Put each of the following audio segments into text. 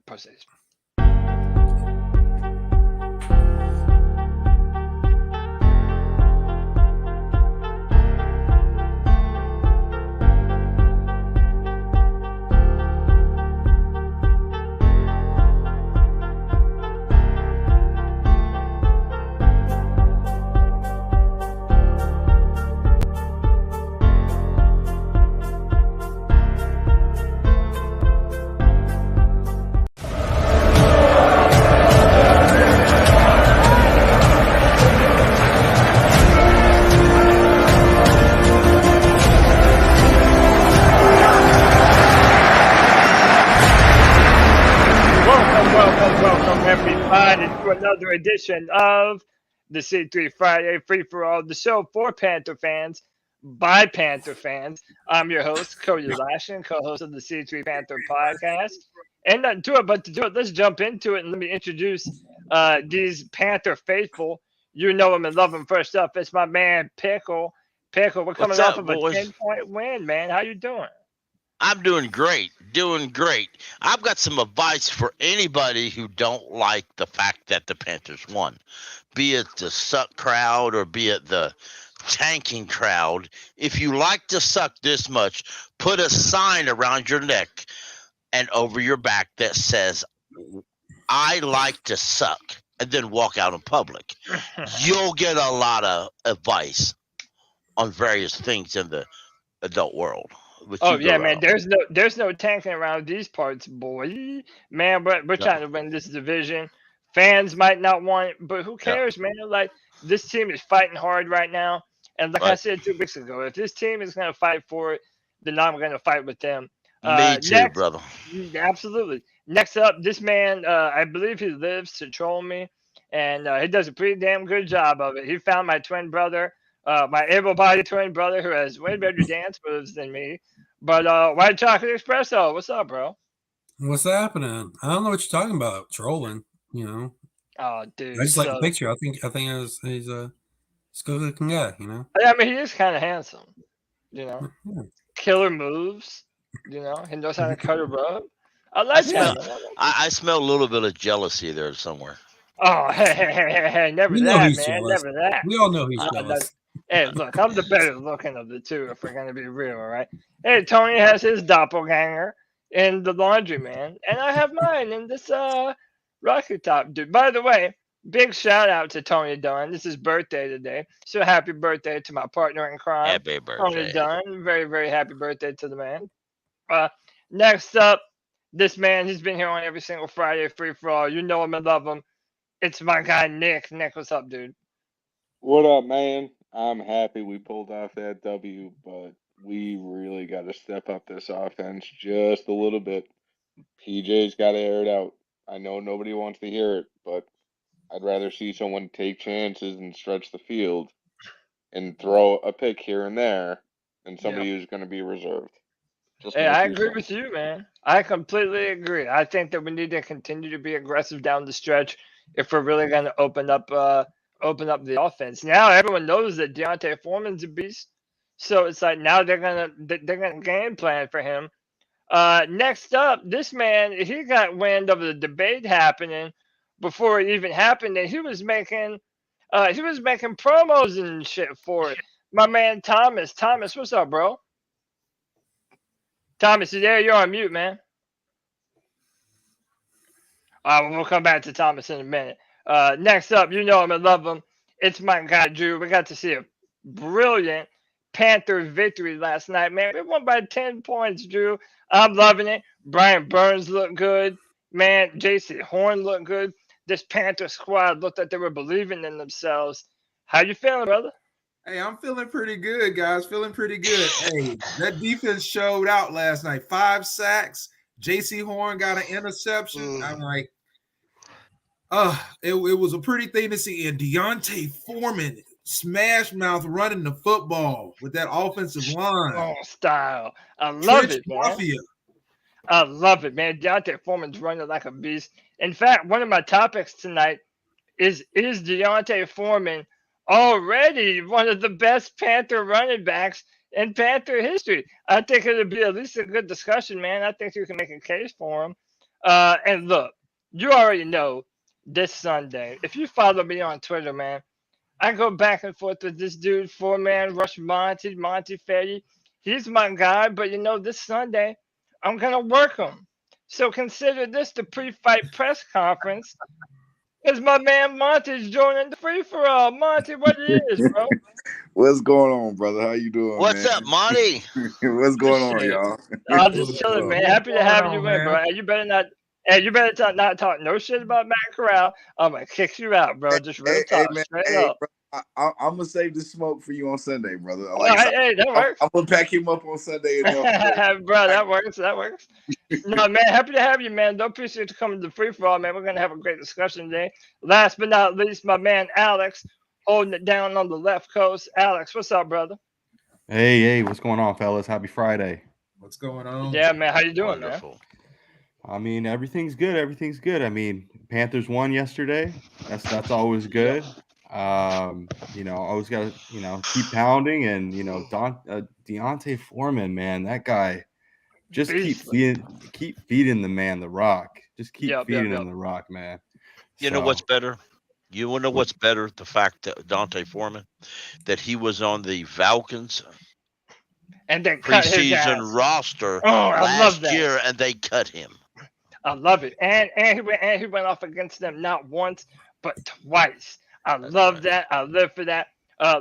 Proceed. Another edition of the C3 Friday Free-for-All, the show for Panther fans, by Panther fans. I'm your host, Cody Lashin, co-host of the C3 Panther Podcast. And to do it, let's jump into it and let me introduce these Panther faithful. You know them and love them. First up, it's my man, Pickle. Pickle, we're coming off of a 10-point win, man. How you doing? I'm doing great. I've got some advice for anybody who don't like the fact that the Panthers won, be it the suck crowd or be it the tanking crowd. If you like to suck this much, put a sign around your neck and over your back that says, I like to suck, and then walk out in public. You'll get a lot of advice on various things in the adult world. Oh yeah, man. There's no tanking around these parts, boy. Man, we're trying to win this division. Fans might not want it, but who cares, man? Like, this team is fighting hard right now. And like I said 2 weeks ago, if this team is gonna fight for it, then I'm gonna fight with them. Me too, brother. Absolutely. Next up, this man, I believe he lives to troll me, and he does a pretty damn good job of it. He found my twin brother, my able-bodied twin brother, who has way better dance moves than me. But White Chocolate Espresso, what's up, bro? What's happening? I don't know what you're talking about. Trolling, you know. Oh, dude. I just like the picture. I think he's a good-looking guy, you know. I mean, he is kind of handsome, you know. Yeah. Killer moves, you know. He knows how to cut a rug. I like that. I smell a little bit of jealousy there somewhere. Oh, hey, never that, man. Jealous. Never that. We all know he's jealous. Hey, look, I'm the better looking of the two, if we're going to be real, all right? Hey, Tony has his doppelganger in the laundry, man. And I have mine in this Rocky Top, dude. By the way, big shout out to Tony Dunn. This is his birthday today. So happy birthday to my partner in crime. Happy birthday. Tony Dunn. Very, very happy birthday to the man. Next up, this man, he's been here on every single Friday free-for-all. You know him and love him. It's my guy, Nick. Nick, what's up, dude? What up, man? I'm happy we pulled off that W, but we really got to step up this offense just a little bit. PJ's got to air it out. I know nobody wants to hear it, but I'd rather see someone take chances and stretch the field and throw a pick here and there than somebody who's going to be reserved. Hey, I agree with you, man. I completely agree. I think that we need to continue to be aggressive down the stretch if we're really going to open up the offense. Now everyone knows that D'Onta Foreman's a beast, so it's like now they're gonna game plan for him. Next up, this man, he got wind of the debate happening before it even happened, and he was making promos and shit for it. My man Thomas, what's up, bro? Thomas, you there? You're on mute, man. We'll come back to Thomas in a minute. Next up, you know him and love him. It's my guy, Drew. We got to see a brilliant Panther victory last night, man. We won by 10 points, Drew. I'm loving it. Brian Burns looked good. Man, JC Horn looked good. This Panther squad looked like they were believing in themselves. How you feeling, brother? Hey, I'm feeling pretty good, guys. Feeling pretty good. Hey, that defense showed out last night. 5 sacks. JC Horn got an interception. I'm like, it was a pretty thing to see. And D'Onta Foreman, smash mouth running the football with that offensive line. Oh, style. I love it, man. Mafia. I love it, man. D'Onta Foreman's running like a beast. In fact, one of my topics tonight is D'Onta Foreman already one of the best Panther running backs in Panther history? I think it'll be at least a good discussion, man. I think you can make a case for him. And look, you already know this Sunday. If you follow me on Twitter, man, I go back and forth with this dude, 4-man rush Monty Fetty. He's my guy, but this Sunday, I'm gonna work him. So consider this the pre-fight press conference. Because my man Monty's joining the free-for-all. Monty, what it is, bro? What's going on, brother? How you doing, What's man? up, Monty? What's going on, y'all? I'm just chilling, man. Happy to have you in, man? bro. And you better not. And you better not talk no shit about Matt Corral. I'm gonna kick you out, bro. Just real talk, man, straight up. Bro, I'm gonna save the smoke for you on Sunday, brother. Hey, that works. I'm gonna pack him up on Sunday. Bro, that works. No, man, happy to have you, man. Don't appreciate you coming to free for all, man. We're gonna have a great discussion today. Last but not least, my man Alex, holding it down on the left coast. Alex, what's up, brother? Hey, what's going on, fellas? Happy Friday. What's going on? Yeah, man. How you doing, Wonderful. man? I mean, everything's good. I mean, Panthers won yesterday. That's always good. Always got to keep pounding, and D'Onta Foreman, man, that guy, just keep feeding the man the rock. Just keep feeding him the rock, man. You know what's better? You want to know what's better? The fact that D'Onta Foreman, that he was on the Falcons and then cut his ass. preseason roster I love last that. year, and they cut him. I love it. And he went off against them not once but twice. That's love that. I live for that.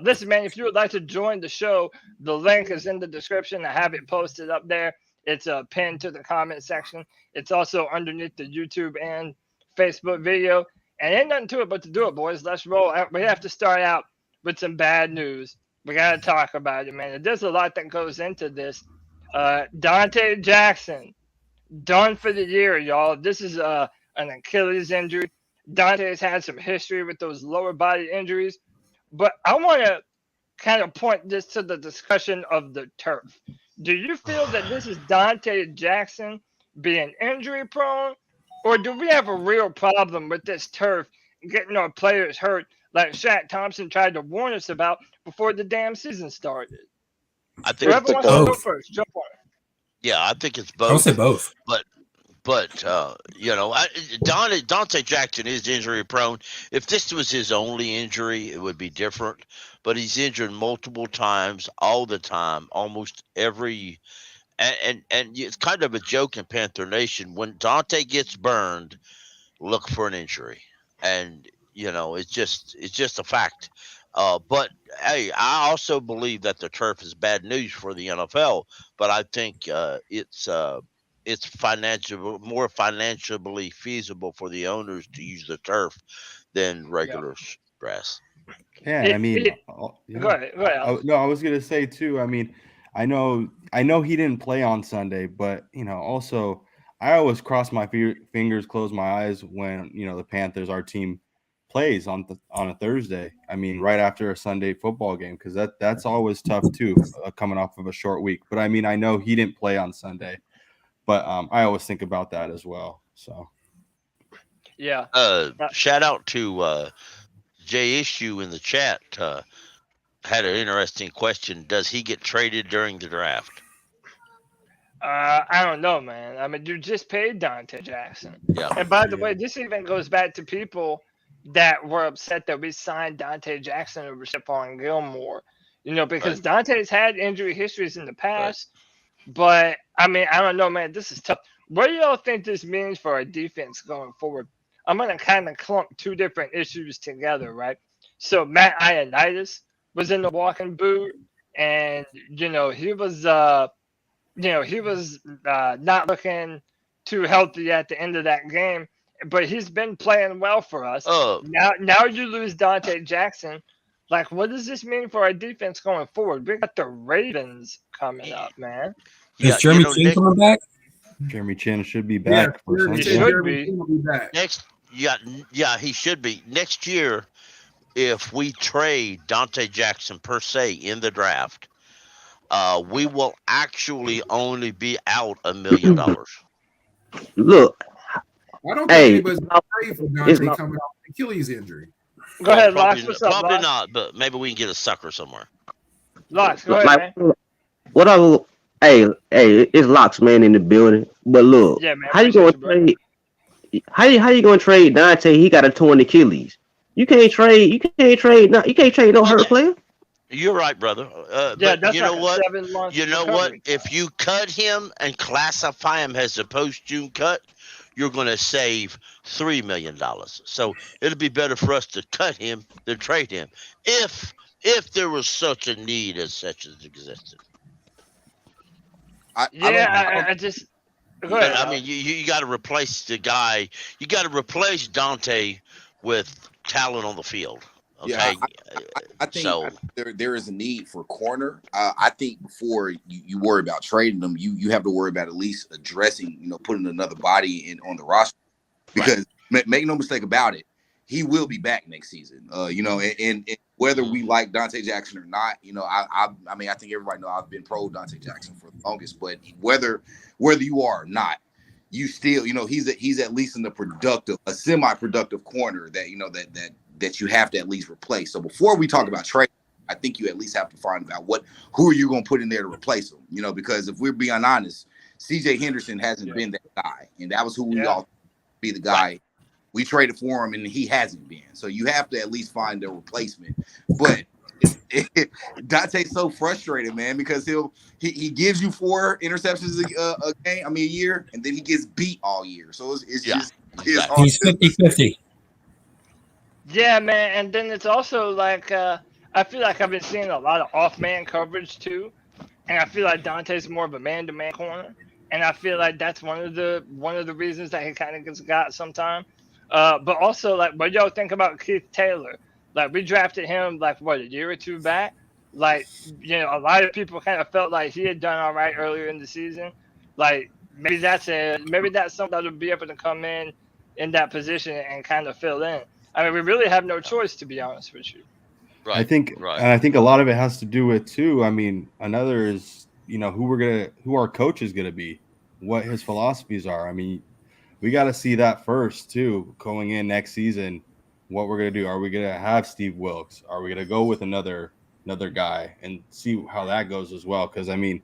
Listen, man, if you would like to join the show, the link is in the description. I have it posted up there. It's pinned to the comment section. It's also underneath the YouTube and Facebook video. And ain't nothing to it but to do it, boys. Let's roll. We have to start out with some bad news. We got to talk about it, man. There's a lot that goes into this. Donte Jackson, done for the year, y'all. This is an Achilles injury. Donte's had some history with those lower body injuries. But I want to kind of point this to the discussion of the turf. Do you feel that this is Donte Jackson being injury prone? Or do we have a real problem with this turf getting our players hurt like Shaq Thompson tried to warn us about before the damn season started? I think Whoever wants to go first, jump on it. Yeah, I think it's both. I would say both. But Donte Jackson is injury prone. If this was his only injury, it would be different. But he's injured multiple times, all the time, almost every. And it's kind of a joke in Panther Nation. When Donte gets burned, look for an injury, and it's just a fact. But hey, I also believe that the turf is bad news for the NFL. But I think it's more financially feasible for the owners to use the turf than regular grass. Yeah, I mean, Go ahead. No, I was gonna say too. I mean, I know he didn't play on Sunday, but also I always cross my fingers, close my eyes when the Panthers, our team, plays on a Thursday. I mean, right after a Sunday football game, because that's always tough too, coming off of a short week. But I mean, I know he didn't play on Sunday, but I always think about that as well. So yeah. Shout out to J Issue in the chat. Had an interesting question. Does he get traded during the draft? I don't know, man. I mean, you just paid Donte Jackson. Yeah. And by the way, this even goes back to people that were upset that we signed Donte Jackson over Stephon Gilmore. Because Dante's had injury histories in the past. Right. But, I mean, I don't know, man. This is tough. What do y'all think this means for our defense going forward? I'm going to kind of clump two different issues together, right? So, Matt Ioannidis was in the walking boot, and he was not looking too healthy at the end of that game, but he's been playing well for us. Now you lose Donte Jackson. Like, what does this mean for our defense going forward? We got the Ravens coming up, man. Is Jeremy Chin coming back? Jeremy Chin should be back. He should be. Next, he should be. Next year, if we trade Donte Jackson per se in the draft, we will actually only be out $1 million. Look, I don't think anybody's afraid for Donte coming off an Achilles injury. Go ahead, Locks. What's up, Probably Locks? not, but maybe we can get a sucker somewhere. Locks, go ahead, man. It's Locks, man, in the building. But look, Yeah, man, how you gonna trade? how you gonna trade Donte? He got a torn Achilles. You can't trade no hurt player. You're right, brother. Yeah, But that's you like know a what? 7-month You know what? recovery If time. you cut him and classify him as a post-June cut, you're going to save $3 million. So it'll be better for us to cut him than trade him, if there was such a need as such as existed. I Yeah, don't. I just go But ahead. I mean, you got to replace the guy. You got to replace Donte with talent on the field. Yeah, Okay, I think so there is a need for corner. I think before you worry about trading them, you have to worry about at least addressing, putting another body in on the roster. Because make no mistake about it, he will be back next season. And whether we like Donte Jackson or not, I mean, I think everybody knows I've been pro Donte Jackson for the longest. But whether you are or not, you still, he's at least in a semi-productive corner that you have to at least replace. So before we talk about trade, I think you at least have to find out who are you going to put in there to replace him. Because if we're being honest, C.J. Henderson hasn't been that guy, and that was who we all be the guy. Right. We traded for him, and he hasn't been. So you have to at least find a replacement. But Donte's so frustrated, man, because he gives you 4 interceptions a game, a year, and then he gets beat all year. So it's just he's 50-50. Yeah, man, and then it's also like I feel like I've been seeing a lot of off-man coverage too, and I feel like Donte's more of a man-to-man corner, and I feel like that's one of the reasons that he kind of gets got sometimes. But also, like, what y'all think about Keith Taylor? Like, we drafted him like a year or two back. Like, a lot of people kind of felt like he had done all right earlier in the season. Like, maybe that's something that'll be able to come in that position and kind of fill in. I mean, we really have no choice, to be honest with you. Right. I think a lot of it has to do with too. I mean, another is who our coach is gonna be, what his philosophies are. I mean, we got to see that first too. Going in next season, what we're gonna do? Are we gonna have Steve Wilks? Are we gonna go with another guy and see how that goes as well? Because I mean,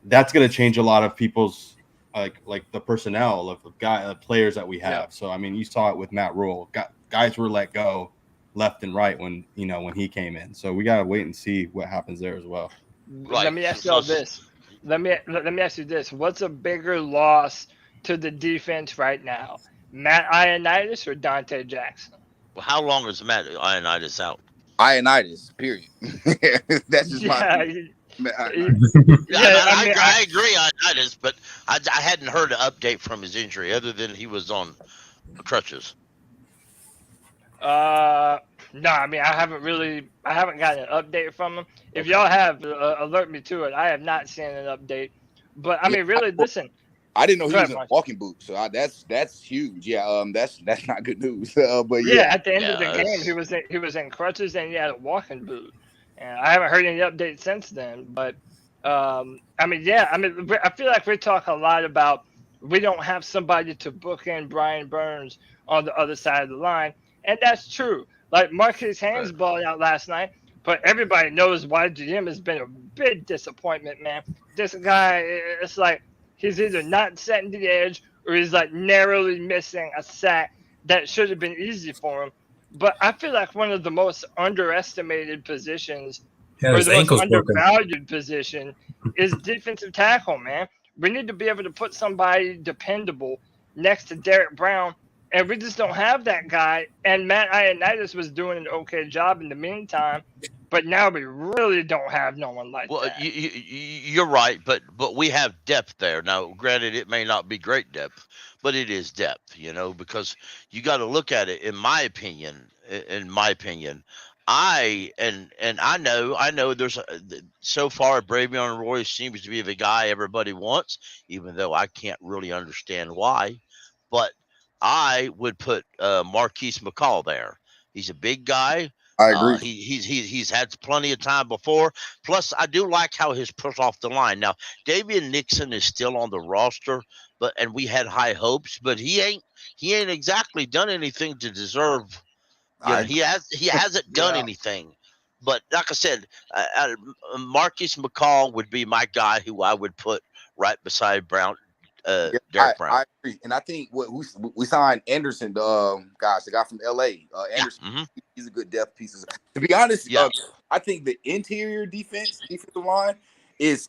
that's gonna change a lot of people's like the personnel of the players that we have. Yeah. So I mean, you saw it with Matt Rule. Guys were let go left and right when he came in. So we gotta wait and see what happens there as well. Right. Let me ask you this. Let me ask you this. What's a bigger loss to the defense right now? Matt Ioannidis or Donte Jackson? Well, how long is Matt Ioannidis out? Ioannidis, period. That's just my I agree on Ioannidis, but I hadn't heard an update from his injury other than he was on crutches. No, I mean, I haven't gotten an update from him. If y'all have, alert me to it. I have not seen an update. But I mean, really, listen. I didn't know he was in a walking boot, so that's huge. Yeah, that's not good news. But yeah, at the end of the game, he was in crutches and he had a walking boot. And I haven't heard any updates since then. But I feel like we talk a lot about we don't have somebody to book in Brian Burns on the other side of the line, and that's true. Like Marquise Haynes balled out last night, but everybody knows YGM has been a big disappointment, man. This guy, it's like he's either not setting the edge or he's like narrowly missing a sack that should have been easy for him. But I feel like one of the most underestimated positions or the most undervalued position is defensive tackle, man. We need to be able to put somebody dependable next to Derek Brown, and we just don't have that guy. And Matt Ioannidis was doing an okay job in the meantime, but now we really don't have no one like that. Well, you're right, but we have depth there. Now, granted, it may not be great depth, but it is depth, because you got to look at it. In my opinion, I know there's so far Bravion Roy seems to be the guy everybody wants, even though I can't really understand why. But I would put Marquise McCall there. He's a big guy. I agree. He's had plenty of time before. Plus, I do like how he's pushed off the line. Now, Davian Nixon is still on the roster, and we had high hopes, but he ain't exactly done anything to deserve. He hasn't done anything. But like I said, Marquise McCall would be my guy who I would put right beside Brown. Derek Brown. I agree, and I think we signed Anderson, the guy from LA. Anderson, he's a good depth piece. To be honest, I think the interior defensive line is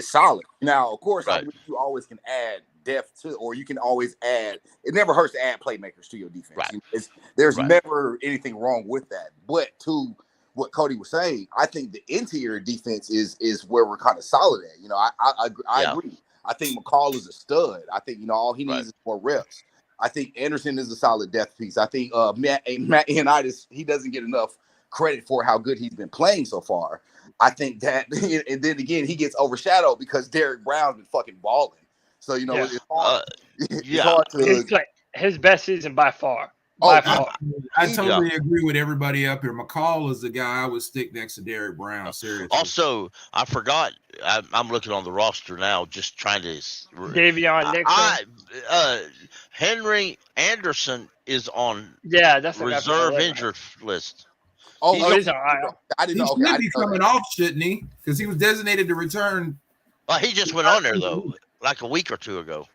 solid. Now, of course, I believe you always can add depth to, or you can always add. It never hurts to add playmakers to your defense. Right. You know, there's never anything wrong with that. But to what Cody was saying, I think the interior defense is where we're kind of solid at. You know, I agree. I think McCall is a stud. I think, you know, all he needs is more reps. I think Anderson is a solid depth piece. I think Matt Ioannidis, he doesn't get enough credit for how good he's been playing so far. I think that, and then again, he gets overshadowed because Derek Brown's been fucking balling. So, you know, it's hard. It's hard to. His best season by far. I totally agree with everybody up here. McCall is the guy I would stick next to Derek Brown. Seriously. Also, I forgot. I'm looking on the roster now, just trying to. Davion Nixon. Henry Anderson is on. That's reserve injured list. He's on IR. I didn't know. He should be coming off, shouldn't he? Because he was designated to return. He just went on there though, like a week or two ago.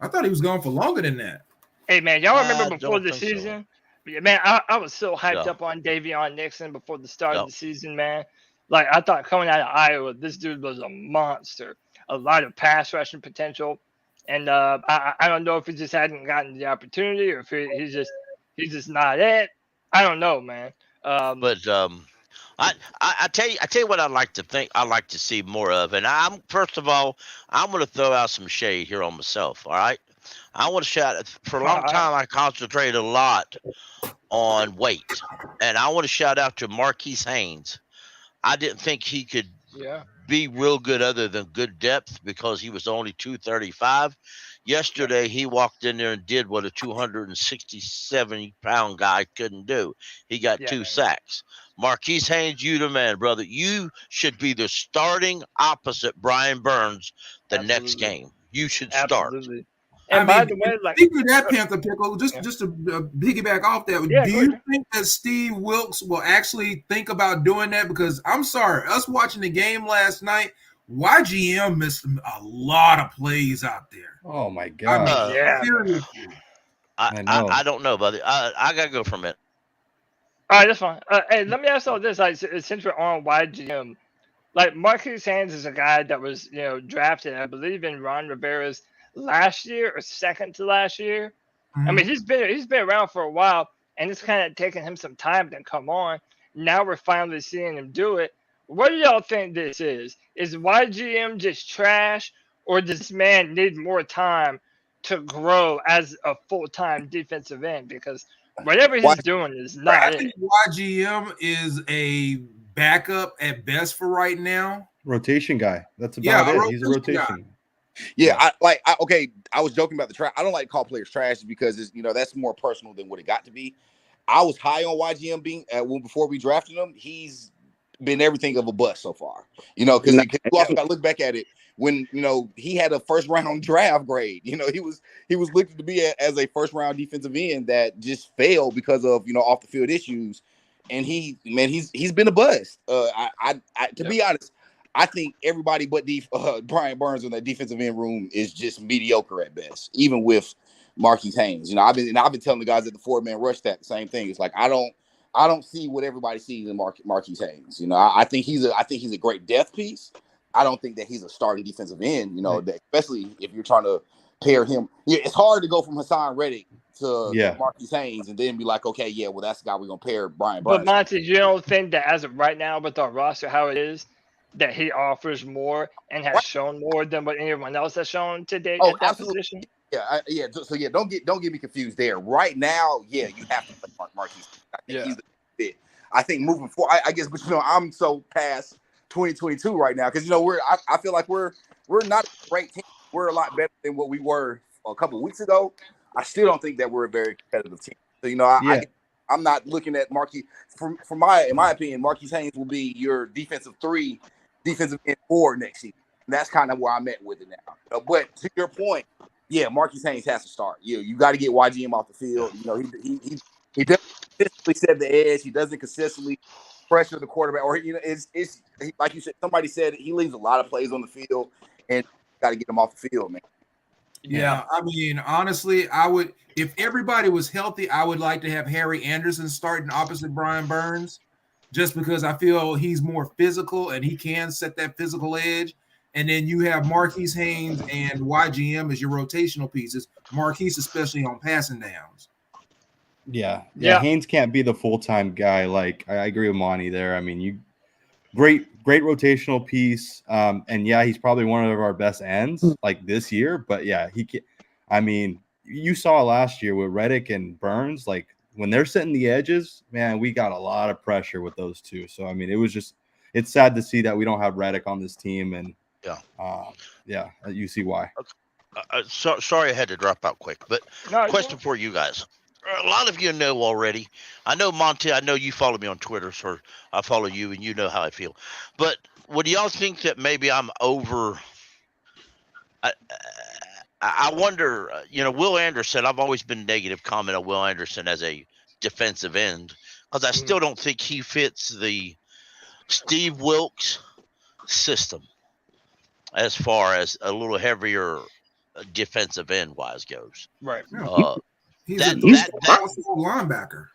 I thought he was gone for longer than that. Hey man, y'all remember before the season? So. Man, I was so hyped up on Davion Nixon before the start of the season, man. Like I thought coming out of Iowa, this dude was a monster. A lot of pass rushing potential, and I don't know if he just hadn't gotten the opportunity or if he's just not it. I don't know, man. I tell you what I'd like to see more of, and I'm going to throw out some shade here on myself. All right, I want to shout for a long time. I concentrated a lot on weight, and I want to shout out to Marquise Haynes. I didn't think he could be real good other than good depth because he was only 235. Yesterday, he walked in there and did what a 267-pound guy couldn't do. He got 2 sacks. Marquise Haynes, you the man, brother. You should be the starting opposite Brian Burns the next game. You should start. And by the way, speaking of that Panther pickle, just to piggyback off that, do you think that Steve Wilks will actually think about doing that? Because I'm sorry, us watching the game last night, YGM missed a lot of plays out there. Oh my god! Seriously. I don't know, buddy. I gotta go for a minute. All right, that's fine. Hey, let me ask you this: like, since we're on YGM, like Marquise Haynes is a guy that was drafted, I believe, in Ron Rivera's last year or second to last year. I mean, he's been around for a while, and it's kind of taken him some time to come on. Now we're finally seeing him do it. What do y'all think this is? Is YGM just trash, or does this man need more time to grow as a full-time defensive end? Because whatever he's doing is not I think YGM is a backup at best for right now. Rotation guy. That's about it. He's a rotation. Yeah, I was joking about the trash. I don't like to call players trash because it's, that's more personal than what it got to be. I was high on YGM being before we drafted him. He's been everything of a bust so far, because you also got to look back at it when he had a first round draft grade. He was looked to be as a first round defensive end that just failed because of off the field issues, and he's been a bust. To be honest, I think everybody but Brian Burns in that defensive end room is just mediocre at best, even with Marquise Haynes. I've been telling the guys at the 4-man rush that the same thing. It's like I don't see what everybody sees in Marquise Haynes. I think he's a great depth piece. I don't think that he's a starting defensive end. Especially if you're trying to pair him. Yeah, it's hard to go from Hassan Reddick to Marquise Haynes and then be like, okay, well, that's the guy we're gonna pair Brian Burns. But Monty, you don't think that as of right now with our roster how it is, that he offers more and has shown more than what anyone else has shown to date at that absolutely. position? So don't get me confused there. Right now, you have to play Marquise. I think he's the fit. I think moving forward, I guess, but I'm so past 2022 right now because I feel like we're not a great team. We're a lot better than what we were a couple of weeks ago. I still don't think that we're a very competitive team. So I'm not looking at Marquise. In my opinion, Marquise Haynes will be your defensive end 4 next season. And that's kind of where I'm at with it now. But to your point, Marquise Haynes has to start. You got to get YGM off the field. He doesn't consistently set the edge. He doesn't consistently pressure the quarterback. Or it's like you said. Somebody said he leaves a lot of plays on the field, and got to get him off the field, man. Yeah, I mean, honestly, I would if everybody was healthy, I would like to have Harry Anderson starting opposite Brian Burns, just because I feel he's more physical and he can set that physical edge. And then you have Marquise Haynes and YGM as your rotational pieces. Marquise, especially on passing downs. Yeah. Yeah. Haynes can't be the full-time guy. Like I agree with Monty there. I mean, you great rotational piece. And yeah, he's probably one of our best ends like this year. But yeah, he can. I mean, you saw last year with Reddick and Burns, like when they're setting the edges, man, we got a lot of pressure with those two. So I mean, it's sad to see that we don't have Reddick on this team, and you see why. Sorry I had to drop out quick, but question for you guys. A lot of you know already. I know, Monty, I know you follow me on Twitter, so I follow you, and you know how I feel. But would y'all think that maybe I'm over I wonder, Will Anderson, I've always been negative comment on Will Anderson as a defensive end because I still don't think he fits the Steve Wilks system as far as a little heavier defensive end wise goes. Right. He's a linebacker.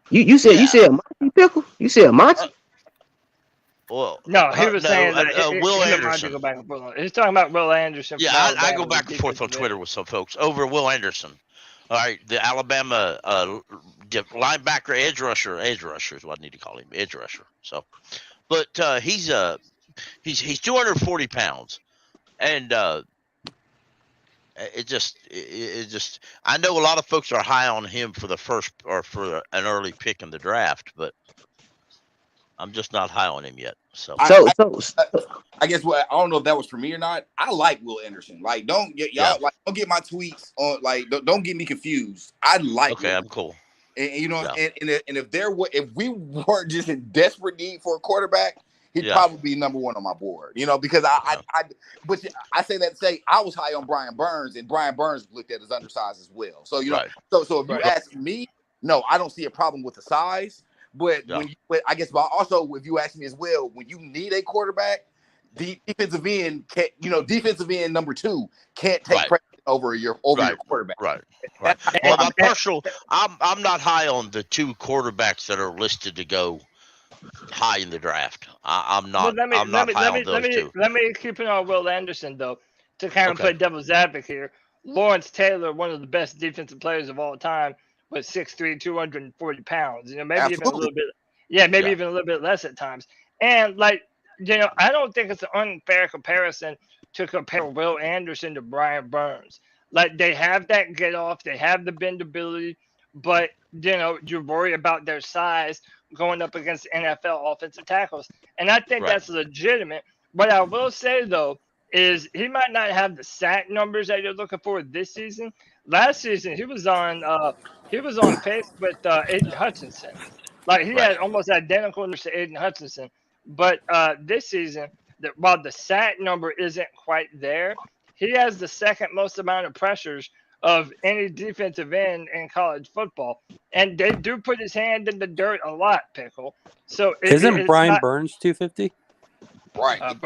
You said Monty Pickle? You said Monty? Well, no, he was saying that Will Anderson. He's talking about Will Anderson. Yeah, I go back and forth on Twitter with some folks over Will Anderson. All right, the Alabama linebacker, edge rusher is what I need to call him, edge rusher. So, but he's 240 pounds, and it just I know a lot of folks are high on him for the first or for an early pick in the draft, but I'm just not high on him yet. So I guess I don't know if that was for me or not. I like Will Anderson. Like, don't get don't get my tweets on. Like, don't get me confused. I like. Okay, I'm cool. And if we weren't just in desperate need for a quarterback, he'd probably be number one on my board. Because but I say that to say I was high on Brian Burns, and Brian Burns looked at as undersized as well. So so if you ask me, no, I don't see a problem with the size. But I guess also if you ask me as well, when you need a quarterback, the defensive end defensive end number 2 can't take pressure over your quarterback. Right. Well, I'm not high on the 2 quarterbacks that are listed to go high in the draft. I'm not. I'm not high on those 2. Let me keep it on Will Anderson though, to kind of play devil's advocate here. Lawrence Taylor, one of the best defensive players of all time, was 6'3", 240 pounds. Maybe Absolutely. even a little bit. Yeah, maybe even a little bit less at times. And I don't think it's an unfair comparison to compare Will Anderson to Brian Burns. Like, they have that get off, they have the bendability, but you worry about their size going up against NFL offensive tackles. And I think that's legitimate. What I will say though is he might not have the sack numbers that you're looking for this season. Last season he was on pace with Aiden Hutchinson. Like, he had almost identical numbers to Aiden Hutchinson. But this season, while the sack number isn't quite there, he has the second most amount of pressures of any defensive end in college football. And they do put his hand in the dirt a lot, Pickle. So isn't Brian Burns 250? Right.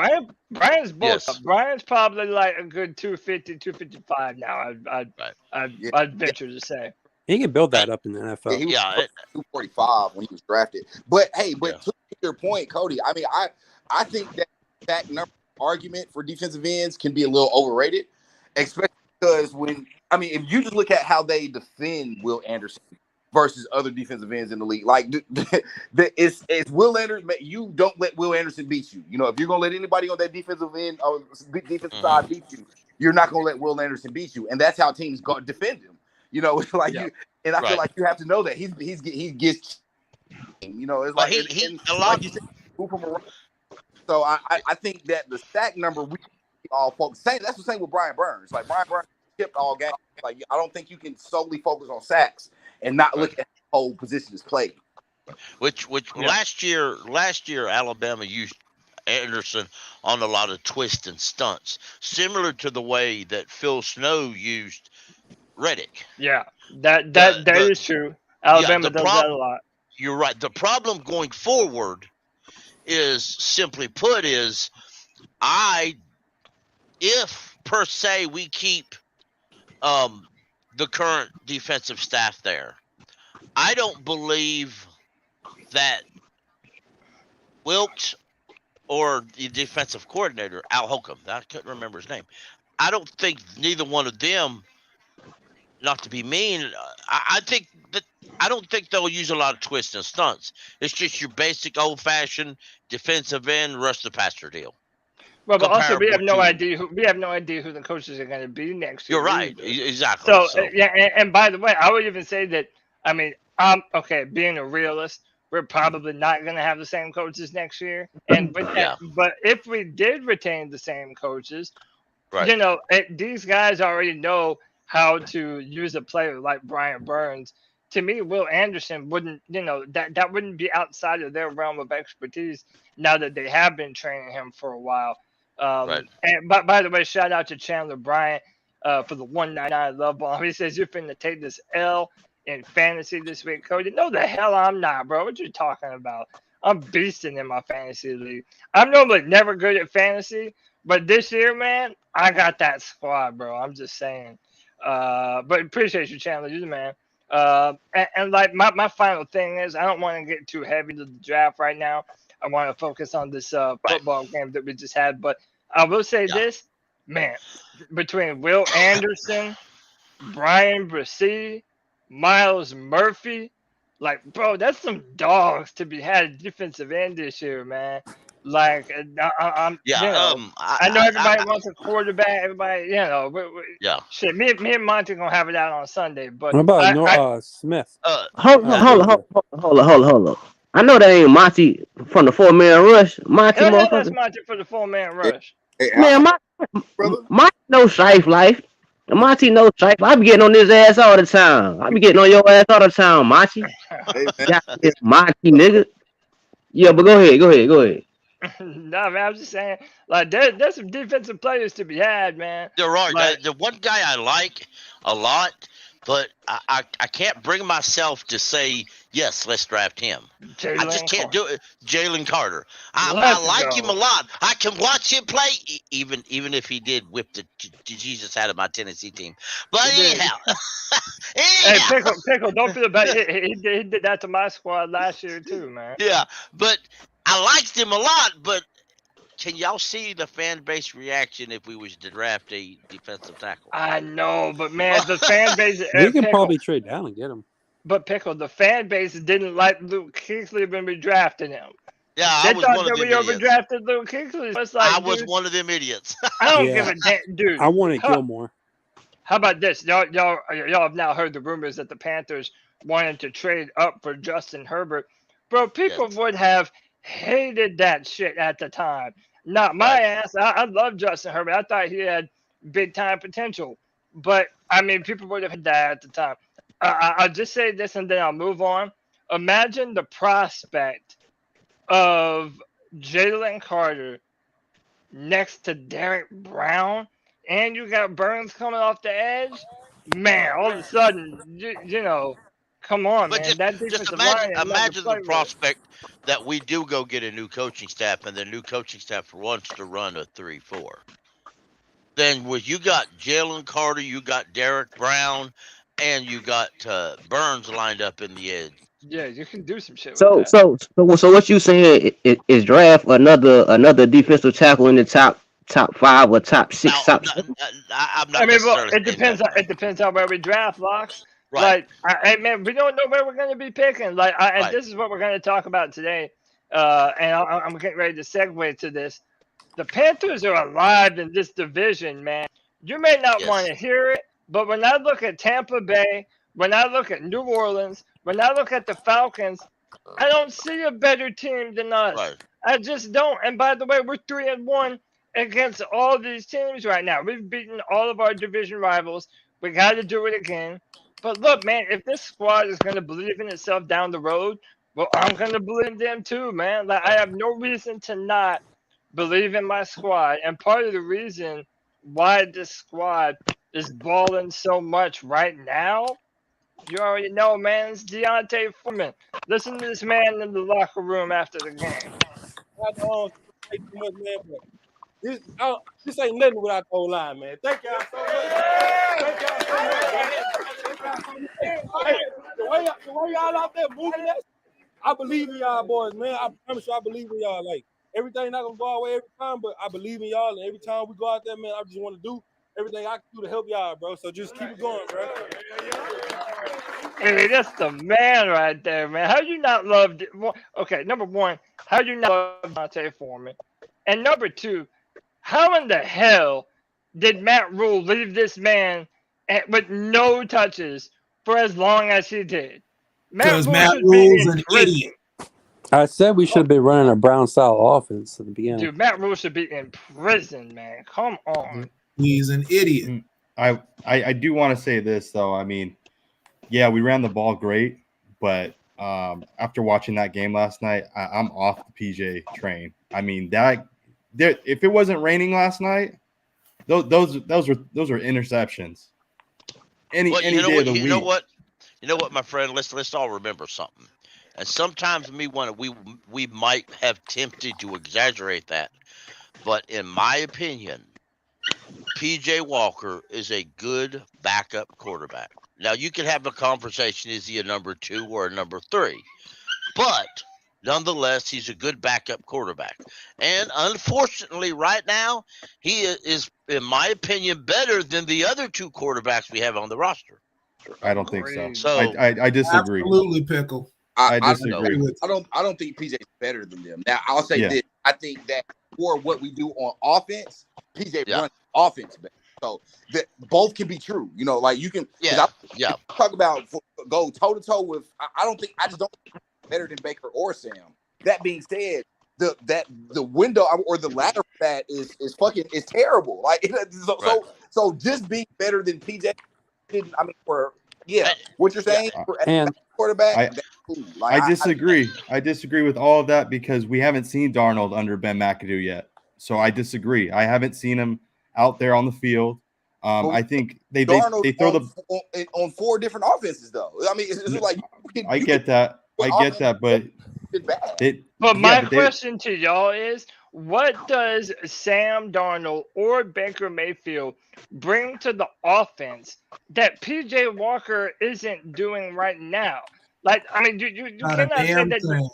Brian's both. Yes. Brian's probably like a good 250, 255 now. I'd venture to say. He can build that up in the NFL. Yeah, he was 245 when he was drafted. But to your point, Cody, I mean, I think that number argument for defensive ends can be a little overrated, especially because if you just look at how they defend Will Anderson versus other defensive ends in the league, like it's Will Anderson. You don't let Will Anderson beat you. If you're gonna let anybody on that defensive end or defensive side beat you, you're not gonna let Will Anderson beat you, and that's how teams go defend him. It's like you, and I feel like you have to know that he gets. It's like like you said, move from around. So I think that the sack number we all focus. That's the same with Brian Burns. Like, Brian Burns skipped all games. Like, I don't think you can solely focus on sacks and not look at the whole position is played. Which last year Alabama used Anderson on a lot of twists and stunts, similar to the way that Phil Snow used Reddick. Yeah, that is true. Alabama does that a lot. You're right. The problem going forward is, simply put, if per se we keep the current defensive staff there. I don't believe that Wilks or the defensive coordinator, Al Holcomb, I couldn't remember his name. I don't think neither one of them, not to be mean, I don't think they'll use a lot of twists and stunts. It's just your basic old-fashioned defensive end rush the passer deal. Well, but also we have no Comparable idea who the coaches are going to be next year. You're right, either. exactly. So. Yeah, and by the way, I would even say that. I mean, okay, being a realist, we're probably not going to have the same coaches next year. And but if we did retain the same coaches, Right. you know, these guys already know how to use a player like Brian Burns. To me, Will Anderson wouldn't, you know, that wouldn't be outside of their realm of expertise now that they have been training him for a while. Right. And by the way, shout out to Chandler Bryant for the 199 love bomb. He says you're finna take this L in fantasy this week, Cody. No, the hell I'm not, bro. What you talking about? I'm beasting in my fantasy league. I'm normally never good at fantasy, but this year, man, I got that squad, bro. I'm just saying. But appreciate you, Chandler. You're the man. And like my final thing is, I don't want to get too heavy to the draft right now. I want to focus on this football game that we just had. But I will say this, man, between Will Anderson, Brian Brissy, Miles Murphy, like, bro, that's some dogs to be had at defensive end this year, man. Like, I know everybody wants a quarterback. Everybody, you know, shit. Me and Monty gonna have it out on Sunday. But What about Smith? Hold on. I know that ain't Monty from the 4-man rush. Monty, that's Monty for the 4-man rush. Man, Monty no strife life. Monty no strife. I be getting on his ass all the time. I be getting on your ass all the time, Monty. Monty, nigga. Yeah, but go ahead. No, man, I'm just saying, like, there's some defensive players to be had, man. There are. Like, the one guy I like a lot, but I can't bring myself to say, yes, let's draft him. I just can't do it. Jalen Carter. I like him a lot. I can watch him play, even if he did whip the Jesus out of my Tennessee team. But anyhow. Hey, Pickle, don't feel bad. He did that to my squad last year, too, man. Yeah, but I liked him a lot, but can y'all see the fan base reaction if we was to draft a defensive tackle? I know, but man, the fan base. We can probably trade down and get him. But Pickle, the fan base didn't like Luke Kuechly when we drafted him. Yeah, they I was one of them idiots. We overdrafted Luke Kuechly. Like, I was one of them idiots. I don't give a damn, dude. I wanted Gilmore. How about this? Y'all have now heard the rumors that the Panthers wanted to trade up for Justin Herbert. Bro, people would have hated that shit at the time. Not my ass. I love Justin Herbert. I thought he had big time potential. But I mean, people would have had that at the time. I'll just say this and then I'll move on. Imagine the prospect of Jalen Carter next to Derek Brown, and you got Burns coming off the edge. Man, all of a sudden, you know, come on, but man. Just imagine the prospect that we do go get a new coaching staff, and the new coaching staff wants to run a 3-4. Then you got Jalen Carter, you got Derek Brown, and you got Burns lined up in the edge. Yeah, you can do some shit. So what you saying is draft another defensive tackle in the top 5 or top 6? I'm not. I mean, well, it depends on where we draft, Locks. Right. Like, man, we don't know where we're going to be picking. Like, and this is what we're going to talk about today. And I'm getting ready to segue to this. The Panthers are alive in this division, man. You may not want to hear it, but when I look at Tampa Bay, when I look at New Orleans, when I look at the Falcons, I don't see a better team than us. Right. I just don't. And by the way, we're 3-1 against all these teams right now. We've beaten all of our division rivals. We got to do it again. But look, man, if this squad is going to believe in itself down the road, well, I'm going to believe in them too, man. Like, I have no reason to not believe in my squad. And part of the reason why this squad is balling so much right now, you already know, man, it's D'Onta Foreman. Listen to this man in the locker room after the game. I don't say too much, man, but this ain't nothing without the O-line, man. Thank y'all so much. Thank y'all. Hey, the way y'all out there moving that, I believe in y'all boys, man. I promise you, I believe in y'all. Like, everything not gonna go our way every time, but I believe in y'all. And every time we go out there, man, I just want to do everything I can do to help y'all, bro. So just keep it going, bro. Hey, that's the man right there, man. How you not love? Okay, number one, how you not love D'Onta Foreman, and number two, how in the hell did Matt Rule leave this man with no touches for as long as he did? Because Rule Matt should be Rule's in an prison. idiot. I said we should have been running a Brown style offense at the beginning. Dude, Matt Rule should be in prison, man. Come on. He's an idiot. I do want to say this though. I mean, yeah, we ran the ball great, but after watching that game last night, I'm off the PJ train. I mean, if it wasn't raining last night, those were interceptions. Any day of the week. You know what, my friend? Let's all remember something. And sometimes we might have tempted to exaggerate that, but in my opinion, PJ Walker is a good backup quarterback. Now you can have a conversation: is he a number 2 or a number 3? But nonetheless, he's a good backup quarterback. And unfortunately, right now, he is, in my opinion, better than the other 2 quarterbacks we have on the roster. I don't think so. So I disagree. Absolutely, Pickle. I disagree. I don't think PJ's better than them. Now I'll say this: I think that for what we do on offense, PJ runs offense better. So that both can be true. You know, like you can. Talk about go toe to toe with. I don't think better than Baker or Sam. That being said, the window or the ladder for that is terrible. Like so just being better than PJ. I mean, what you're saying for quarterback. I disagree. I disagree with all of that because we haven't seen Darnold under Ben McAdoo yet. So I disagree. I haven't seen him out there on the field. I think they throw on 4 different offenses though. I mean, it's like I get that, but my question to y'all is: what does Sam Darnold or Baker Mayfield bring to the offense that PJ Walker isn't doing right now? Like, I mean, you cannot say that.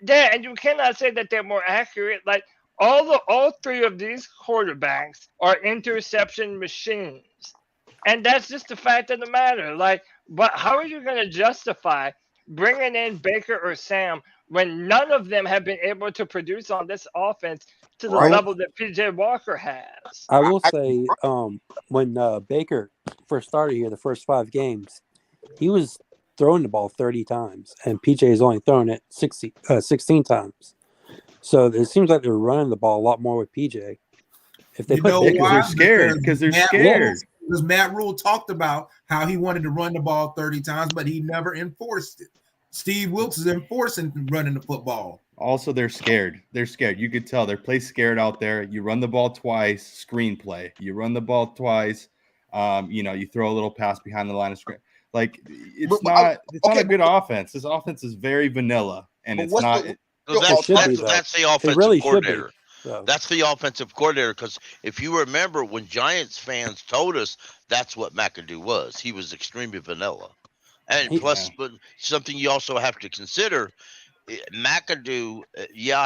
Yeah, and you cannot say that they're more accurate. Like, all 3 of these quarterbacks are interception machines, and that's just the fact of the matter. Like, but how are you going to justify bringing in Baker or Sam when none of them have been able to produce on this offense to the level that PJ Walker has? I will say, when Baker first started here, the first 5 games, he was throwing the ball 30 times, and PJ is only throwing it 16 times. So it seems like they're running the ball a lot more with PJ. If they they're scared because they're scared. Because Matt Rule talked about how he wanted to run the ball 30 times, but he never enforced it. Steve Wilks is enforcing running the football. Also, they're scared. They're scared. You could tell they're play scared out there. You run the ball twice, screenplay. You run the ball twice. You throw a little pass behind the line of scrimmage. Like it's not a good offense. This offense is very vanilla, and it's not. That's the offensive coordinator. So. That's the offensive coordinator. Because if you remember, when Giants fans told us that's what McAdoo was, he was extremely vanilla. And but something you also have to consider, McAdoo,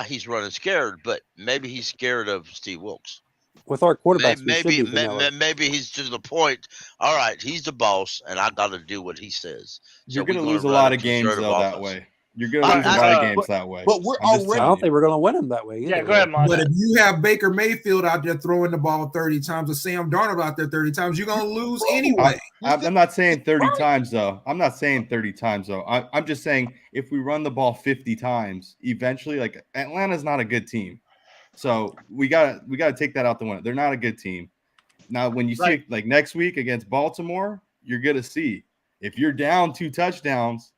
he's running scared, but maybe he's scared of Steve Wilks. With our quarterbacks, maybe he's to the point. All right, he's the boss, and I got to do what he says. You're going to lose a lot of games though that way. You're going to lose a lot of games that way. But we're already. I don't think we're going to win them that way. Yeah, go ahead, Monty. But if you have Baker Mayfield out there throwing the ball 30 times or Sam Darnold out there 30 times, you're going to lose anyway. I'm not saying 30 times, though. I'm just saying if we run the ball 50 times, eventually, like Atlanta's not a good team. So we gotta take that out the window. They're not a good team. Now, when you see like next week against Baltimore, you're gonna see if you're down 2 touchdowns,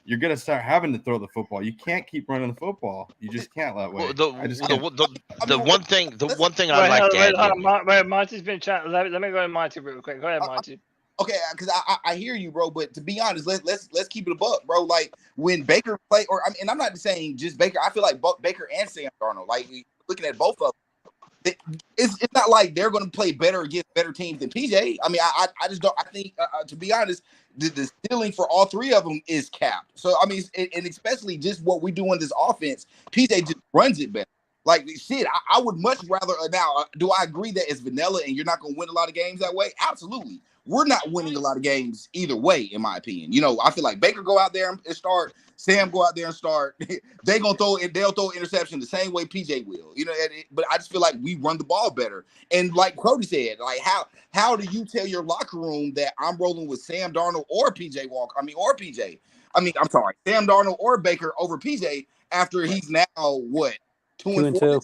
you're gonna start having to throw the football. You can't keep running the football. You just can't let way. The one thing I like to add. Monty's been trying. Let me go to Monty real quick. Go ahead, Monty. Okay, because I hear you, bro. But to be honest, let's keep it a buck, bro. Like when Baker and I'm not saying just Baker. I feel like Baker and Sam Darnold. Like looking at both of them, it's not like they're going to play better against better teams than PJ. I mean, I just don't. I think to be honest, the ceiling for all three of them is capped. So I mean, and especially just what we do in this offense, PJ just runs it better. Like shit, I would much rather now. Do I agree that it's vanilla and you're not going to win a lot of games that way? Absolutely. We're not winning a lot of games either way, in my opinion. You know, I feel like Baker go out there and start, Sam go out there and start. They'll throw interception the same way PJ will. You know, but I just feel like we run the ball better. And like Cody said, like how do you tell your locker room that I'm rolling with Sam Darnold or PJ Walker? Or PJ. I'm sorry, Sam Darnold or Baker over PJ after he's now what? 2-4.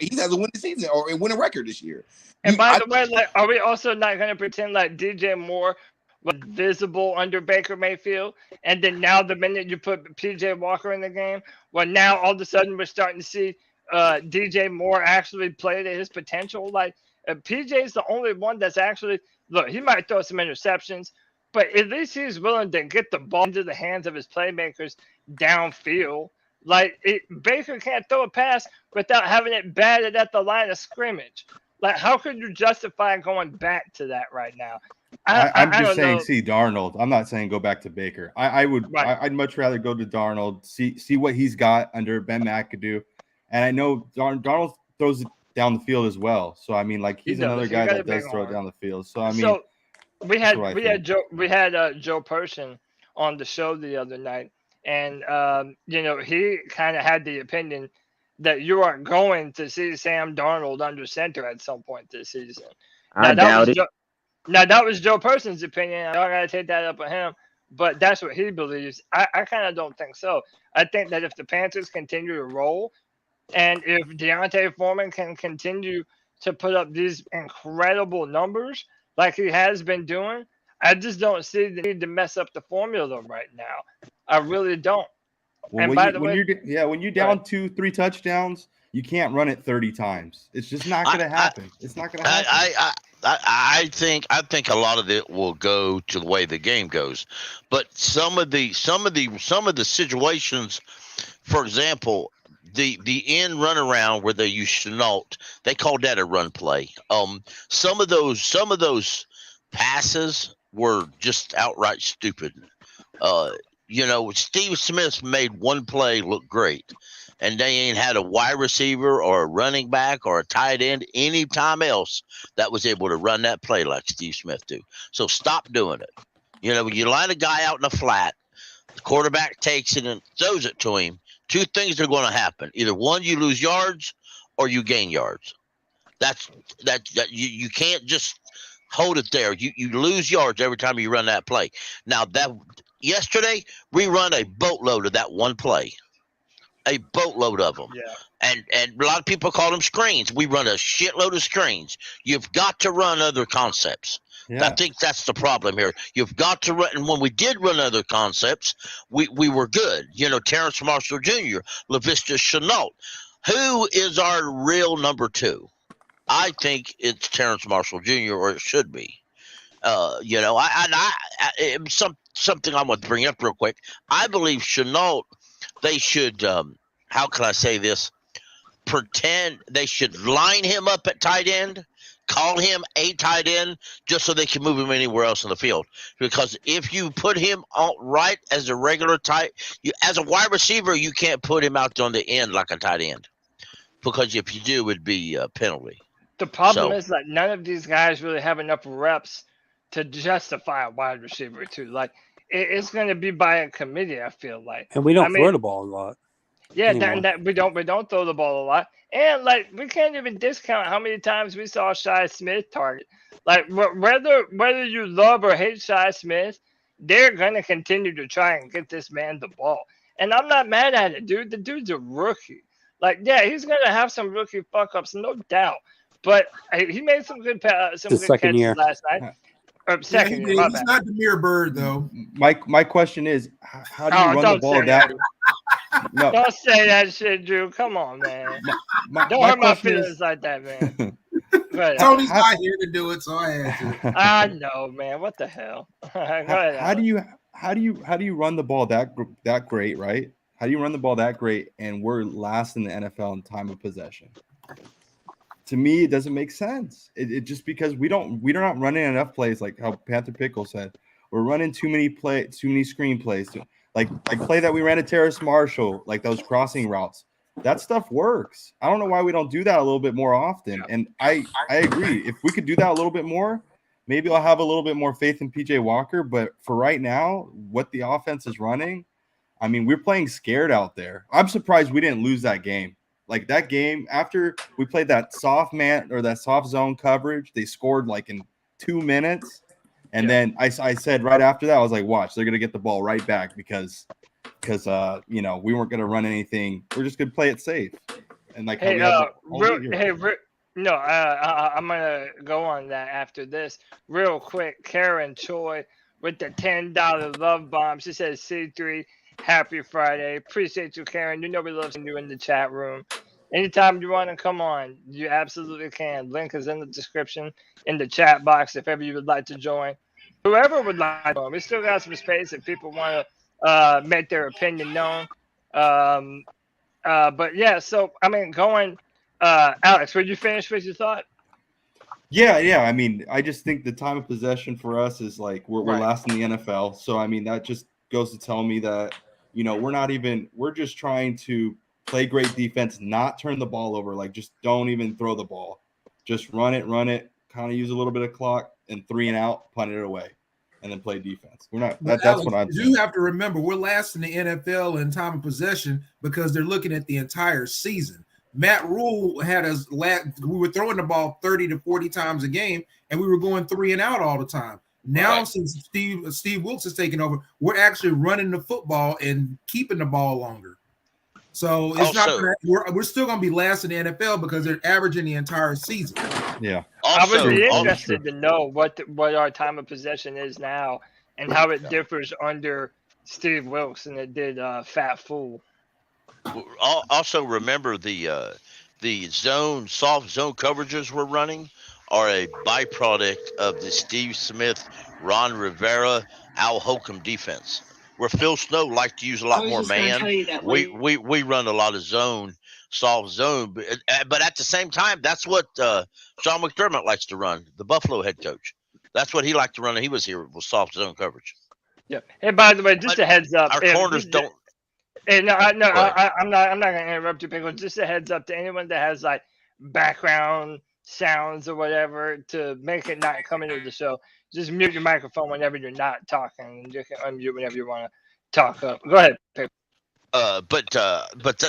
He has a winning season or a winning record this year. And by the way, like, are we also not going to pretend like DJ Moore was visible under Baker Mayfield, and then now the minute you put PJ Walker in the game, well, now all of a sudden we're starting to see DJ Moore actually play to his potential. Like PJ's the only one that's actually look. He might throw some interceptions, but at least he's willing to get the ball into the hands of his playmakers downfield. Like Baker can't throw a pass without having it batted at the line of scrimmage. Like, how could you justify going back to that right now? I'm just saying, see Darnold. I'm not saying go back to Baker. I would. Right. I'd much rather go to Darnold. See what he's got under Ben McAdoo, and I know Darnold throws it down the field as well. So I mean, like he's another guy that does throw it down the field. So I mean, so we had Joe Person on the show the other night. And, you know, he kind of had the opinion that you are going to see Sam Darnold under center at some point this season. I doubt it. That was Joe Person's opinion. I don't got to take that up with him, but that's what he believes. I kind of don't think so. I think that if the Panthers continue to roll and if D'Onta Foreman can continue to put up these incredible numbers like he has been doing, I just don't see the need to mess up the formula right now. I really don't. Well, when you're down 2-3 touchdowns, you can't run it 30 times. It's just not going to happen. It's not going to happen. I think a lot of it will go to the way the game goes, but some of the situations, for example, the end run around where they use Chenault, they called that a run play. Some of those passes were just outright stupid. You know, Steve Smith made one play look great, and they ain't had a wide receiver or a running back or a tight end any time else that was able to run that play like Steve Smith do. So stop doing it. You know, when you line a guy out in the flat, the quarterback takes it and throws it to him. Two things are going to happen. Either one, you lose yards or you gain yards. That you can't just hold it there. You lose yards every time you run that play. Now yesterday we run a boatload of that one play, a boatload of them. Yeah. And a lot of people call them screens. We run a shitload of screens. You've got to run other concepts. Yeah. I think that's the problem here. You've got to run, and when we did run other concepts, we were good. You know, Terrence Marshall Jr., LaVista Chenault. Who is our real number two? I think it's Terrence Marshall Jr., or it should be. You know, something I want to bring up real quick. I believe Chenault, they should, how can I say this? Pretend they should line him up at tight end, call him a tight end, just so they can move him anywhere else in the field. Because if you put him right as a regular as a wide receiver, you can't put him out on the end like a tight end. Because if you do, it'd be a penalty. The problem is that none of these guys really have enough reps to justify a wide receiver too. Like it's going to be by a committee, I feel like. And we don't throw the ball a lot. Yeah, we don't throw the ball a lot. And like we can't even discount how many times we saw Shi Smith target. Like whether you love or hate Shi Smith, they're going to continue to try and get this man the ball. And I'm not mad at it, dude. The dude's a rookie. Like, yeah, he's going to have some rookie fuck-ups, no doubt. But he made some good catches last night. Second year, he's not Demir Bird, though. My question is, how do you run the ball that? No. Don't say that shit, Drew. Come on, man. Don't hurt my feelings like that, man. Tony's not here to do it, so I had to. I know, man. What the hell? How do you run the ball that great, right? How do you run the ball that great and we're last in the NFL in time of possession? to me, it doesn't make sense. It just because we're not running enough plays, like how Panther Pickle said. We're running too many screen plays. Like play that we ran at Terrace Marshall, like those crossing routes. That stuff works. I don't know why we don't do that a little bit more often. And I agree. If we could do that a little bit more, maybe I'll have a little bit more faith in PJ Walker. But for right now, what the offense is running, I mean, we're playing scared out there. I'm surprised we didn't lose that game. Like that game, after we played that soft zone coverage, they scored like in 2 minutes. And then I said right after that, I was like, watch, they're going to get the ball right back because we weren't going to run anything. We're just going to play it safe. And like, I'm going to go on that after this real quick. Karen Choi with the $10 love bomb. She says, C3, happy Friday. Appreciate you, Karen. You know we love you in the chat room. Anytime you want to come on, you absolutely can. Link is in the description, in the chat box, if ever you would like to join. Whoever would like to join. We still got some space if people want to make their opinion known. But yeah, so, I mean, Alex, would you finish with your thought? Yeah. I mean, I just think the time of possession for us is like we're last in the NFL. So, I mean, that just goes to tell me that, we're just trying to play great defense, not turn the ball over. Like, just don't even throw the ball. Just run it, kind of use a little bit of clock, and 3 and out, punt it away, and then play defense. We're not. That's Alex, what I'm saying. You have to remember, we're last in the NFL in time of possession because they're looking at the entire season. Matt Rule had us. We were throwing the ball 30 to 40 times a game, and we were going 3 and out all the time. Now, since Steve Wilks has taken over, we're actually running the football and keeping the ball longer. So it's we're still going to be last in the NFL because they're averaging the entire season. Yeah. I would be interested to know what our time of possession is now and how it differs under Steve Wilks and it did Fat Fool. Also, remember the soft zone coverages we're running are a byproduct of the Steve Smith, Ron Rivera, Al Holcomb defense. Where Phil Snow liked to use a lot more man, we run a lot of soft zone. But at the same time, that's what Sean McDermott likes to run, the Buffalo head coach. That's what he liked to run. He was here with soft zone coverage. Yeah. Hey, by the way, just a heads up. Our corners don't. Hey, I'm not going to interrupt you, Pickle. Just a heads up to anyone that has like background sounds or whatever to make it not come into the show. Just mute your microphone whenever you're not talking, and you can unmute whenever you want to talk up. Go ahead, Pickle. But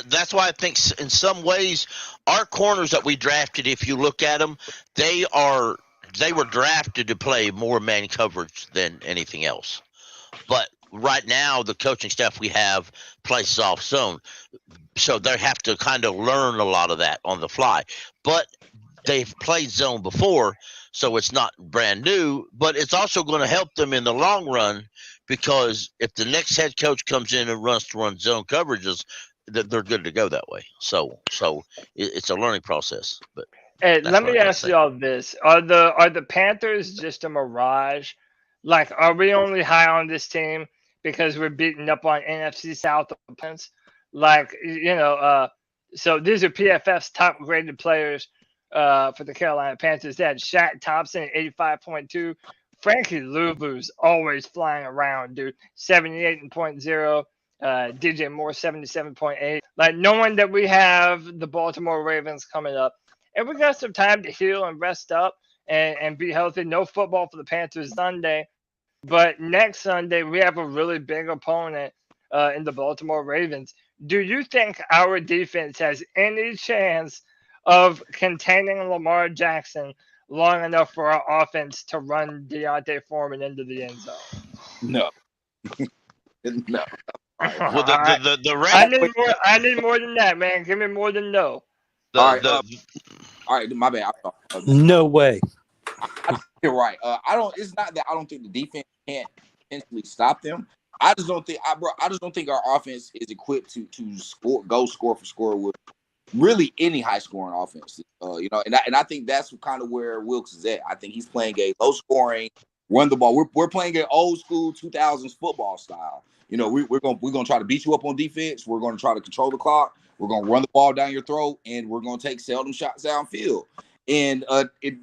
that's why I think in some ways our corners that we drafted, if you look at them, they were drafted to play more man coverage than anything else. But right now, the coaching staff we have plays soft zone, so they have to kind of learn a lot of that on the fly. But they've played zone before, so it's not brand new. But it's also going to help them in the long run because if the next head coach comes in and run zone coverages, they're good to go that way. So it's a learning process. But hey, let me ask y'all this: Are the Panthers just a mirage? Like, are we only high on this team because we're beating up on NFC South opponents? Like, so these are PFF's top graded players for the Carolina Panthers. They had Shaq Thompson at 85.2. Frankie Louvu's always flying around, dude. 78.0. DJ Moore 77.8. Like, knowing that we have the Baltimore Ravens coming up, and we got some time to heal and rest up and be healthy. No football for the Panthers Sunday, but next Sunday we have a really big opponent in the Baltimore Ravens. Do you think our defense has any chance of containing Lamar Jackson long enough for our offense to run D'Onta Foreman into the end zone? No. No. Well, the I need more than that, man. Give me more than no. All right, my bad. No way. You're right. It's not that I don't think the defense can't potentially stop them. I just don't think our offense is equipped to go score for score with really any high scoring offense. And I think that's kind of where Wilks is at. I think he's playing a low scoring, run the ball. We're playing an old school 2000s football style. You know, we're gonna try to beat you up on defense. We're gonna try to control the clock. We're gonna run the ball down your throat, and we're gonna take seldom shots downfield. And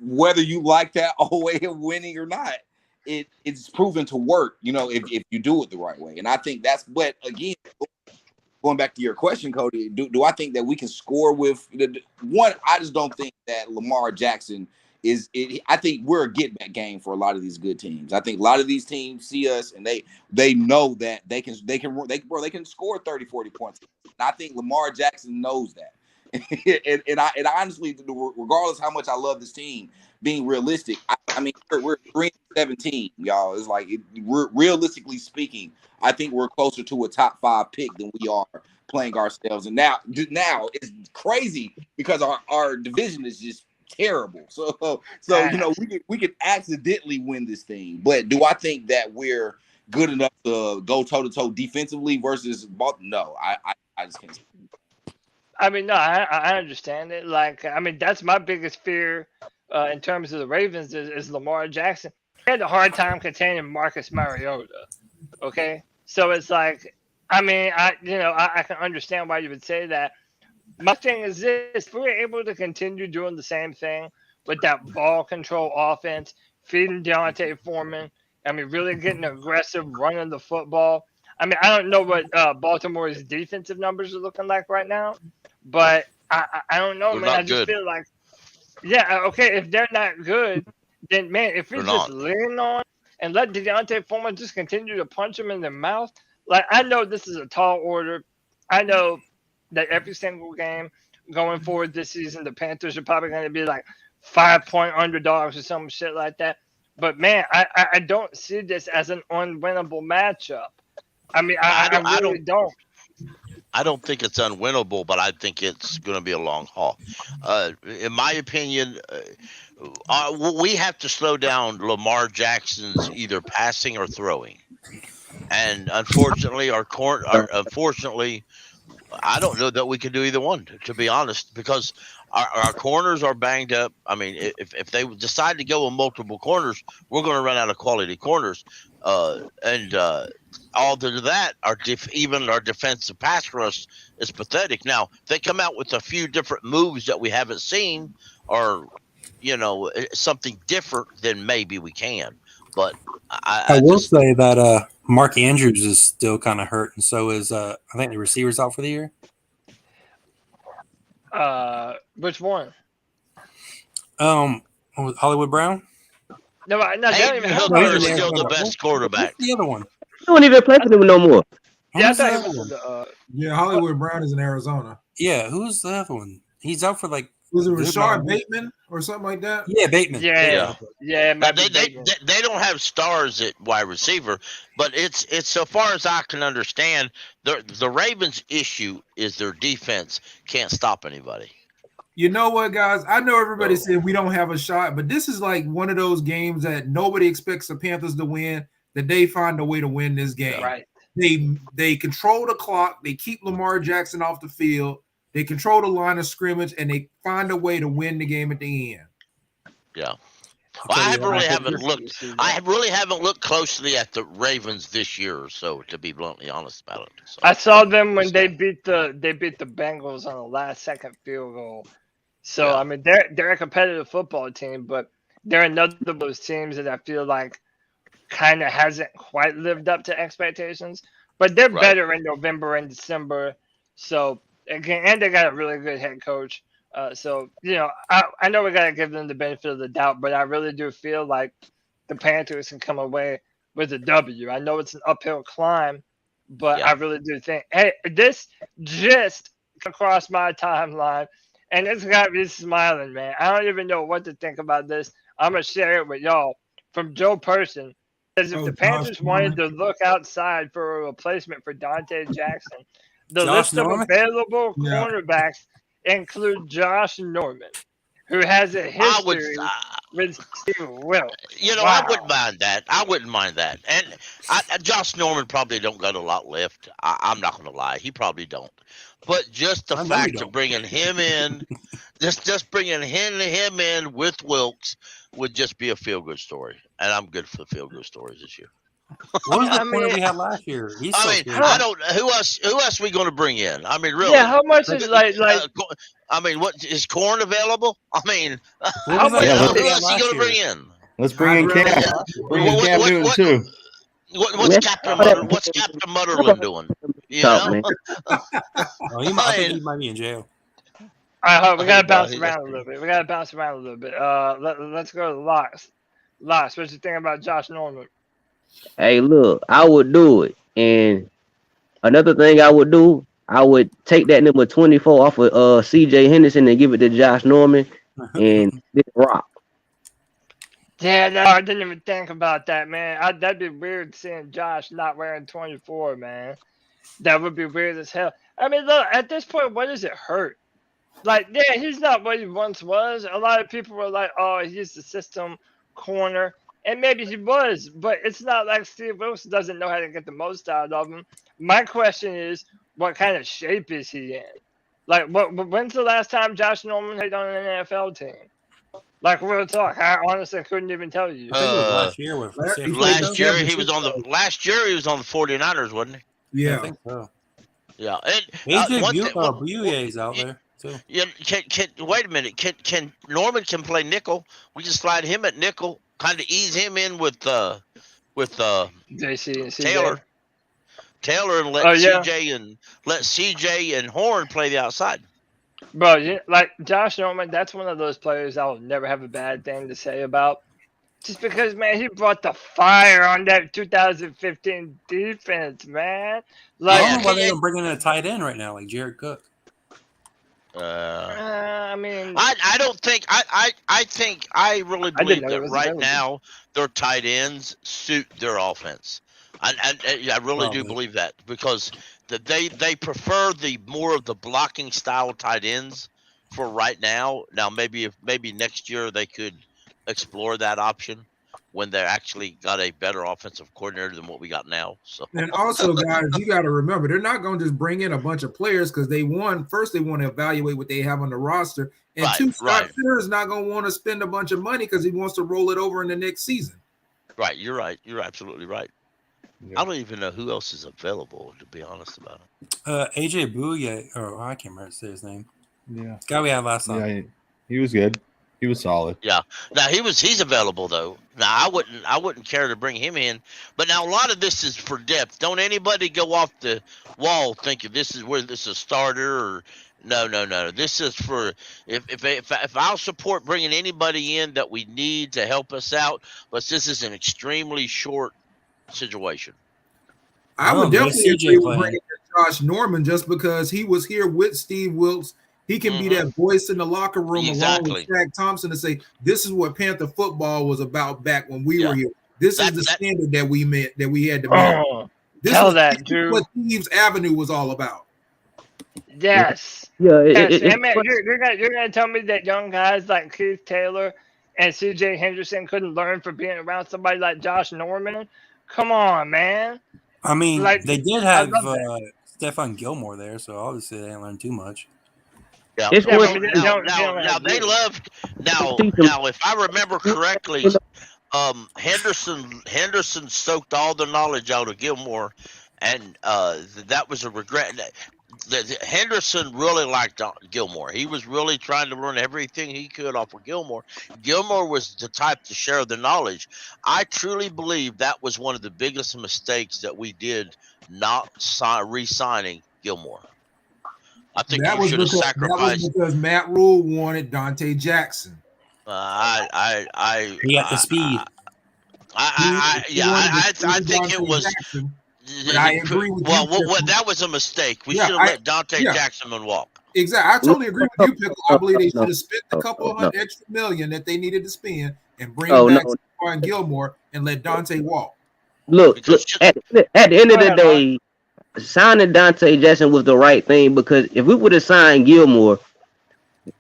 whether you like that whole way of winning or not, it's proven to work. You know, if you do it the right way. And I think that's. But again, going back to your question, Cody, do I think that we can score with one? I just don't think that Lamar Jackson is. I think we're a get back game for a lot of these good teams. I think a lot of these teams see us and they know that they can score 30, 40 points. And I think Lamar Jackson knows that. and I honestly, regardless how much I love this team, being realistic, I mean we're 3-17, y'all. It's like we're realistically speaking, I think we're closer to a top 5 pick than we are playing ourselves. And now it's crazy because our division is just terrible. So you know we could accidentally win this thing. But do I think that we're good enough to go toe to toe defensively versus Baltimore? No, I just can't. I mean, no, I understand it. Like, I mean, that's my biggest fear in terms of the Ravens is Lamar Jackson. He had a hard time containing Marcus Mariota. Okay, so it's like, I mean, I can understand why you would say that. My thing is this: if we're able to continue doing the same thing with that ball control offense, feeding D'Onta Foreman, I mean, really getting aggressive, running the football. I mean, I don't know what Baltimore's defensive numbers are looking like right now, but I don't know, man. I just feel like, yeah, okay, if they're not good, then, man, if we just lean on and let D'Onta Foreman just continue to punch him in the mouth, like, I know this is a tall order. I know that every single game going forward this season, the Panthers are probably going to be like 5-point underdogs or some shit like that. But, man, I don't see this as an unwinnable matchup. I mean, I really don't. I don't think it's unwinnable, but I think it's going to be a long haul. In my opinion, we have to slow down Lamar Jackson's either passing or throwing. And unfortunately, unfortunately, I don't know that we can do either one, to be honest, because our corners are banged up. I mean, if they decide to go with multiple corners, we're going to run out of quality corners. All to that, even our defensive pass rush is pathetic. Now, if they come out with a few different moves that we haven't seen, or something different, then maybe we can. But I will say that Mark Andrews is still kind of hurt, and so is I think the receiver's out for the year. Which one? Hollywood Brown. No, Hayden Hooker is still the best quarterback. What's the other one? I don't even play for them no more. Yeah, I thought he was Hollywood Brown is in Arizona. Yeah, who's the other one? He's out for like. Was it Rashard Bateman or something like that? Yeah, Bateman. Yeah. They don't have stars at wide receiver, but it's so far as I can understand, the Ravens' issue is their defense can't stop anybody. You know what, guys? I know everybody said we don't have a shot, but this is like one of those games that nobody expects the Panthers to win, that they find a way to win this game. Right. They control the clock. They keep Lamar Jackson off the field. They control the line of scrimmage, and they find a way to win the game at the end. Yeah. Well, I really haven't looked closely at the Ravens this year or so, to be bluntly honest about it. So, I saw them when they beat the Bengals on the last-second field goal. So yeah. I mean, they're a competitive football team, but they're another of those teams that I feel like kind of hasn't quite lived up to expectations. But they're better in November and December. So again, and they got a really good head coach. So, I know we got to give them the benefit of the doubt, but I really do feel like the Panthers can come away with a W. I know it's an uphill climb, but I really do think, hey, this just across my timeline, and it's got me smiling, man. I don't even know what to think about this. I'm going to share it with y'all. From Joe Person, says if the Panthers wanted to look outside for a replacement for Donte Jackson, the list of available cornerbacks include Josh Norman, who has a history with Steve Wilks. I wouldn't mind that. And Josh Norman probably don't got a lot left. I'm not going to lie. He probably don't. But just the fact of bringing him in, just bringing him in with Wilks would just be a feel-good story. And I'm good for the feel-good stories this year. What was the corner we had last year? He's so good. I don't. Who else are we going to bring in? I mean, really? Yeah, how much is like? I mean, what is Corn available? I mean, What was that who we had else are you last going to bring year? in? Let's bring in Cam. Bring in Cam Newton too. What's Captain Mutterland doing? You know? Oh, I think he might be in jail. All right, we gotta bounce around a little bit. Let's go to the locks. Locks, what you think about Josh Norman? Hey, look, I would do it. And another thing I would do, I would take that number 24 off of CJ Henderson and give it to Josh Norman and rock. Yeah, no, I didn't even think about that, man. That'd be weird seeing Josh not wearing 24, man. That would be weird as hell. I mean, look, at this point, what does it hurt? Like, yeah, he's not what he once was. A lot of people were like, oh, he's the system corner. And maybe he was, but it's not like Steve Wilks doesn't know how to get the most out of him. My question is, what kind of shape is he in? Like, when's the last time Josh Norman played on an NFL team? Like, real talk, I honestly couldn't even tell you. Last year he was on the 49ers, wasn't he? Yeah, I think so. Yeah, and Bouye's out there too. Yeah, can wait a minute. Can Norman play nickel? We just slide him at nickel, kind of ease him in with JC and CJ. Taylor, and let CJ and Horn play the outside. Bro, like Josh Norman, that's one of those players I will never have a bad thing to say about. Just because, man, he brought the fire on that 2015 defense, man. Like, I don't know why they don't bring in a tight end right now, like Jared Cook. I mean, I don't think I think I really believe that right now their tight ends suit their offense. I really do believe that because they prefer the more of the blocking style tight ends for right now. Now maybe next year they could explore that option when they actually got a better offensive coordinator than what we got now. So and also, guys, you got to remember they're not going to just bring in a bunch of players because they want to evaluate what they have on the roster, and Scott Fitter is not going to want to spend a bunch of money because he wants to roll it over in the next season. Right, you're right. You're absolutely right. Yeah. I don't even know who else is available, to be honest about it. AJ Bouye, I can't remember to say his name. Yeah, guy we had last time. Yeah, he was good. He was solid. Yeah. Now he's available though. Now I wouldn't care to bring him in. But now a lot of this is for depth. Don't anybody go off the wall thinking this is where this is a starter or no. This is for if I'll support bringing anybody in that we need to help us out, but this is an extremely short situation. I would definitely agree with bringing Josh Norman just because he was here with Steve Wilks. He can be that voice in the locker room along with Shaq Thompson to say, this is what Panther football was about back when we were here. This is the standard that we had to meet. This is what Steve's Avenue was all about. Yes. Yeah. Hey, man, you're gonna tell me that young guys like Keith Taylor and CJ Henderson couldn't learn from being around somebody like Josh Norman? Come on, man. I mean, they did have Stephon Gilmore there, so obviously they didn't learn too much. Yeah. Now they loved. Now, if I remember correctly, Henderson soaked all the knowledge out of Gilmore, and that was a regret. Henderson really liked Gilmore. He was really trying to learn everything he could off of Gilmore. Gilmore was the type to share the knowledge. I truly believe that was one of the biggest mistakes that we did, not re-signing Gilmore. I think you should have sacrificed. That was because Matt Rule wanted Donte Jackson. He got the speed. I think it was. I agree with you. Well, that was a mistake. We should have let Donte Jackson walk. Exactly. I totally agree with you, Pickle. I believe they should have spent a couple of extra million that they needed to spend and bring back Stephon Gilmore and let Donte walk. Look at the end of the day, signing Donte Jackson was the right thing because if we would have signed Gilmore,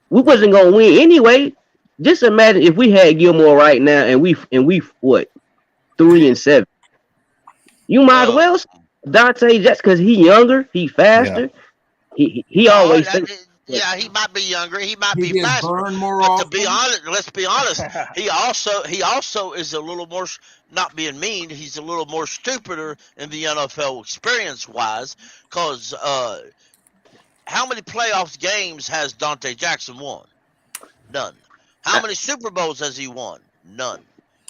we wasn't gonna win anyway. Just imagine if we had Gilmore right now and we what 3-7. You might as well Donte Jackson because he younger, he faster. He always Yeah, he might be younger. He might He be gets faster. burned more But often. to be honest, let's be honest. He also is a little more, not being mean. He's a little more stupider in the NFL experience wise, because how many playoffs games has Donte Jackson won? None. How many Super Bowls has he won? None.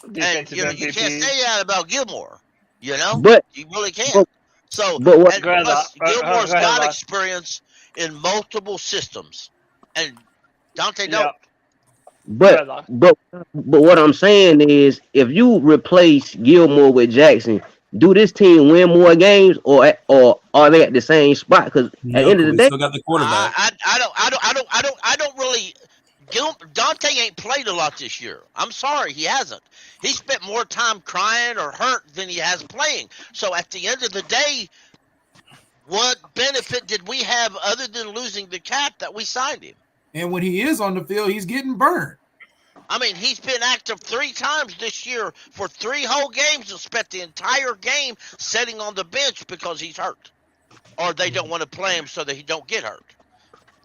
And you can't say that about Gilmore. You know, But you really can't. but, So, but what? and plus, Gilmore's go ahead, got Locke. experience in multiple systems, and Donte Yeah. don't. But Locke. but what I'm saying is, if you replace Gilmore with Jackson, do this team win more games, or are they at the same spot? Because at the end of the we day, still got the quarterback. I don't really. Donte ain't played a lot this year. I'm sorry, he hasn't. He spent more time crying or hurt than he has playing. So at the end of the day, what benefit did we have other than losing the cap that we signed him? And when he is on the field, he's getting burned. I mean, he's been active 3 times this year for 3 whole games and spent the entire game sitting on the bench because he's hurt. Or they don't want to play him so that he don't get hurt.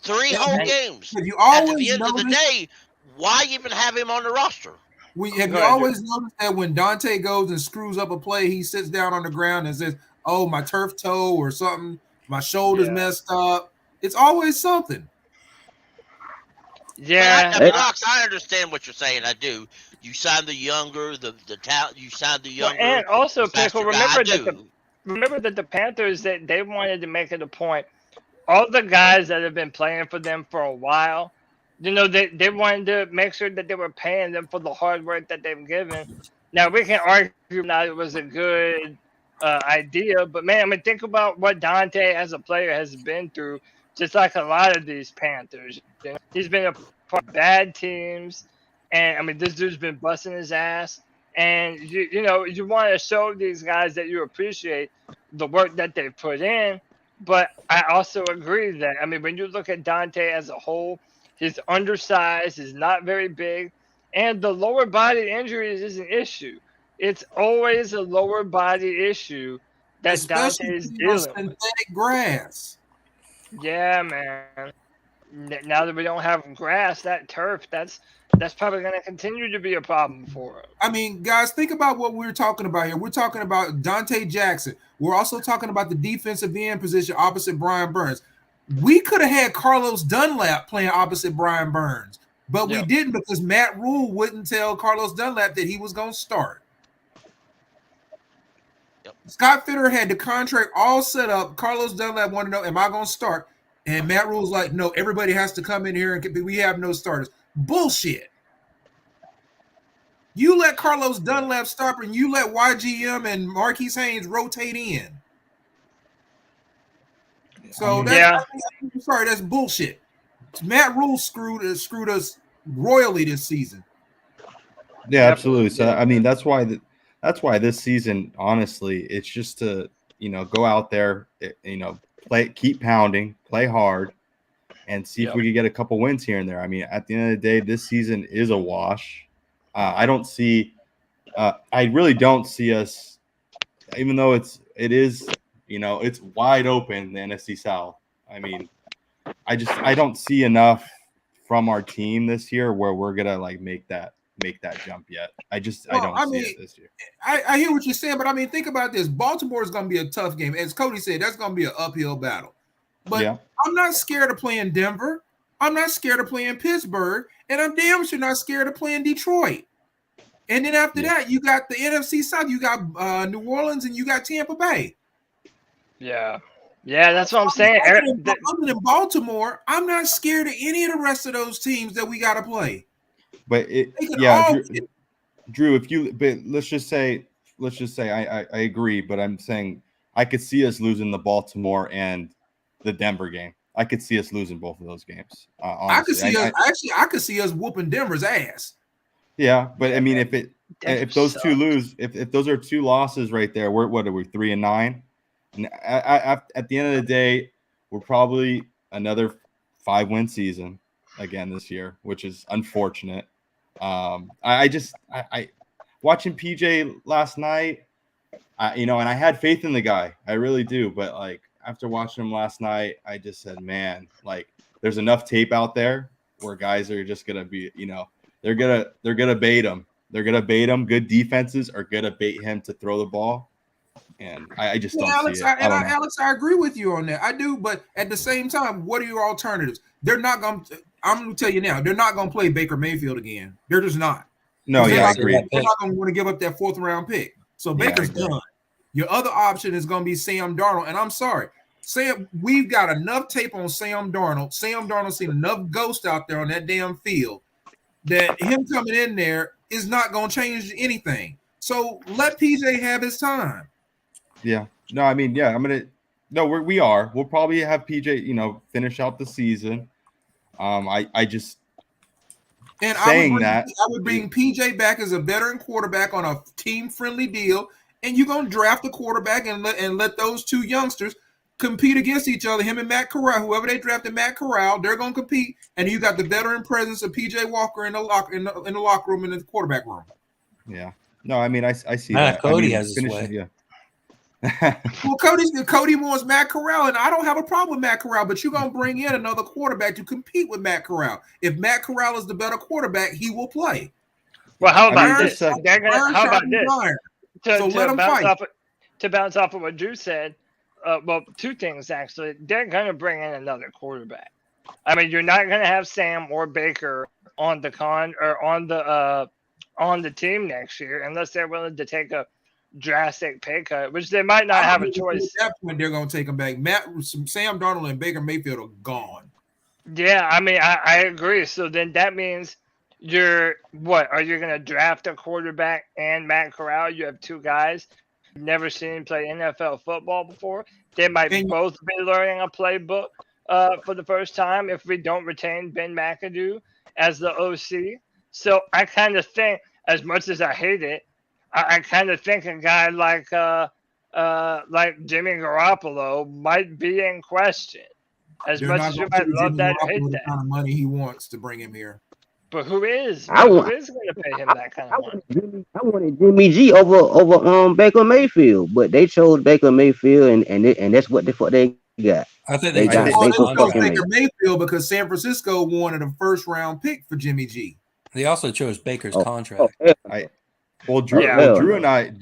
3 whole games. Have you And always at the end of the noticed- day, why even have him on the roster? Have you always noticed that when Donte goes and screws up a play, he sits down on the ground and says, "Oh, my turf toe or something, my shoulder's messed up." It's always something. Yeah. I understand what you're saying. I do. You signed the younger, the talent. You signed the younger. And also, faster Pickle, guy. remember that the Panthers, they wanted to make it a point. All the guys that have been playing for them for a while, you know, they wanted to make sure that they were paying them for the hard work that they've given. Now, we can argue that it was a good idea, but, man, I mean, think about what Donte as a player has been through, just like a lot of these Panthers. You know, he's been a part of bad teams, and, I mean, this dude's been busting his ass. And, you know, you want to show these guys that you appreciate the work that they put in. But I also agree that, I mean, when you look at Donte as a whole, he's undersized, he's not very big, and the lower body injuries is an issue. It's always a lower body issue that Donte is dealing with. Synthetic grass. Yeah, man. Now that we don't have grass, that turf, that's probably going to continue to be a problem for us. I mean, guys, think about what we're talking about here. We're talking about Donte Jackson. We're also talking about the defensive end position opposite Brian Burns. We could have had Carlos Dunlap playing opposite Brian Burns, but we didn't because Matt Rule wouldn't tell Carlos Dunlap that he was going to start. Scott Fitter had the contract all set up. Carlos Dunlap wanted to know, am I going to start? And Matt Rule's like, no, everybody has to come in here and we have no starters. Bullshit. You let Carlos Dunlap start and you let YGM and Marquise Haynes rotate in. So I'm sorry, that's bullshit. Matt Rule screwed us royally this season. Yeah, absolutely. So I mean, that's why this season, honestly, it's just to, you know, go out there, you know, keep pounding, play hard, and see if we can get a couple wins here and there. I mean, at the end of the day, this season is a wash. I really don't see us, even though it is, you know, it's wide open, the NFC South. I mean, I don't see enough from our team this year where we're gonna like make that jump yet. I don't see it this year. I hear what you're saying, but I mean, think about this. Baltimore is going to be a tough game. As Cody said, that's going to be an uphill battle. But I'm not scared of playing Denver. I'm not scared of playing Pittsburgh. And I'm damn sure not scared of playing Detroit. And then after that, you got the NFC South. You got New Orleans and you got Tampa Bay. Yeah. Yeah, that's what I'm saying. Other than Baltimore, I'm not scared of any of the rest of those teams that we got to play. But Drew, let's just say I agree, but I'm saying I could see us losing the Baltimore and the Denver game. I could see us losing both of those games. Honestly. I could see us whooping Denver's ass. Yeah, but I mean, if those two lose, if those are 2 losses right there, what are we 3-9? And at the end of the day, we're probably another 5-win season again this year, which is unfortunate. I watching PJ last night, you know, and I had faith in the guy, I really do. But like after watching him last night, I just said, man, like there's enough tape out there where guys are just gonna be, they're gonna bait him. They're gonna bait him. Good defenses are gonna bait him to throw the ball. And I just don't Alex, see it. Alex, I agree with you on that. I do, but at the same time, what are your alternatives? They're not going to – I'm going to tell you now, they're not going to play Baker Mayfield again. They're just not. No, yeah, I agree. They're not going to want to give up that 4th-round pick. So Baker's done. Your other option is going to be Sam Darnold, and I'm sorry. We've got enough tape on Sam Darnold. Sam Darnold's seen enough ghosts out there on that damn field that him coming in there is not going to change anything. So let PJ have his time. Yeah. No, I mean, yeah, we are. We'll probably have PJ, finish out the season. I just I would bring PJ back as a veteran quarterback on a team-friendly deal, and you're gonna draft a quarterback and let those two youngsters compete against each other. Him and Matt Corral, whoever they drafted, Matt Corral, they're gonna compete, and you got the veteran presence of PJ Walker in the locker room in the quarterback room. Yeah. No, I mean, I see Matt that. Cody has his way. Yeah. Well, Cody wants Matt Corral, and I don't have a problem with Matt Corral, but you're going to bring in another quarterback to compete with Matt Corral. If Matt Corral is the better quarterback, he will play. Well, how about this? So let him fight. To bounce off of what Drew said, well, two things, actually. They're going to bring in another quarterback. I mean, you're not going to have Sam or Baker on the team next year unless they're willing to take a drastic pay cut, which they might not have a choice. At that point, they're going to take him back. Sam Darnold and Baker Mayfield are gone. Yeah, I mean, I agree. So then that means are you going to draft a quarterback and Matt Corral? You have two guys you've never seen play NFL football before. They might both be learning a playbook for the first time if we don't retain Ben McAdoo as the OC. So I kind of think, as much as I hate it, I kind of think a guy like Jimmy Garoppolo might be in question. As much as you might love that or hate that. Kind of money he wants to bring him here. But who is going to pay him that kind of money? I wanted Jimmy G over Baker Mayfield, but they chose Baker Mayfield, and that's what the fuck they got. I think they chose Baker Mayfield because San Francisco wanted a 1st-round pick for Jimmy G. They also chose Baker's contract. Drew and I,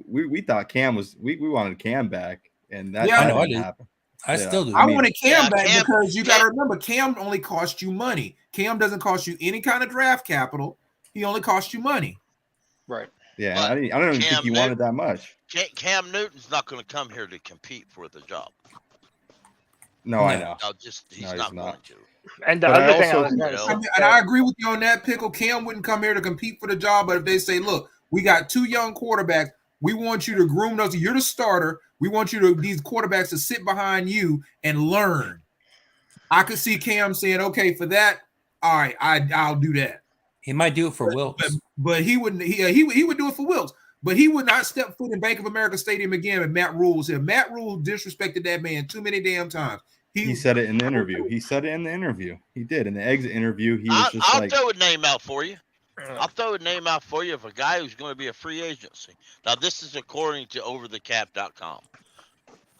we thought Cam was. We wanted Cam back, and that didn't happen. I still do. I wanted Cam back because you got to remember, Cam only costs you money. Cam doesn't cost you any kind of draft capital. He only costs you money. Right. Yeah, I don't even think he wanted that much. Cam Newton's not going to come here to compete for the job. No, I know. He's not going to. And the other thing and I agree with you on that, Pickle. Cam wouldn't come here to compete for the job, but if they say, look, we got two young quarterbacks, we want you to groom those. You're the starter. We want these quarterbacks to sit behind you and learn. I could see Cam saying, okay, for that, all right, I'll do that. He might do it for Wilks. But he wouldn't. He would do it for Wilks. But he would not step foot in Bank of America Stadium again if Matt Rule was here. Matt Rule disrespected that man too many damn times. He said it in the interview. He said it in the interview. He did. In the exit interview, he was just I'll throw a name out for you. I'll throw a name out for you of a guy who's going to be a free agency. Now, this is according to overthecap.com.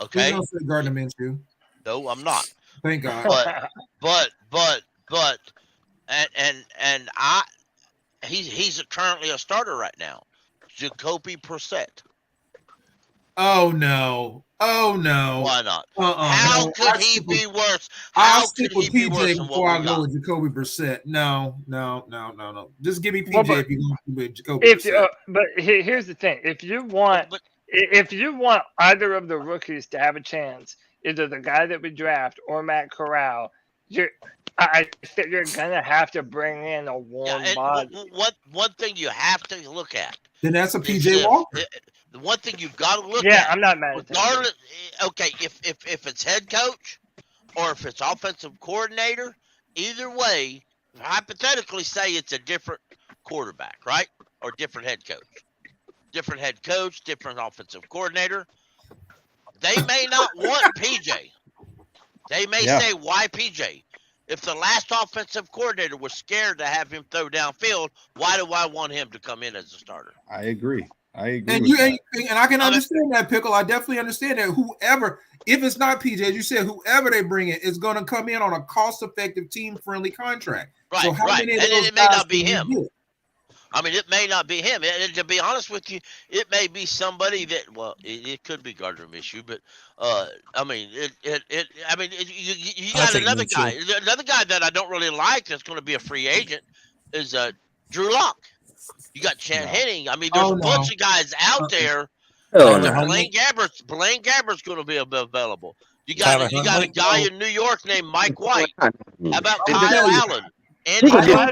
Okay? You don't Gardner Minshew. No, I'm not. Thank God. He's currently a starter right now. Jacoby Brissett. Oh no! Why not? How could he be worse? I'll stick with PJ before I go with Jacoby Brissett. No. Just give me PJ if you want with Jacoby Brissett. But here's the thing: if you want either of the rookies to have a chance, either the guy that we draft or Matt Corral, I think you're gonna have to bring in a warm body. One thing you have to look at. Then that's a PJ Walker. The one thing you've got to look at. Yeah, I'm not mad at that. Okay, if it's head coach or if it's offensive coordinator, either way, hypothetically say it's a different quarterback, right? Or different head coach. Different head coach, different offensive coordinator. They may not want PJ. They may say, why PJ? If the last offensive coordinator was scared to have him throw downfield, why do I want him to come in as a starter? I agree. I agree. And I can understand that, Pickle. I definitely understand that. Whoever, if it's not PJ, as you said, whoever they bring in is going to come in on a cost-effective, team-friendly contract. Right, so how right. many of And those it may guys not be can you him. get? I mean, it may not be him. And to be honest with you, it may be somebody that. Well, it could be Gardner Minshew, but I mean, you got another guy. Another guy that I don't really like that's going to be a free agent is Drew Lock. You got Chad Henning. I mean, there's a bunch of guys out there. Blaine Gabbert's going to be available. You got a guy in New York named Mike White. How about Kyle Allen? And I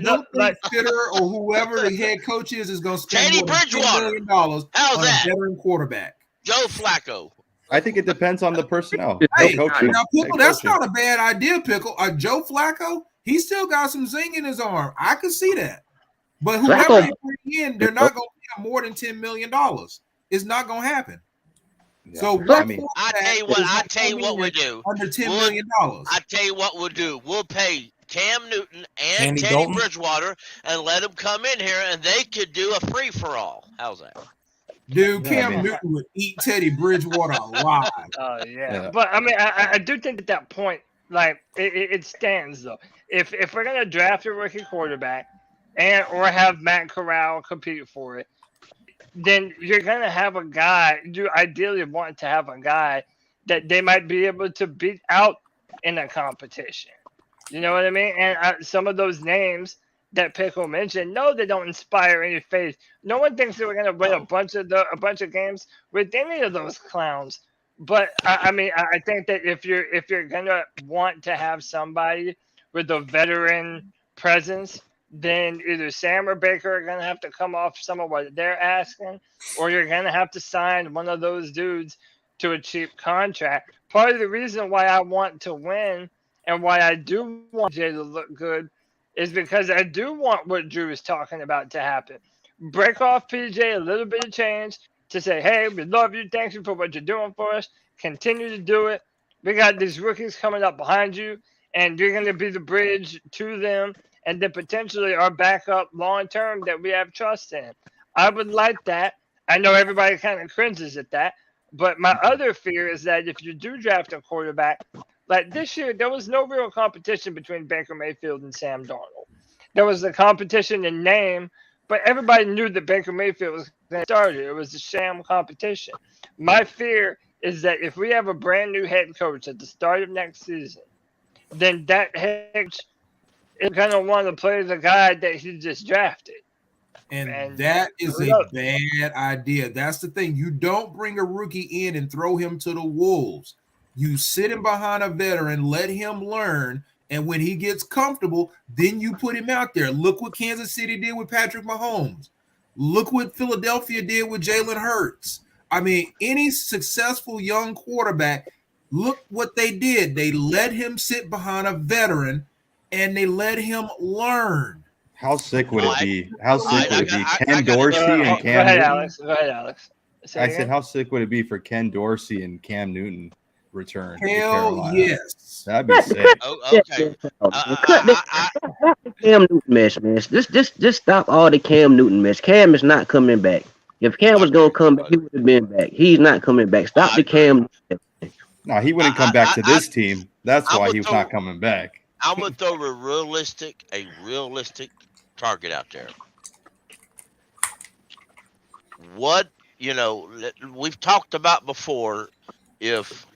don't think Fitter or whoever the head coach is going to spend more than $10 million on a veteran quarterback. Joe Flacco. I think it depends on the personnel. Hey, now, Pickle, that's not a bad idea, Pickle. Joe Flacco, he still got some zing in his arm. I can see that. But whoever they bring in, they're not going to pay him more than $10 million. It's not going to happen. Yeah. So I tell you what we do. Under $10 million. I tell you what we'll do. We'll pay Cam Newton and Teddy Bridgewater and let them come in here and they could do a free-for-all. How's that? Dude, Cam Newton would eat Teddy Bridgewater alive. Oh, yeah. But, I mean, I do think at that point, like, it stands, though. If we're going to draft a rookie quarterback or have Matt Corral compete for it, then you're going to have a guy, you ideally want to have a guy that they might be able to beat out in a competition. You know what I mean? And some of those names that Pickle mentioned, no, they don't inspire any faith. No one thinks that we're going to win a bunch of games with any of those clowns. But I mean, I think that if you're going to want to have somebody with a veteran presence, then either Sam or Baker are going to have to come off some of what they're asking, or you're going to have to sign one of those dudes to a cheap contract. Part of the reason why I want to win and why I do want Jay to look good is because I do want what Drew is talking about to happen. Break off PJ a little bit of change to say, hey, we love you. Thank you for what you're doing for us. Continue to do it. We got these rookies coming up behind you, and you're going to be the bridge to them, and then potentially our backup long-term that we have trust in. I would like that. I know everybody kind of cringes at that, but my other fear is that if you do draft a quarterback, like this year, there was no real competition between Baker Mayfield and Sam Darnold. There was a competition in name, but everybody knew that Baker Mayfield was going to start it. It was a sham competition. My fear is that if we have a brand new head coach at the start of next season, then that head coach is going to want to play the guy that he just drafted. And that is a bad idea. That's the thing. You don't bring a rookie in and throw him to the wolves. You sit him behind a veteran, let him learn, and when he gets comfortable, then you put him out there. Look what Kansas City did with Patrick Mahomes. Look what Philadelphia did with Jalen Hurts. I mean, any successful young quarterback, look what they did. They let him sit behind a veteran, and they let him learn. How sick would it be? How sick would it be? Ken Dorsey and Cam Newton. Go ahead, Alex. I said, how sick would it be for Ken Dorsey and Cam Newton return? Hell yes. That'd be sick. Okay. Cut the Cam Newton mess, man. Just stop all the Cam Newton mess. Cam is not coming back. If Cam was going to come back, he would have been back. He's not coming back. Stop the Cam. No, he wouldn't come back to this team. That's why he was not coming back. I'm going to throw a realistic target out there. What, we've talked about before if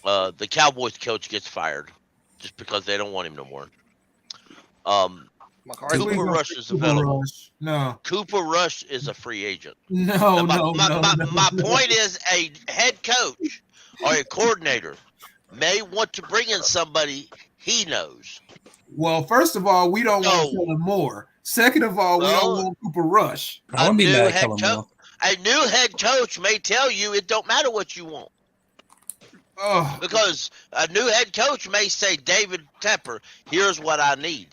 the Cowboys coach gets fired just because they don't want him no more. Cooper Rush is available. No. Cooper Rush is a free agent. No. My point is a head coach or a coordinator may want to bring in somebody he knows. Well, first of all, we don't want Kellen Moore. Second of all, we don't want Cooper Rush. I wouldn't be mad at Kellen Moore. A new head coach may tell you it don't matter what you want. Because a new head coach may say, David Tepper, here's what I need.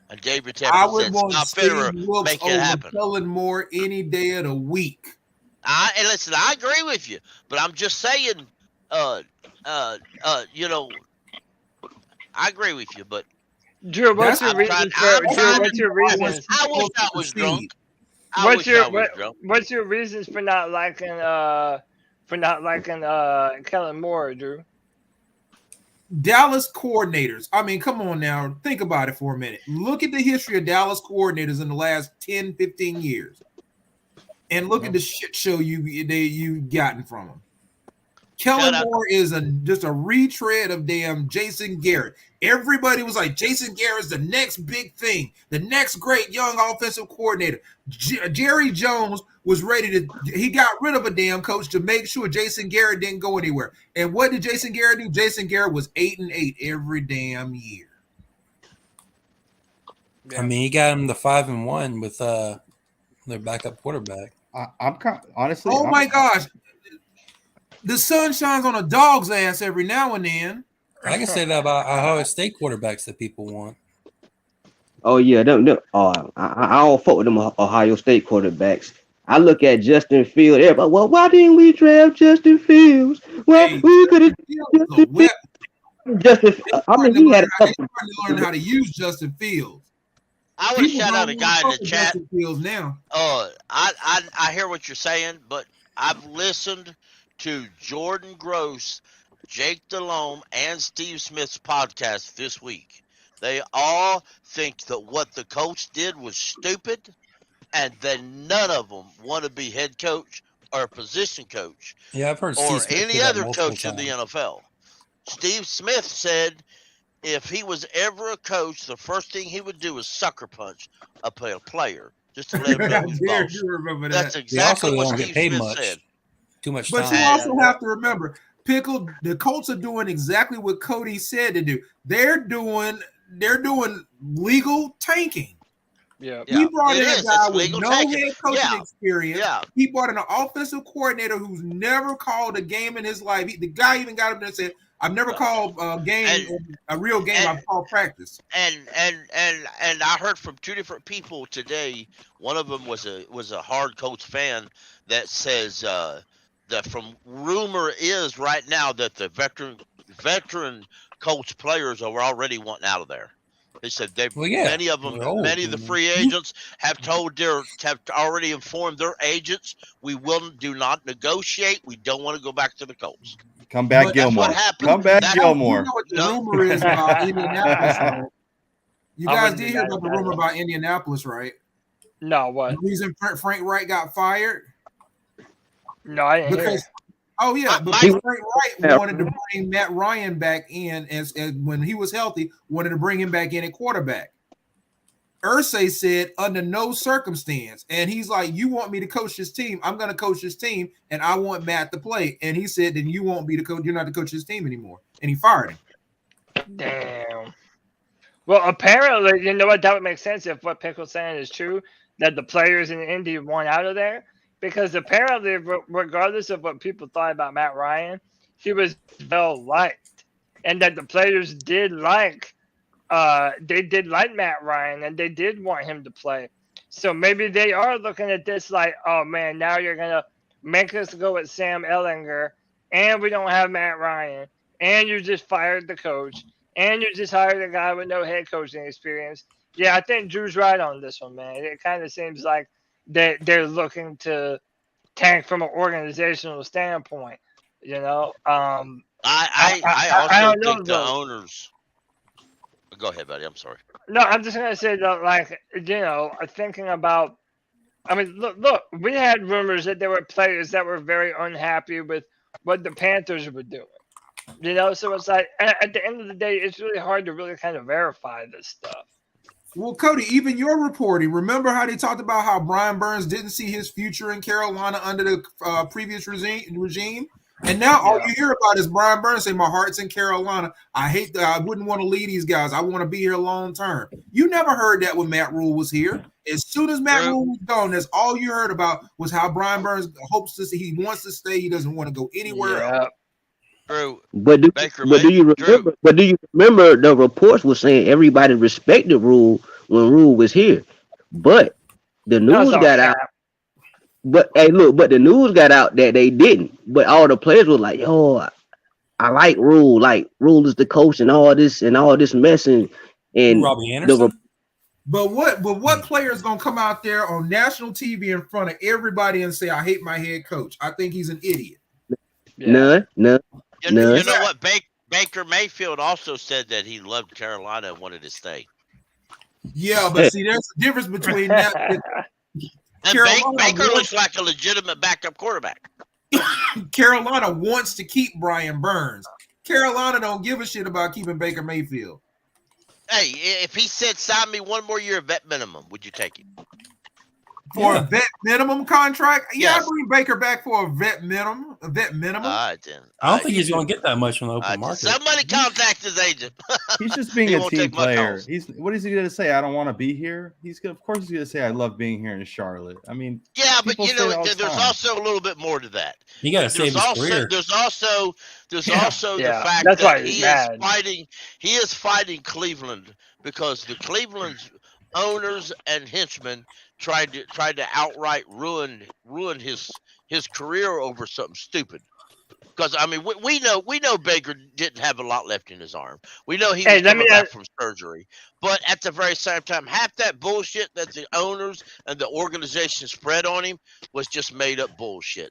And David Tepper says, Scott Fitterer, make it happen. Kellen Moore any day of the week. And listen, I agree with you, but I'm just saying, I agree with you, but Drew, what's your reason? I wish I was drunk. what's your reasons for not liking Kellen Moore, Drew? Dallas coordinators. I mean, come on now. Think about it for a minute. Look at the history of Dallas coordinators in the last 10, 15 years. And look at the shit show you've gotten from them. Kellen Moore is just a retread of damn Jason Garrett. Everybody was like, Jason Garrett's the next big thing, the next great young offensive coordinator. Jerry Jones was he got rid of a damn coach to make sure Jason Garrett didn't go anywhere. And what did Jason Garrett do? Jason Garrett was 8-8 every damn year. I mean, he got him to 5-1 with their backup quarterback. I'm honestly. Oh my gosh. The sun shines on a dog's ass every now and then. I can say that about Ohio State quarterbacks that people want. Oh yeah, I don't fuck with them Ohio State quarterbacks. I look at Justin Fields. Everybody, well, why didn't we draft Justin Fields? Well, we could have Justin. I mean, he had a couple. Learn how to use Justin Fields. I would shout out a guy in the chat. Justin Fields now. I hear what you're saying, but I've listened to Jordan Gross, Jake Delhomme, and Steve Smith's podcast this week. They all think that what the coach did was stupid, and then none of them want to be head coach or position coach. Yeah, I've heard or Steve any other coach in the NFL. Steve Smith said if he was ever a coach, the first thing he would do is sucker punch a player just to let him know who's boss. Remember that. That's exactly what don't Steve get paid Smith much. said. Too much But time. you also have to remember, Pickle, the Colts are doing exactly what Cody said to do. They're doing legal tanking. Yeah. He brought in a guy with legal no tanking. head coaching experience. Yeah. He brought in an offensive coordinator who's never called a game in his life. The guy even got up there and said, I've never called a game, a real game. I've called practice. And I heard from two different people today. One of them was a hard Colts fan that says that from rumor is right now that the veteran Colts players are already wanting out of there. They said many of the free agents have already informed their agents we do not negotiate. We don't want to go back to the Colts. Come back, Gilmore. Come back, Gilmore. You know what the rumor is about Indianapolis, right? You guys did hear about the rumor about Indianapolis, right? No, what? The reason Frank Wright got fired? No, I didn't hear. But Frank Wright wanted to bring Matt Ryan back in as when he was healthy, wanted to bring him back in at quarterback. Irsay said under no circumstance, and he's like, you want me to coach this team? I'm going to coach this team, and I want Matt to play. And he said, then you won't be the coach. You're not the coach of this team anymore. And he fired him. Damn. Well, apparently, you know what? That would make sense if what Pickle's saying is true, that the players in Indy want out of there. Because apparently, regardless of what people thought about Matt Ryan, he was well liked, and that the players did like. They did like Matt Ryan, and they did want him to play. So maybe they are looking at this like, oh man, now you're gonna make us go with Sam Ehlinger, and we don't have Matt Ryan, and you just fired the coach, and you just hired a guy with no head coaching experience. Yeah, I think Drew's right on this one, man. It kind of seems like they're looking to tank from an organizational standpoint. You know, I also think the owners. Go ahead, buddy. I'm sorry. No, I'm just gonna say that, like, you know, thinking about. I mean, look. We had rumors that there were players that were very unhappy with what the Panthers were doing. You know, so it's like at the end of the day, it's really hard to really kind of verify this stuff. Well, Cody, even your reporting, remember how they talked about how Brian Burns didn't see his future in Carolina under the previous regime? And now all you hear about is Brian Burns saying, my heart's in Carolina. I wouldn't want to leave these guys. I want to be here long term. You never heard that when Matt Rule was here. As soon as Matt Rule was gone, that's all you heard about was how Brian Burns hopes to see. He wants to stay. He doesn't want to go anywhere else. True. But do you remember the reports were saying everybody respected Rule when Rule was here, but the news got out. But hey, look, the news got out that they didn't. But all the players were like, "Oh, I like Rule. Like Rule is the coach and all this mess and Robbie Anderson. But what player is going to come out there on national TV in front of everybody and say, I hate my head coach? I think he's an idiot. None. You know what? Baker Mayfield also said that he loved Carolina and wanted to stay. Yeah, but see, there's a difference between that. And Baker looks like a legitimate backup quarterback. Carolina wants to keep Brian Burns. Carolina don't give a shit about keeping Baker Mayfield. Hey, if he said sign me one more year of vet minimum, would you take it? For a vet minimum contract? Yeah, Yes. I bring Baker back for a vet minimum. I don't think he's going to get that much from the open market. Somebody contact his agent. He's just being a team player. What is he going to say? I don't want to be here. Of course, he's going to say I love being here in Charlotte. I mean, yeah, but people you say know, it all the there's time. also a little bit more to that. You got to save his career. There's also the fact that's why that he's he mad. is fighting Cleveland because the Cleveland's owners and henchmen tried to outright ruin his career over something stupid. Because I mean, we know Baker didn't have a lot left in his arm. We know he was coming back from surgery. But at the very same time, half that bullshit that the owners and the organization spread on him was just made up bullshit.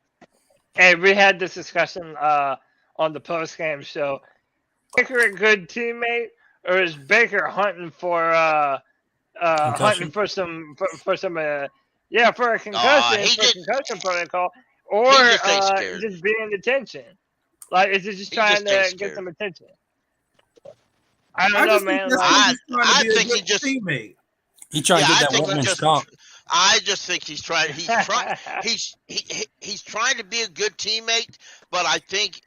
Hey, we had this discussion on the post game show. Baker a good teammate, or is Baker hunting for some for a concussion protocol, or just being attention? Like, is it just trying to get some attention? I don't know, man. I think he just teammate. He trying to get that one stop. I just think he's trying to be a good teammate, but I think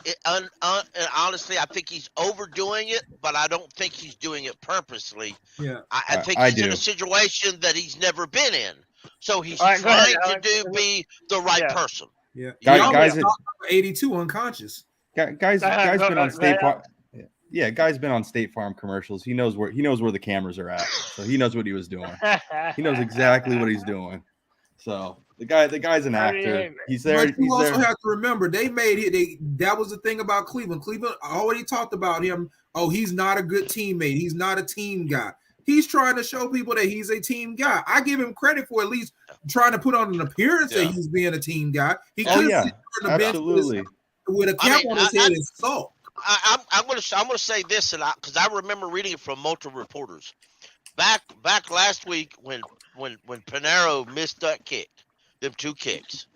honestly, I think he's overdoing it, but I don't think he's doing it purposely. Yeah. I think he's in a situation that he's never been in. So he's trying to be the right person. Yeah. Guys 82 unconscious. Guy's been on State Farm. Yeah, guy's been on State Farm commercials. He knows where the cameras are at. So he knows what he was doing. He knows exactly what he's doing. So the guy's an actor. He's there. But you also have to remember that was the thing about Cleveland. Cleveland already talked about him. Oh, he's not a good teammate. He's not a team guy. He's trying to show people that he's a team guy. I give him credit for at least trying to put on an appearance that he's being a team guy. He couldn't sit on the bench with a cap on his head and salt. I'm gonna say this, and because I remember reading it from multiple reporters back last week when Panero missed that kick, them 2 kicks.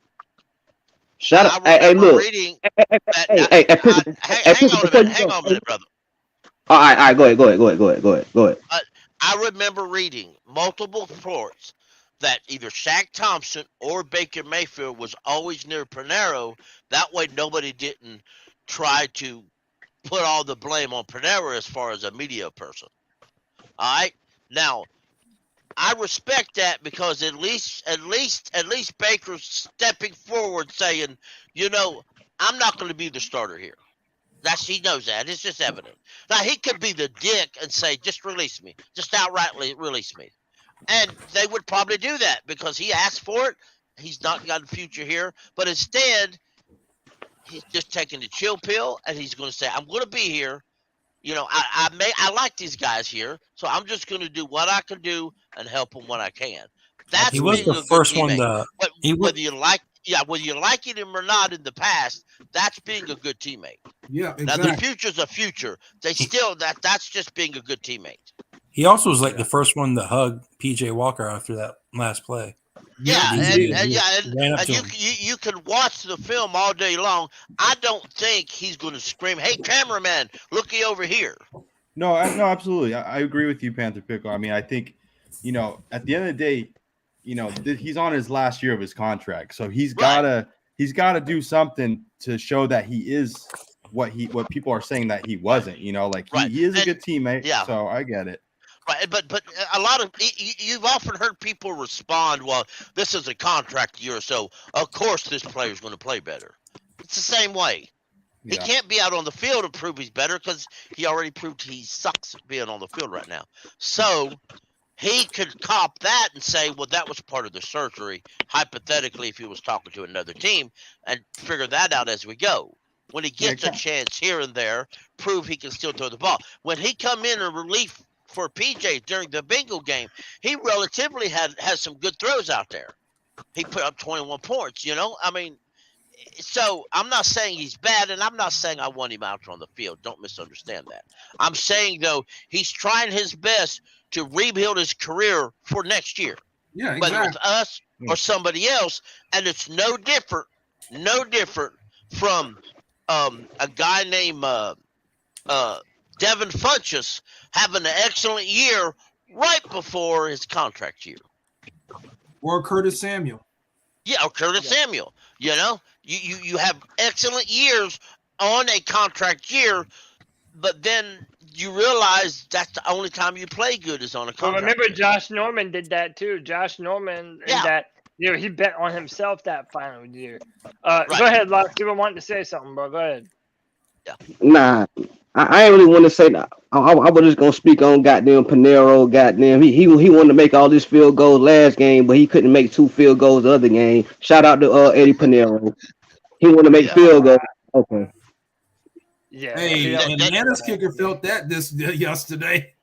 Shut up! Hey, look. Hang on a minute, brother. All right, go ahead. I remember reading multiple reports that either Shaq Thompson or Baker Mayfield was always near Panero. That way, nobody didn't try to put all the blame on Panera as far as a media person. All right. Now, I respect that because at least Baker's stepping forward saying, you know, I'm not going to be the starter here. He knows that. It's just evident. Now, he could be the dick and say, just release me. Just outrightly release me. And they would probably do that because he asked for it. He's not got a future here. But instead, he's just taking the chill pill, and he's going to say, I'm going to be here. You know, I like these guys here, so I'm just going to do what I can do and help them when I can. That's he was the first one to. Whether you like him or not in the past, that's being a good teammate. Yeah, exactly. Now the future's a future. That's just being a good teammate. He also was like the first one to hug PJ Walker after that last play. Yeah, and you can watch the film all day long. I don't think he's going to scream, "Hey, cameraman, looky over here." No, absolutely. I agree with you, Panther Pickle. I mean, I think, you know, at the end of the day, you know, he's on his last year of his contract, so he's gotta do something to show that he is what people are saying that he wasn't. You know, like he is a good teammate. Yeah. So I get it. Right, but a lot of you've often heard people respond, "Well, this is a contract year, so of course this player's going to play better." It's the same way. Yeah. He can't be out on the field and prove he's better because he already proved he sucks at being on the field right now. So he could cop that and say, "Well, that was part of the surgery." Hypothetically, if he was talking to another team, and figure that out as we go. When he gets a chance here and there, prove he can still throw the ball. When he come in and relief for PJ during the Bengal game. He relatively has some good throws out there. He put up 21 points, you know? I mean, so I'm not saying he's bad, and I'm not saying I want him out on the field. Don't misunderstand that. I'm saying, though, he's trying his best to rebuild his career for next year. Yeah, exactly. Whether it's us or somebody else, and it's no different from a guy named Devin Funchess having an excellent year right before his contract year. Or Curtis Samuel. Yeah, or Curtis Samuel. You know, you have excellent years on a contract year, but then you realize that's the only time you play good is on a contract. Well, remember, year. Josh Norman did that too. Josh Norman, he bet on himself that final year. Go ahead, Locke. You were wanting to say something, bro. Go ahead. Yeah. Nah, I ain't really want to say that. I was just gonna speak on goddamn Panero. Goddamn, he wanted to make all these field goals last game, but he couldn't make 2 field goals the other game. Shout out to Eddie Panero. He wanted to make field goals. Okay. Yeah. Hey, and Atlanta's kicker felt that yesterday.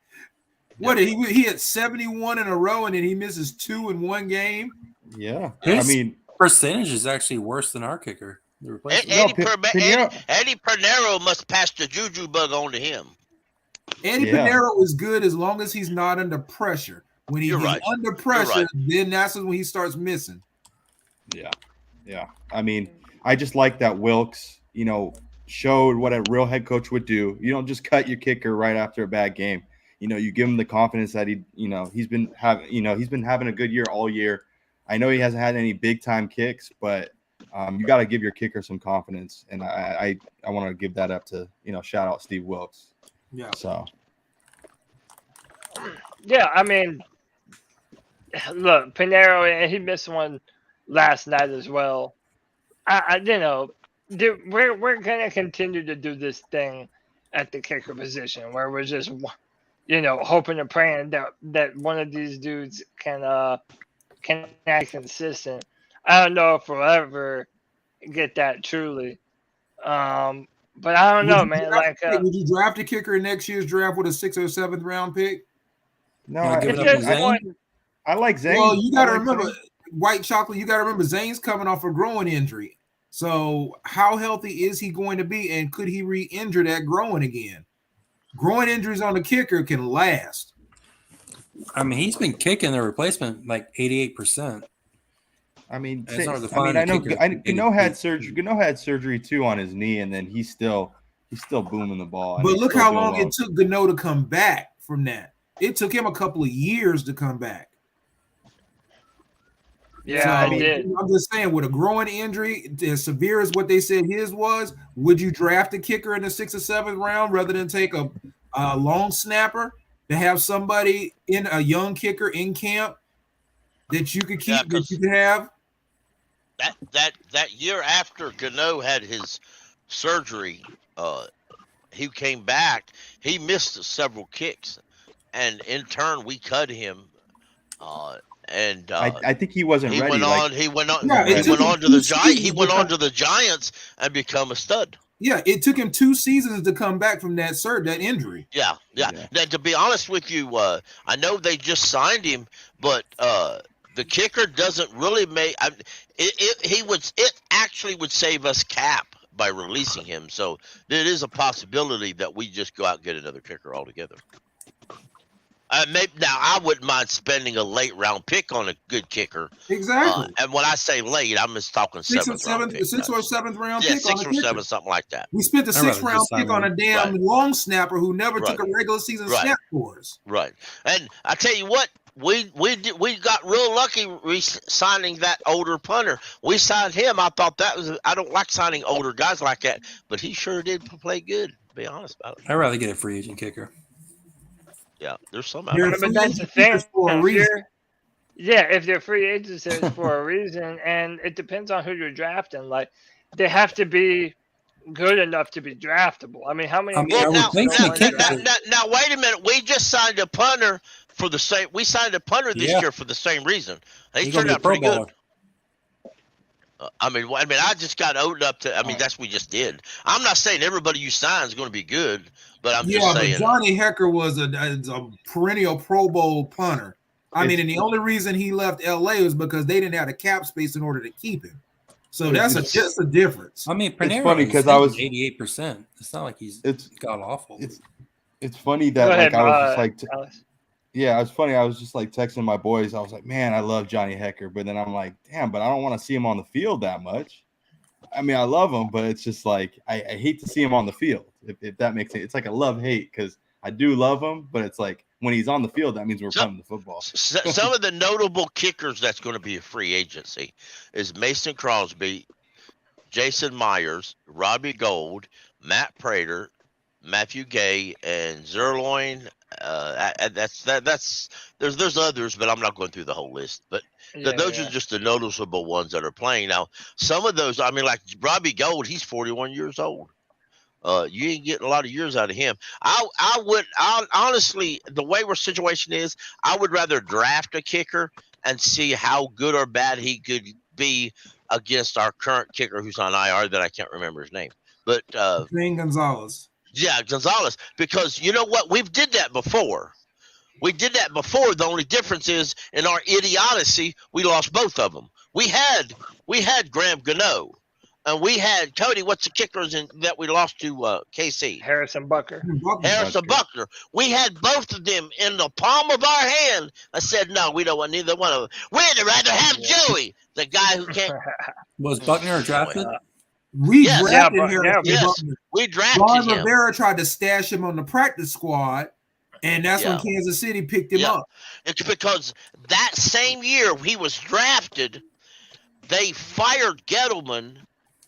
What he had 71 in a row, and then he misses 2 in one game. Yeah, His percentage is actually worse than our kicker. Eddie Panero must pass the juju bug on to him. Eddie Panero is good as long as he's not under pressure. When he's under pressure, then that's when he starts missing. Yeah. I mean, I just like that Wilks, showed what a real head coach would do. You don't just cut your kicker right after a bad game. You give him the confidence that he's been having a good year all year. I know he hasn't had any big time kicks, but you got to give your kicker some confidence, and I want to give that up to shout out Steve Wilks. Yeah. So. Yeah, I mean, look, Panero, and he missed one last night as well. We're gonna continue to do this thing at the kicker position where we're just, hoping and praying that one of these dudes can act consistent. I don't know if we'll ever get that truly. But I don't know, man. Would you draft a kicker in next year's draft with a 6th or 7th round pick? No, I like Zane. Well, you got to remember, White Chocolate, you got to remember Zane's coming off a growing injury. So how healthy is he going to be, and could he re-injure that growing again? Growing injuries on the kicker can last. I mean, he's been kicking the replacement like 88%. I mean, I know Gano had surgery. Gano had surgery too on his knee, and then he's still booming the ball. But look how long it took Gano to come back from that. It took him a couple of years to come back. Yeah, so, I'm just saying, with a growing injury as severe as what they said his was, would you draft a kicker in the 6th or 7th round rather than take a long snapper to have somebody in a young kicker in camp that you could keep, that you could have? That year after Gano had his surgery, he came back. He missed several kicks, and in turn, we cut him. I think he wasn't ready. He went on to the Giants and become a stud. Yeah, it took him 2 seasons to come back from that injury. Yeah. Now, to be honest with you, I know they just signed him, but the kicker doesn't really make. It actually would save us cap by releasing him. So there is a possibility that we just go out and get another kicker altogether. Now, I wouldn't mind spending a late round pick on a good kicker. Exactly. And when I say late, I'm just talking 6th or 7th round pick. Yeah, 6th or 7th, something like that. We spent the 6th round pick on a damn long snapper who never took a regular season snap for us. Right. And I tell you what, we got real lucky signing that older punter. We signed him. I thought I don't like signing older guys like that, but he sure did play good, to be honest about it. I'd rather get a free agent kicker. Yeah, there's some. But that's the thing. If they're free agents, it's for a reason, and it depends on who you're drafting. Like, they have to be good enough to be draftable. I mean, how many? Now, wait a minute. We just signed a punter for the same. We signed a punter this year for the same reason. He turned out pretty good. I just got owned up to. That's what we just did. I'm not saying everybody you sign is going to be good, but I'm just saying. But Johnny Hekker was a perennial Pro Bowl punter. And the only reason he left LA was because they didn't have the cap space in order to keep him. So that's just a difference. Panera it's funny because I was 88%. It's not like he's god awful. It's funny that I was just like. Yeah, it's funny. I was just like texting my boys. I was like, man, I love Johnny Hekker. But then I'm like, damn, but I don't want to see him on the field that much. I love him, but it's just like, I hate to see him on the field, if that makes sense. It's like a love-hate because I do love him, but it's like when he's on the field, that means we're playing the football. Some of the notable kickers that's going to be a free agency is Mason Crosby, Jason Myers, Robbie Gould, Matt Prater, Matthew Gay, and Zerloin. There's others, but I'm not going through the whole list. But those are just the noticeable ones that are playing now. Some of those, like Robbie Gould, he's 41 years old. You ain't getting a lot of years out of him. I honestly, the way our situation is, I would rather draft a kicker and see how good or bad he could be against our current kicker who's on IR that I can't remember his name. But Gonzalez. Yeah, Gonzalez, because you know what? We did that before. The only difference is in our idiocy, we lost both of them. We had Graham Gano, and we had Cody. What's the kickers that we lost to KC? Harrison Buckner. Buckner. We had both of them in the palm of our hand. I said, no, we don't want neither one of them. We'd rather have Joey, the guy who can't. Was Buckner drafted? We drafted Harrison Buckner. We drafted Ron him. Rivera tried to stash him on the practice squad, and that's when Kansas City picked him up. It's because that same year he was drafted, they fired Gettleman,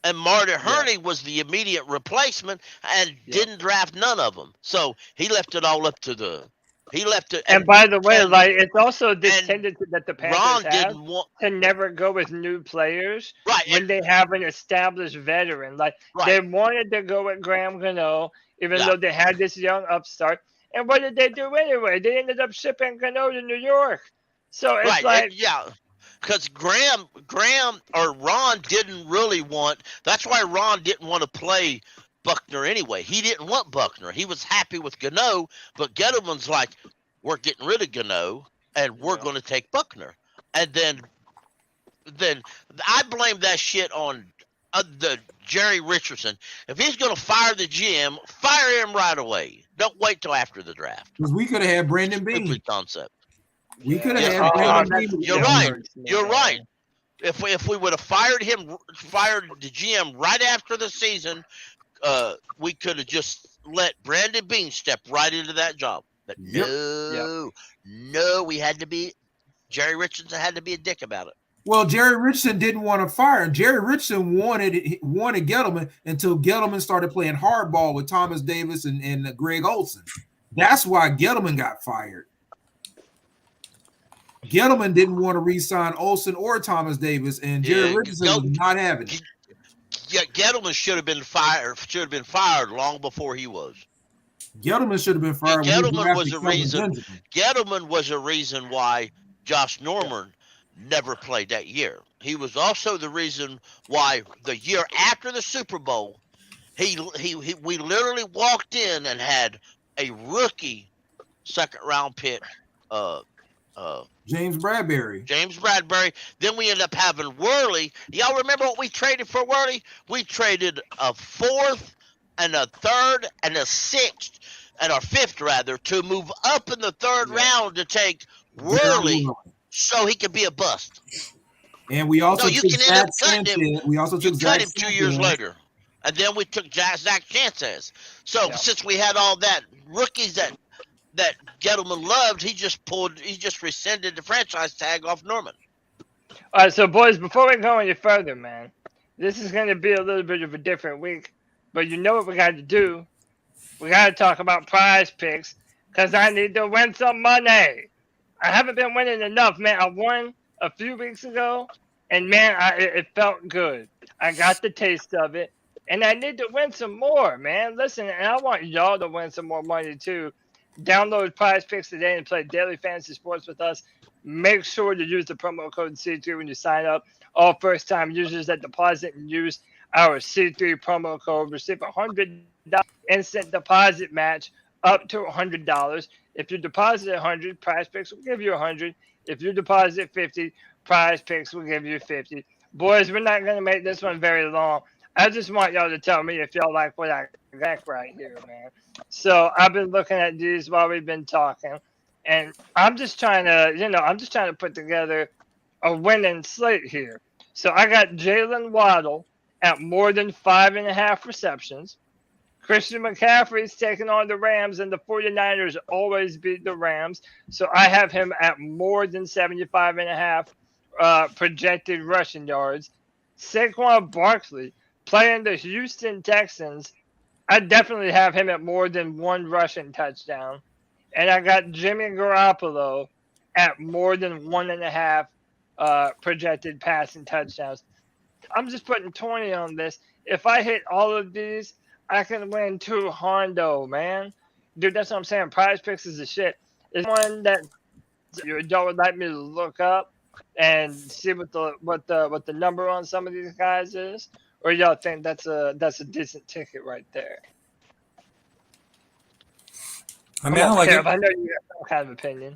and Marty Hurney was the immediate replacement and didn't draft none of them. So he left it all up to the. He left it. And by the way, it's also this tendency that the Panthers have to never go with new players when they have an established veteran. They wanted to go with Graham Gano, even though they had this young upstart. And what did they do anyway? They ended up shipping Gano to New York. So it's because Graham or Ron didn't really want. That's why Ron didn't want to play Buckner anyway. He didn't want Buckner. He was happy with Gano, but Gettleman's like, we're getting rid of Gano and we're going to take Buckner. And then I blame that shit on the Jerry Richardson. If he's going to fire the GM, fire him right away. Don't wait till after the draft. Because we could have had Brandon Beane. Concept. We could have had Brandon Beane. You're right. If we would have fired the GM right after the season, we could have just let Brandon Beane step right into that job. But no, we had to be. Jerry Richardson had to be a dick about it. Well, Jerry Richardson didn't want to fire him. Jerry Richardson wanted Gettleman until Gettleman started playing hardball with Thomas Davis and Greg Olson. That's why Gettleman got fired. Gettleman didn't want to re-sign Olson or Thomas Davis, and Jerry Richardson was not having it. Yeah, Gettleman should have been fired. Should have been fired long before he was. Gettleman should have been fired. Gettleman was the reason. Gettleman was a reason why Josh Norman never played that year. He was also the reason why the year after the Super Bowl, we literally walked in and had a rookie second round pick. James Bradbury. Then we ended up having Worley. Y'all remember what we traded for Worley? We traded a fourth and a third and a sixth and our fifth rather to move up in the third round to take Worley so he could be a bust. And we also took Zach Sanchez. We also took Zach him 2 years later. And then we took Zach Sanchez. So since we had all that rookies that Gettleman loved, he just rescinded the franchise tag off Norman. All right, so boys, before we go any further, man, this is going to be a little bit of a different week, but you know what we got to do? We got to talk about PrizePicks because I need to win some money. I haven't been winning enough, man. I won a few weeks ago, and man, it felt good. I got the taste of it, and I need to win some more, man. Listen, and I want y'all to win some more money too. Download PrizePicks today and play daily fantasy sports with us. make sure to use the promo code C3 when you sign up. All first-time users that deposit and use our C3 promo code receive $100 instant deposit match up to $100. If you deposit $100, PrizePicks will give you $100. If you deposit $50, PrizePicks will give you $50. Boys, we're not going to make this one very long. I just want y'all to tell me if y'all like what I got right here, man. So I've been looking at these while we've been talking, and I'm just trying to put together a winning slate here. So I got Jalen Waddle at more than 5.5 receptions. Christian McCaffrey's taking on the Rams, and the 49ers always beat the Rams. So I have him at more than 75.5 projected rushing yards. Saquon Barkley playing the Houston Texans. I definitely have him at more than 1 rushing touchdown. And I got Jimmy Garoppolo at more than 1.5 projected passing touchdowns. I'm just putting 20 on this. If I hit all of these, I can win $200, man. Dude, that's what I'm saying. PrizePicks is the shit. It's one that you don't like me to look up and see what the number on some of these guys is, or y'all think that's a decent ticket right there? I mean, I don't like it. I know you have some kind of opinion.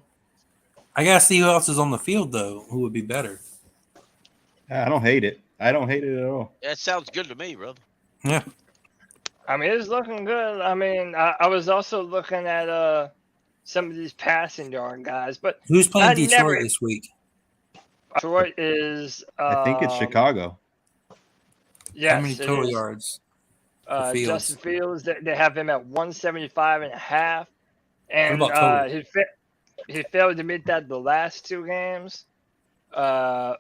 I gotta see who else is on the field though. Who would be better? I don't hate it. I don't hate it at all. That sounds good to me, brother. Yeah. I mean, it's looking good. I mean, I was also looking at some of these passing yard guys, but who's playing Detroit this week? Detroit is. I think it's Chicago. Yes, how many total yards? Justin Fields, they have him at 175.5, and he failed to meet that the last 2 games. But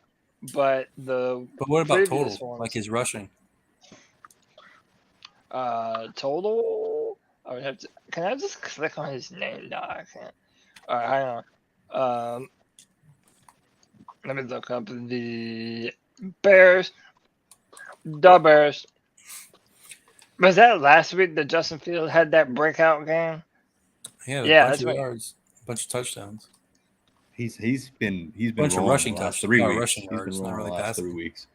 what about total? Like his rushing? Total. I would have to. Can I just click on his name? No, I can't. All right, hang on. Let me look up the Bears. The Bears. Was that last week that Justin Fields had that breakout game? Yeah, bunch of yards, a bunch of touchdowns. He's been bunch of rushing touchdowns. 3 weeks. Rushing yards, not really passing. 3 weeks.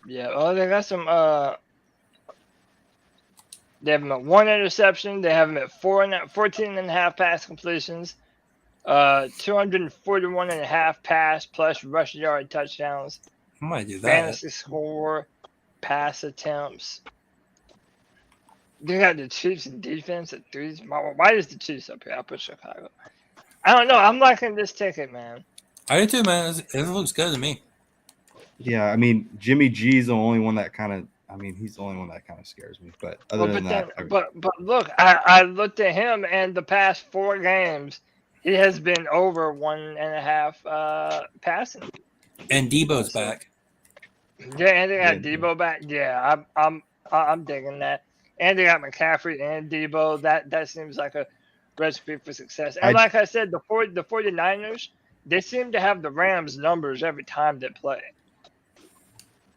Yeah. Oh, they got some. They have him at 1 interception. They have him at 14.5 pass completions, 241.5 pass plus rush yard touchdowns. I might do that. Fantasy score, pass attempts. They got the Chiefs in defense at 3. Why is the Chiefs up here? I'll put Chicago. I don't know. I'm liking this ticket, man. I do too, man. It looks good to me. Yeah, I mean, Jimmy G's the only one that kind of. I mean, he's the only one that kind of scares me. But other than that, but look, I looked at him, and the past 4 games, he has been over 1.5 passing. And Debo's back. Yeah, and they got Debo back. Yeah, I'm digging that. And they got McCaffrey and Debo. That seems like a recipe for success. And like I said, the 49ers, they seem to have the Rams numbers every time they play.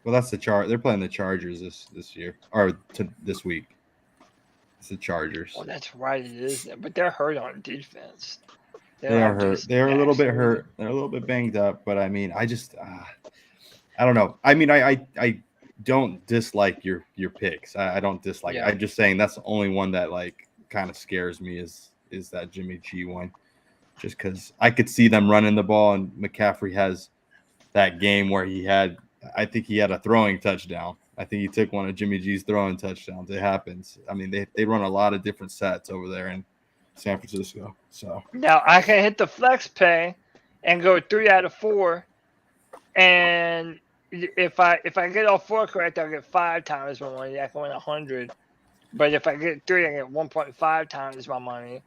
Well, that's the They're playing the Chargers this year or this week. It's the Chargers. Well, that's right, it is. But they're hurt on defense. They are hurt. They're a little bit hurt. They're a little bit banged up. But I mean, I just, I don't know. I mean, I don't dislike your picks. I don't dislike. Yeah. I'm just saying that's the only one that like kind of scares me is that Jimmy G one, just because I could see them running the ball and McCaffrey has that game where I think he had a throwing touchdown. I think he took one of Jimmy G's throwing touchdowns. It happens. I mean, they run a lot of different sets over there in San Francisco. So now I can hit the flex pay and go 3 out of 4, and if I get all 4 correct, I'll get 5 times my money. I can win 100. But if I get 3, I get 1.5 times my money.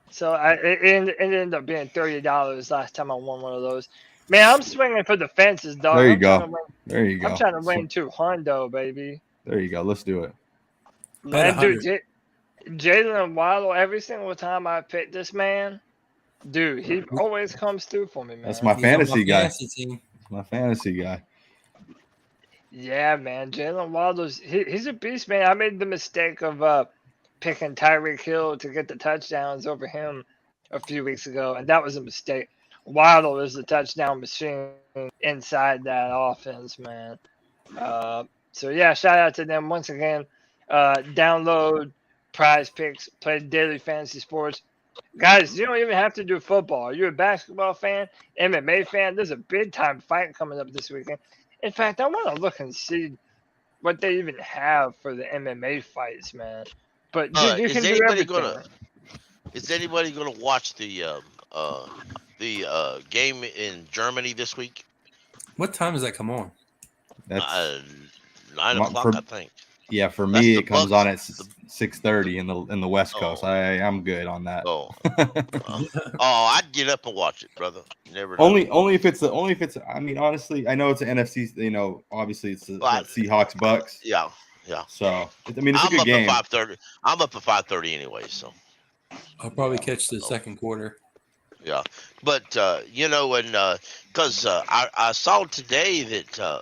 So it ended up being $30 last time I won one of those. Man, I'm swinging for the fences, dog. There you go. There you go. I'm trying to win $200, baby. There you go. Let's do it. Man, dude, Jalen Waddle, every single time I pick this man, dude, he always comes through for me, man. That's my fantasy guy. That's my fantasy guy. Yeah, man. Jalen Waddle's he's a beast, man. I made the mistake of picking Tyreek Hill to get the touchdowns over him a few weeks ago, and that was a mistake. Waddle is the touchdown machine inside that offense, man. So yeah, shout out to them once again. Download PrizePicks, play daily fantasy sports. Guys, you don't even have to do football. Are you a basketball fan, MMA fan? There's a big time fight coming up this weekend. In fact, I want to look and see what they even have for the MMA fights, man. But dude, you can do everything. Is anybody gonna watch the game in Germany this week? What time does that come on? That's 9 o'clock, I think. Yeah, for me, it comes on at 6:30 in the West Coast. I'm good on that. I'd get up and watch it, brother. Never. Only if it's. I mean, honestly, I know it's an NFC. You know, obviously it's the Seahawks Bucks. Yeah. So I mean, it's a good game. I'm up at 5:30 anyway, so. I'll probably catch the second quarter. Yeah, but because I saw today that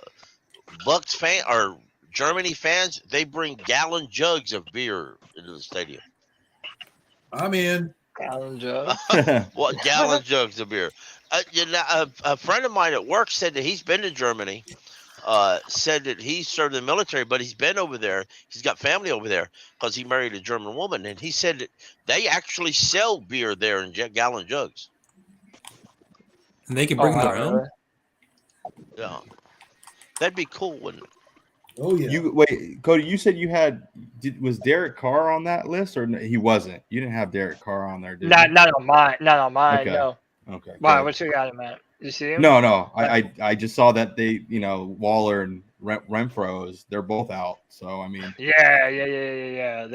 Bucks fan or Germany fans, they bring gallon jugs of beer into the stadium. I'm in. Gallon jugs. What gallon jugs of beer? A friend of mine at work said that he's been to Germany. Said that he served in the military, but he's been over there. He's got family over there because he married a German woman, and he said that they actually sell beer there in gallon jugs. And they can bring their own. Yeah, that'd be cool, wouldn't it? Oh yeah. Wait, Cody, you said you had. Was Derek Carr on that list, or he wasn't? You didn't have Derek Carr on there, did you? Not on mine. Not on mine. Okay. No. Okay. Why? What you got him at? You see him? No. I just saw that they, Waller and Renfro's, they're both out. So I mean. Yeah.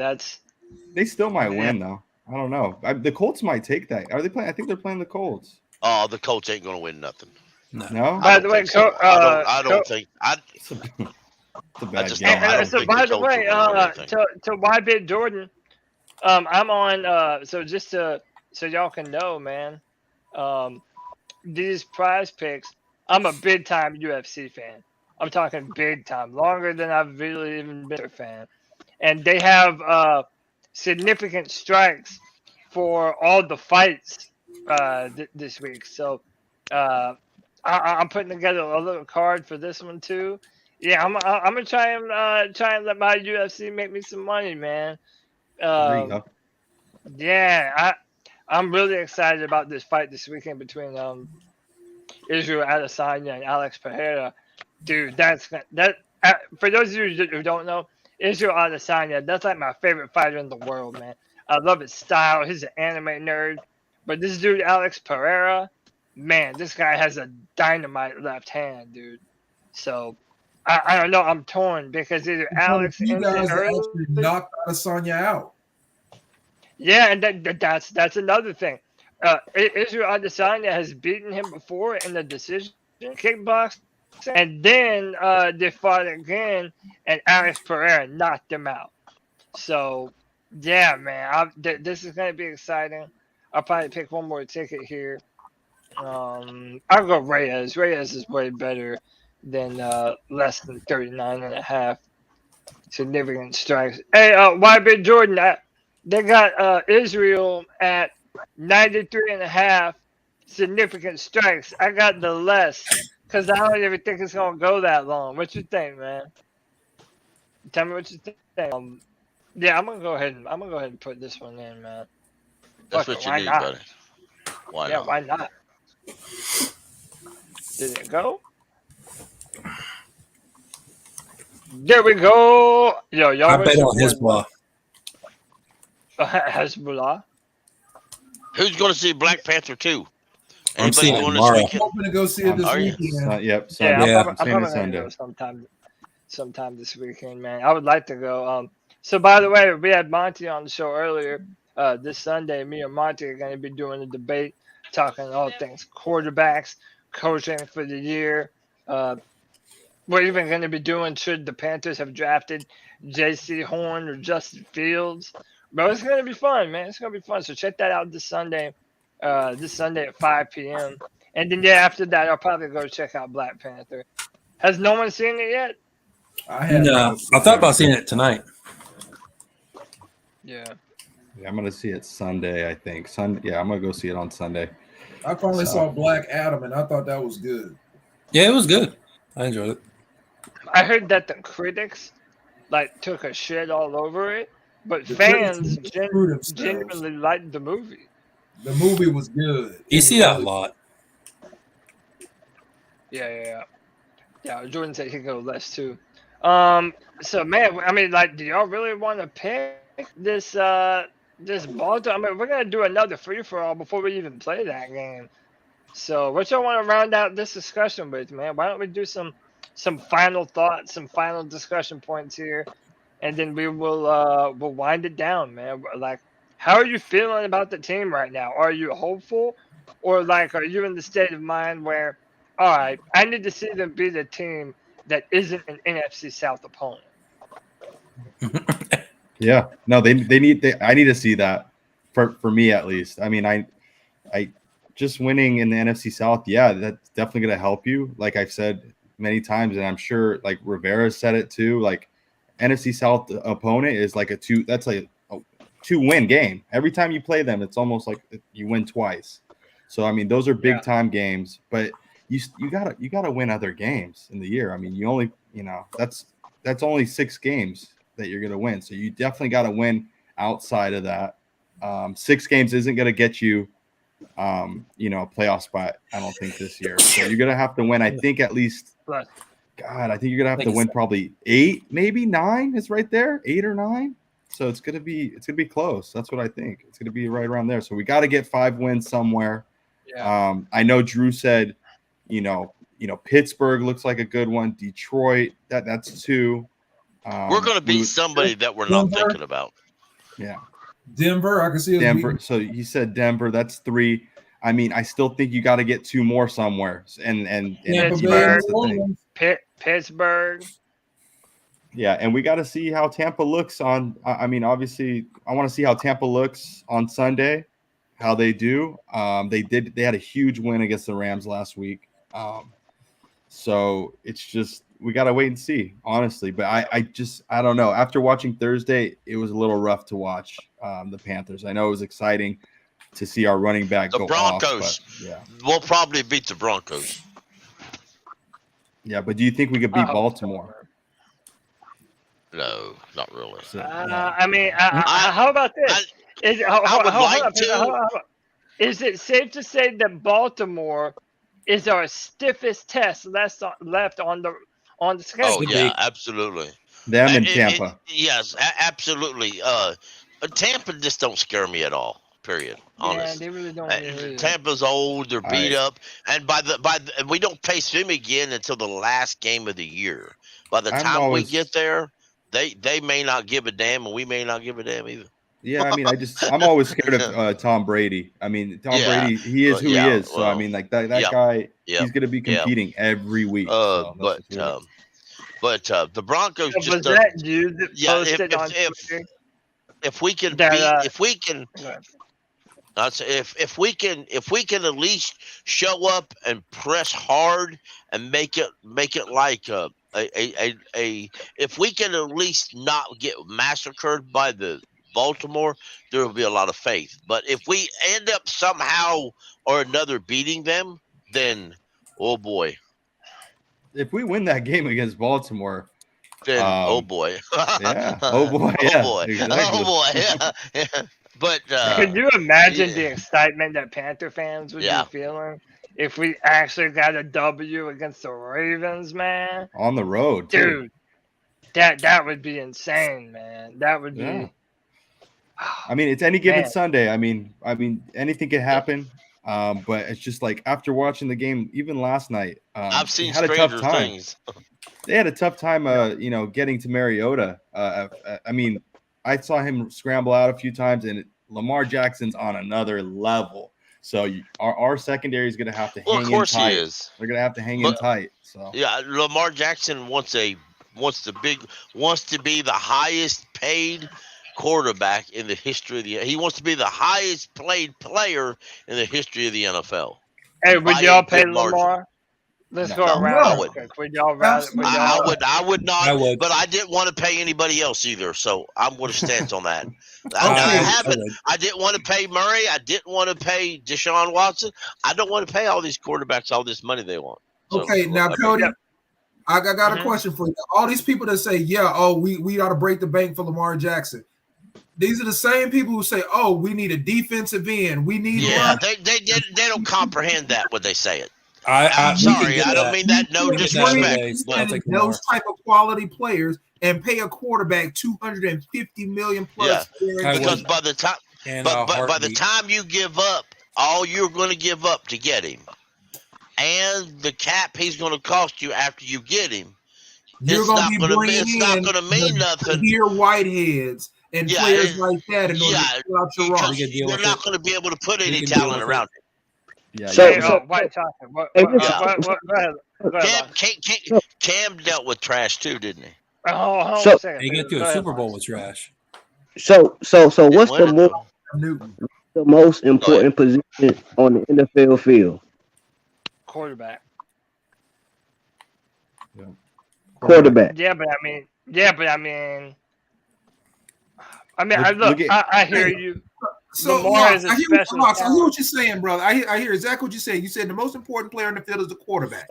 They still might win though. I don't know. The Colts might take that. Are they playing? I think they're playing the Colts. Oh, the Colts ain't gonna win nothing. No. By the way, I don't think. It's a bad game. So by the way, to YB Jordan, I'm on. So just so y'all can know, man. These PrizePicks, I'm a big time UFC fan. I'm talking big time, longer than I've really even been a fan. And they have significant strikes for all the fights this week. So I'm putting together a little card for this one too. Yeah, I'm gonna try and let my UFC make me some money, man. There you go. Yeah, I'm really excited about this fight this weekend between Israel Adesanya and Alex Pereira. Dude, that for those of you who don't know, Israel Adesanya, that's like my favorite fighter in the world, man. I love his style. He's an anime nerd. But this dude, Alex Pereira, man, this guy has a dynamite left hand, dude. So I don't know. I'm torn because either Alex you and guys actually knocked Adesanya out. Yeah, and that's another thing. Israel Adesanya has beaten him before in the decision kickbox, and then they fought again, and Alex Pereira knocked him out. So, yeah, man, this is gonna be exciting. I'll probably pick one more ticket here. I'll go Reyes. Reyes is way better than less than 39.5 significant strikes. Hey, YB Jordan, they got Israel at 93.5 significant strikes. I got the less because I don't even think it's gonna go that long. What you think, man? Tell me what you think. Yeah, I'm gonna go ahead and put this one in, man. That's what you need, buddy. Why not? Why not? Did it go? There we go. Yo, y'all. I bet on Hezbollah. Hezbollah. Who's going to see Black Panther 2? I'm seeing it going tomorrow. I'm hoping to go see it this weekend. Yep. I'm Sunday. probably gonna go sometime this weekend, man. I would like to go. So by the way, we had Monty on the show earlier. This Sunday, me and Monty are going to be doing a debate, talking all things quarterbacks, coaching for the year. We're even going to be doing should the Panthers have drafted J.C. Horn or Justin Fields. Bro, it's going to be fun, man. It's going to be fun. So check that out this Sunday at 5 p.m. And then after that, I'll probably go check out Black Panther. Has no one seen it yet? No, I thought about seeing it tonight. Yeah. Yeah, I'm gonna see it Sunday, I think. Yeah, I'm gonna go see it on Sunday. I finally saw Black Adam, and I thought that was good. Yeah, it was good. I enjoyed it. I heard that the critics took a shit all over it, but The fans critics screwed themselves. genuinely liked the movie. The movie was good. You see that a lot. Yeah. Jordan said he'd go less too. So man, I mean, do y'all really want to pick this Baltimore? I mean, we're gonna do another free for all before we even play that game. So, what y'all want to round out this discussion with, man? Why don't we do some final thoughts, some final discussion points here, and then we'll wind it down, man. How are you feeling about the team right now? Are you hopeful, or are you in the state of mind where, all right, I need to see them beat a team that isn't an NFC South opponent? Yeah, no, I need to see that for me at least. I mean, I just winning in the NFC South, yeah, that's definitely going to help you. Like I've said many times, and I'm sure Rivera said it too. NFC South opponent is that's a 2-win game. Every time you play them, it's almost like you win twice. So I mean, those are big time games, but you gotta win other games in the year. I mean, you only that's only 6 games that you're gonna win. So you definitely got to win outside of that. 6 games isn't gonna get you a playoff spot, I don't think, this year. So you're gonna have to win, I think, at least I think you're gonna have to win probably 8, maybe 9 is right there, 8 or 9. So it's gonna be close. That's what I think. It's gonna be right around there. So we got to get 5 wins somewhere. Yeah. I know Drew said, Pittsburgh looks like a good one. Detroit, that's 2. We're gonna beat somebody that we're not thinking about. Yeah. Denver, I can see Denver. So he said Denver. That's 3. I mean, I still think you got to get 2 more somewhere. And Pittsburgh. Yeah, and we got to see how Tampa looks on. I mean, obviously, I want to see how Tampa looks on Sunday, how they do. They had a huge win against the Rams last week. So it's just we got to wait and see, honestly. But I don't know. After watching Thursday, it was a little rough to watch the Panthers. I know it was exciting to see our running back go Broncos. Off, but, yeah, we'll probably beat the Broncos. Yeah, but do you think we could beat Baltimore? No, not really. So, I mean, how about this? Is it safe to say that Baltimore is our stiffest test left on the schedule? Oh yeah, absolutely. Them and Tampa. Yes, absolutely. Tampa just don't scare me at all. Period. Honest. Yeah, they really don't. Tampa's old. They're beat up, and we don't face them again until the last game of the year. By the time we get there, they may not give a damn, and we may not give a damn either. Yeah, I mean, I'm always scared of Tom Brady. I mean, Tom Brady, he is who he is. So I mean, that guy, he's going to be competing every week. But the Broncos just was that you that posted on Twitter? If we can at least show up and press hard and make it like if we can at least not get massacred by the Baltimore, there will be a lot of faith. But if we end up somehow or another beating them, then oh boy. If we win that game against Baltimore, then oh boy. Yeah. Oh boy. Yeah. Oh boy. Exactly. Oh boy. Yeah. But could you imagine the excitement that Panther fans would be feeling if we actually got a W against the Ravens, man? On the road, dude. That would be insane, man. That would be. I mean, it's any given Sunday. I mean, anything can happen. But it's just like after watching the game, even last night, I've seen had a tough stranger time. things. They had a tough time, getting to Mariota. I mean, I saw him scramble out a few times, and Lamar Jackson's on another level. So our secondary is going to have to hang in tight. Of course he is. They're going to have to hang in tight. So yeah, Lamar Jackson wants to be the highest paid quarterback in the history of he wants to be the highest paid player in the history of the NFL. Hey, would y'all pay Lamar? Let's No, go no, around. I real wouldn't. quick. Would y'all rather? Would I y'all, would not, I would. but I didn't want to pay anybody else either. So I'm going to stand on that. I would. I didn't want to pay Murray. I didn't want to pay Deshaun Watson. I don't want to pay all these quarterbacks all this money they want. So, Okay, now Cody, I got a question for you. All these people that say, "Yeah, oh, we ought to break the bank for Lamar Jackson." These are the same people who say, "Oh, we need a defensive end. We need." yeah, they don't comprehend that when they say it. I'm sorry, I don't mean that. No disrespect. But those type of quality players and pay a quarterback $250 million plus. Yeah, because by the time, but by the time you give up all you're going to give up to get him, and the cap he's going to cost you after you get him, you're going to be bringing it's not going to mean nothing. Here, Whiteheads and players like that in order to fill out your roster. You're not going to be able to put any talent around him. Yeah. White chocolate. Go ahead. Cam dealt with trash too, didn't he? Hold on a second. They get to a Super Bowl with trash. So what's the most important position on the NFL field? Quarterback. Yeah. Quarterback. Yeah, but I mean, I hear you. So I hear what you're saying, brother. I hear exactly what you're saying. You said the most important player in the field is the quarterback.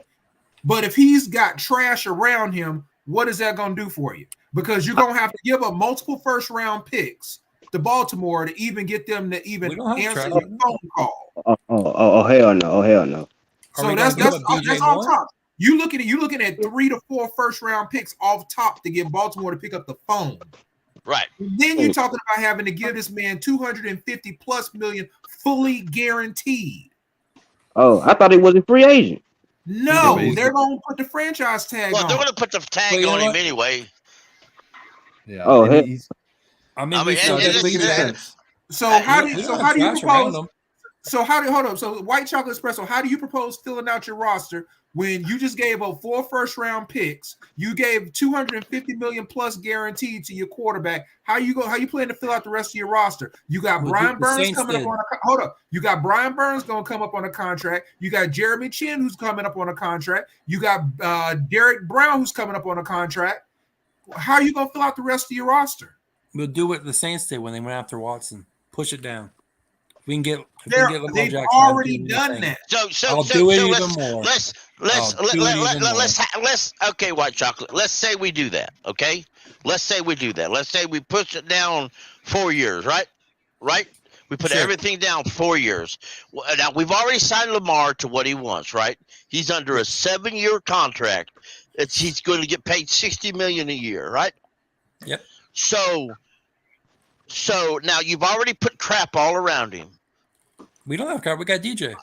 But if he's got trash around him, what is that going to do for you? Because you're going to have to give up multiple first-round picks to Baltimore to even get them to even answer your phone call. Oh, hell no. So that's off top. You're looking at 3 to 4 first-round picks off top to get Baltimore to pick up the phone. Right. And then you're talking about having to give this man $250+ million fully guaranteed. Oh, I thought he was a free agent. No, they're going to put the franchise tag on. They're going to put the tag on him anyway. Yeah. Oh, So how do you propose? So White Chocolate Espresso, how do you propose filling out your roster when you just gave up 4 first-round picks? You gave $250 million plus guaranteed to your quarterback. How you plan to fill out the rest of your roster? You got Brian Burns coming up on a You got Brian Burns going to come up on a contract. You got Jeremy Chin who's coming up on a contract. You got Derek Brown who's coming up on a contract. How are you going to fill out the rest of your roster? We'll do what the Saints did when they went after Watson. Push it down. They've already done that. I'll do it even more. Let's okay, White Chocolate. Let's say we do that. Okay. Let's say we do that. Let's say we push it down 4 years. Right. We put everything down 4 years. Now we've already signed Lamar to what he wants. Right. He's under a 7-year contract. He's going to get paid $60 million a year. Right. Yep. So now you've already put crap all around him. We don't have crap. We got DJ.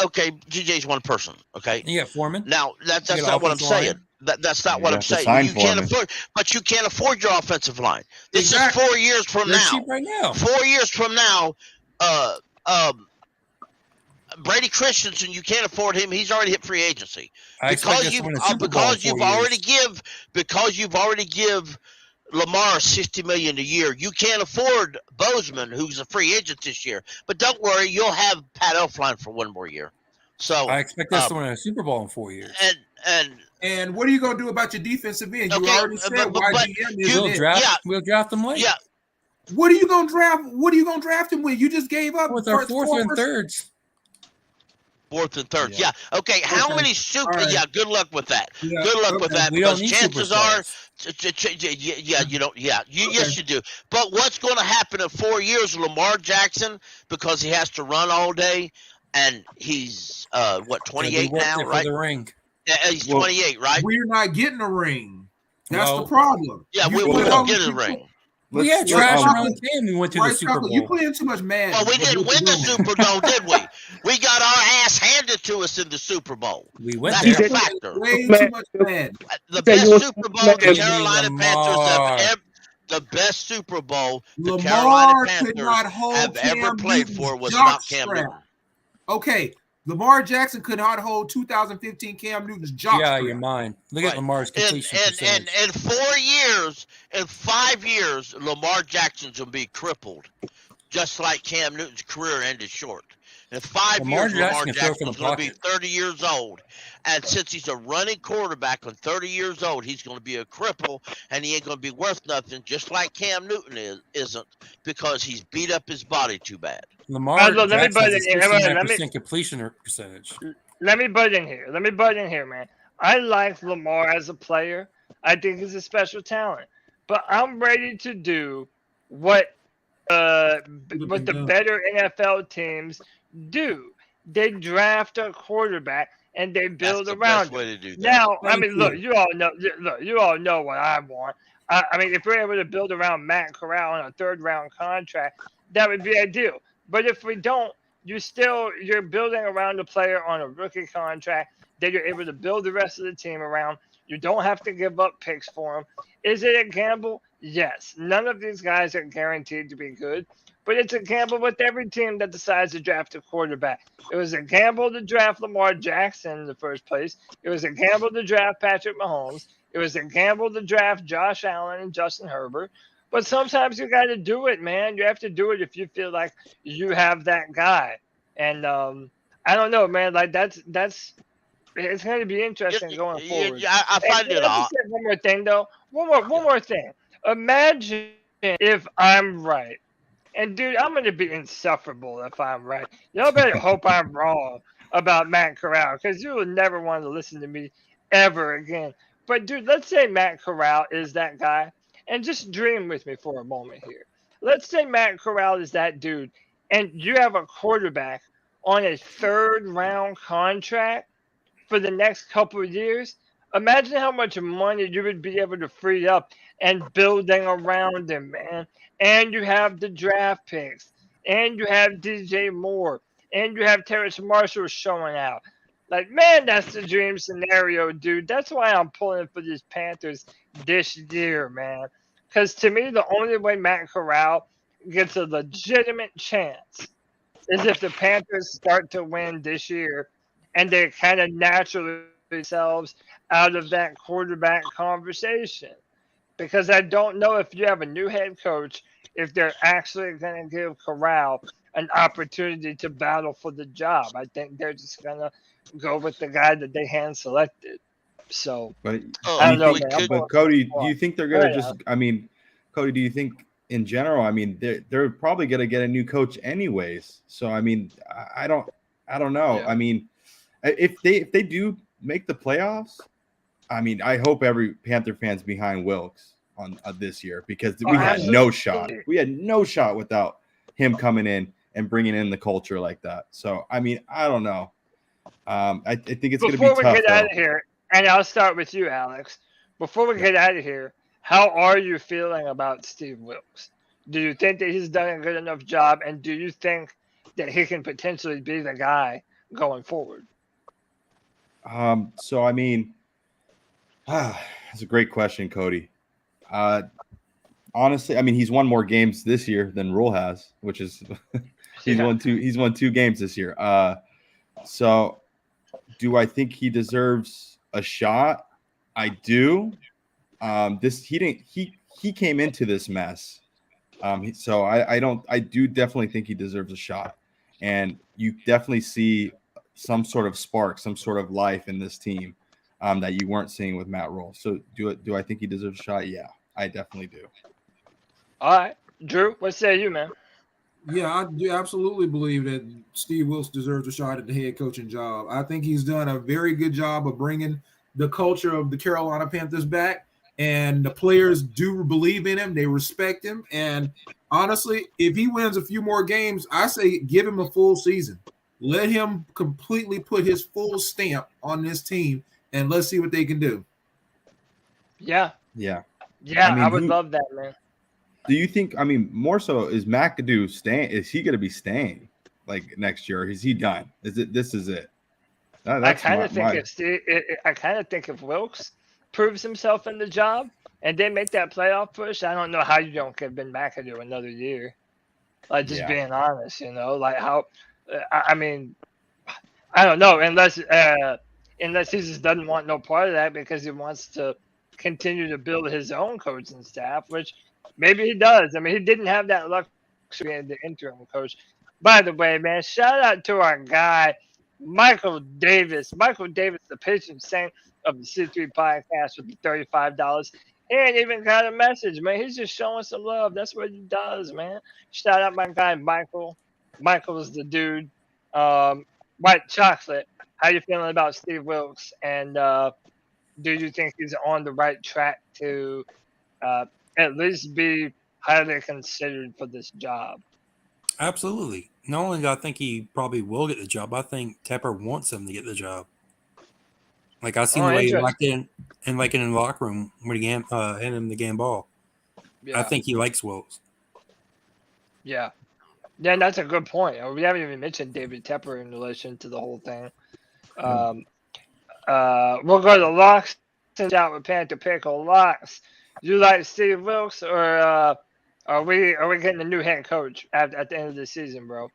Okay, DJ's one person. Okay. You got Foreman. Now that's not what I'm saying. That's not what I'm saying. You can't afford, but you can't afford your offensive line. This is 4 years from now. Cheap right now. 4 years from now, Brady Christensen, you can't afford him. He's already hit free agency because you've already give Lamar $60 million a year. You can't afford Bozeman, who's a free agent this year. But don't worry, you'll have Pat Elflein for 1 more year. So I expect us to win a Super Bowl in 4 years. And what are you going to do about your defensive end? You already said YGM is we'll draft them late. Yeah. What are you going to draft? What are you going to draft him with? You just gave up with our fourth and thirds. Fourth and third. Yeah. Okay. How many super? Right. Yeah. Good luck with that. Yeah. Good luck with that. Because chances are, you don't. Yeah. Yes, you do. But what's going to happen in 4 years? Lamar Jackson, because he has to run all day, and he's 28 now, right? The ring. Yeah, he's 28, right? We're not getting a ring. That's the problem. Yeah, we won't get a ring. We had trash around Cam. We went to the Super Bowl. You playing too much Madden. Well, we didn't win the Super Bowl, did we? We got our ass handed to us in the Super Bowl. We went That's there. a factor. Way too much Madden. The best Super Bowl the Carolina Panthers have the best Super Bowl the Carolina Panthers have ever played for was not Cam Newton. Okay. Lamar Jackson could not hold 2015 Cam Newton's jock. Yeah, you're mine. Look at Lamar's completion percentage. And in 4 years, in 5 years, Lamar Jackson's going to be crippled. just like Cam Newton's career ended short. In 5 Lamar years, Lamar Jackson can throw from Jackson's the going to be pocket. 30 years old. And since he's a running quarterback on 30 years old, he's going to be a cripple, and he ain't going to be worth nothing, just like Cam Newton isn't, because he's beat up his body too bad. Lamar Look, let me Jackson butt has a in here. 69% completion percentage. Let me butt in here, man. I like Lamar as a player. I think he's a special talent. But I'm ready to do what the better NFL teams do. They draft a quarterback and they build That's the around best way to do that. Now, I mean, look, you all know what I want. I mean, if we're able to build around Matt Corral on a 3rd-round contract, that would be ideal. But if we don't, you're building around a player on a rookie contract that you're able to build the rest of the team around. You don't have to give up picks for him. Is it a gamble? Yes. None of these guys are guaranteed to be good, but it's a gamble with every team that decides to draft a quarterback. It was a gamble to draft Lamar Jackson in the first place. It was a gamble to draft Patrick Mahomes. It was a gamble to draft Josh Allen and Justin Herbert. But sometimes you got to do it, man. You have to do it if you feel like you have that guy. And I don't know, man. Like that's it's going to be interesting going forward. I find it odd. One more thing, though. One more thing. Imagine if I'm right. And, dude, I'm going to be insufferable if I'm right. Y'all better hope I'm wrong about Matt Corral, because you will never want to listen to me ever again. But, dude, let's say Matt Corral is that guy. And just dream with me for a moment here. Let's say Matt Corral is that dude, and you have a quarterback on a 3rd-round contract for the next couple of years. Imagine how much money you would be able to free up and building around him, man. And you have the draft picks, and you have DJ Moore, and you have Terrace Marshall showing out. Like, man, that's the dream scenario, dude. That's why I'm pulling for these Panthers this year, man. Because to me, the only way Matt Corral gets a legitimate chance is if the Panthers start to win this year and they kind of naturally themselves out of that quarterback conversation. Because I don't know if you have a new head coach, if they're actually going to give Corral an opportunity to battle for the job. I think they're just going to go with the guy that they hand selected. So, but I don't know. But Cody, do you think they're going to just? I mean, Cody, do you think in general? I mean, they're probably going to get a new coach anyways. So, I mean, I don't know. Yeah. I mean, if they do make the playoffs, I mean, I hope every Panther fan's behind Wilks on this year, because we had no shot. We had no shot without him coming in and bringing in the culture like that. So, I mean, I don't know. I think it's going to be tough. Before we get out of here, and I'll start with you, Alex. Before we get out of here, how are you feeling about Steve Wilks? Do you think that he's done a good enough job, and do you think that he can potentially be the guy going forward? So, I mean, that's a great question, Cody. Honestly, I mean, he's won more games this year than Rule has, which is he's won 2 games this year. So do I think he deserves a shot? I do. He came into this mess. So I do definitely think he deserves a shot. And you definitely see some sort of spark, some sort of life in this team that you weren't seeing with Matt Rule. So do I think he deserves a shot? Yeah, I definitely do. All right. Drew, what say you, man? Yeah, I do absolutely believe that Steve Wilks deserves a shot at the head coaching job. I think he's done a very good job of bringing the culture of the Carolina Panthers back, and the players do believe in him. They respect him. And honestly, if he wins a few more games, I say give him a full season. Let him completely put his full stamp on this team, and let's see what they can do. Yeah. Yeah. Yeah, I would love that, man. Do you think, I mean, more so, is McAdoo staying? Is he going to be staying like next year? Is he done? This is it? I kind of think if Wilks proves himself in the job and they make that playoff push, I don't know how you don't give Ben McAdoo another year. Like, just being honest, you know, like how, I mean, I don't know, unless he just doesn't want no part of that because he wants to continue to build his own coaching staff, which maybe he does. I mean, he didn't have that luxury Wilks being the interim coach. By the way, man, shout out to our guy, Michael Davis. Michael Davis, the patron saint of the C3 Podcast with the $35. He ain't even got a message, man. He's just showing some love. That's what he does, man. Shout out my guy, Michael. Michael's the dude. White Chocolate, how you feeling about Steve Wilks? And do you think he's on the right track to at least be highly considered for this job? Absolutely. Not only do I think he probably will get the job, I think Tepper wants him to get the job. Like I seen the way he liked it in the locker room when he handed him the game ball. Yeah. I think he likes Wilks. Yeah. Yeah, that's a good point. We haven't even mentioned David Tepper in relation to the whole thing. We'll go to Locks and out with Panther Pickle. Locks, you like Steve Wilks, or are we getting a new head coach at the end of the season, bro?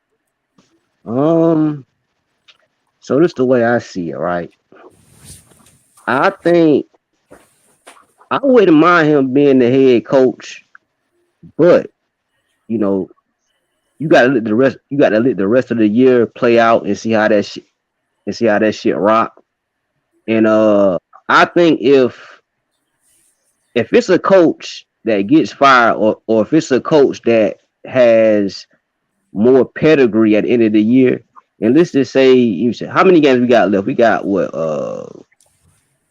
So this is the way I see it, right? I think I wouldn't mind him being the head coach, but you know, you gotta let the rest of the year play out and see how that shit rock. And I think if it's a coach that gets fired, or if it's a coach that has more pedigree at the end of the year, and let's just say, you said, how many games we got left? We got what?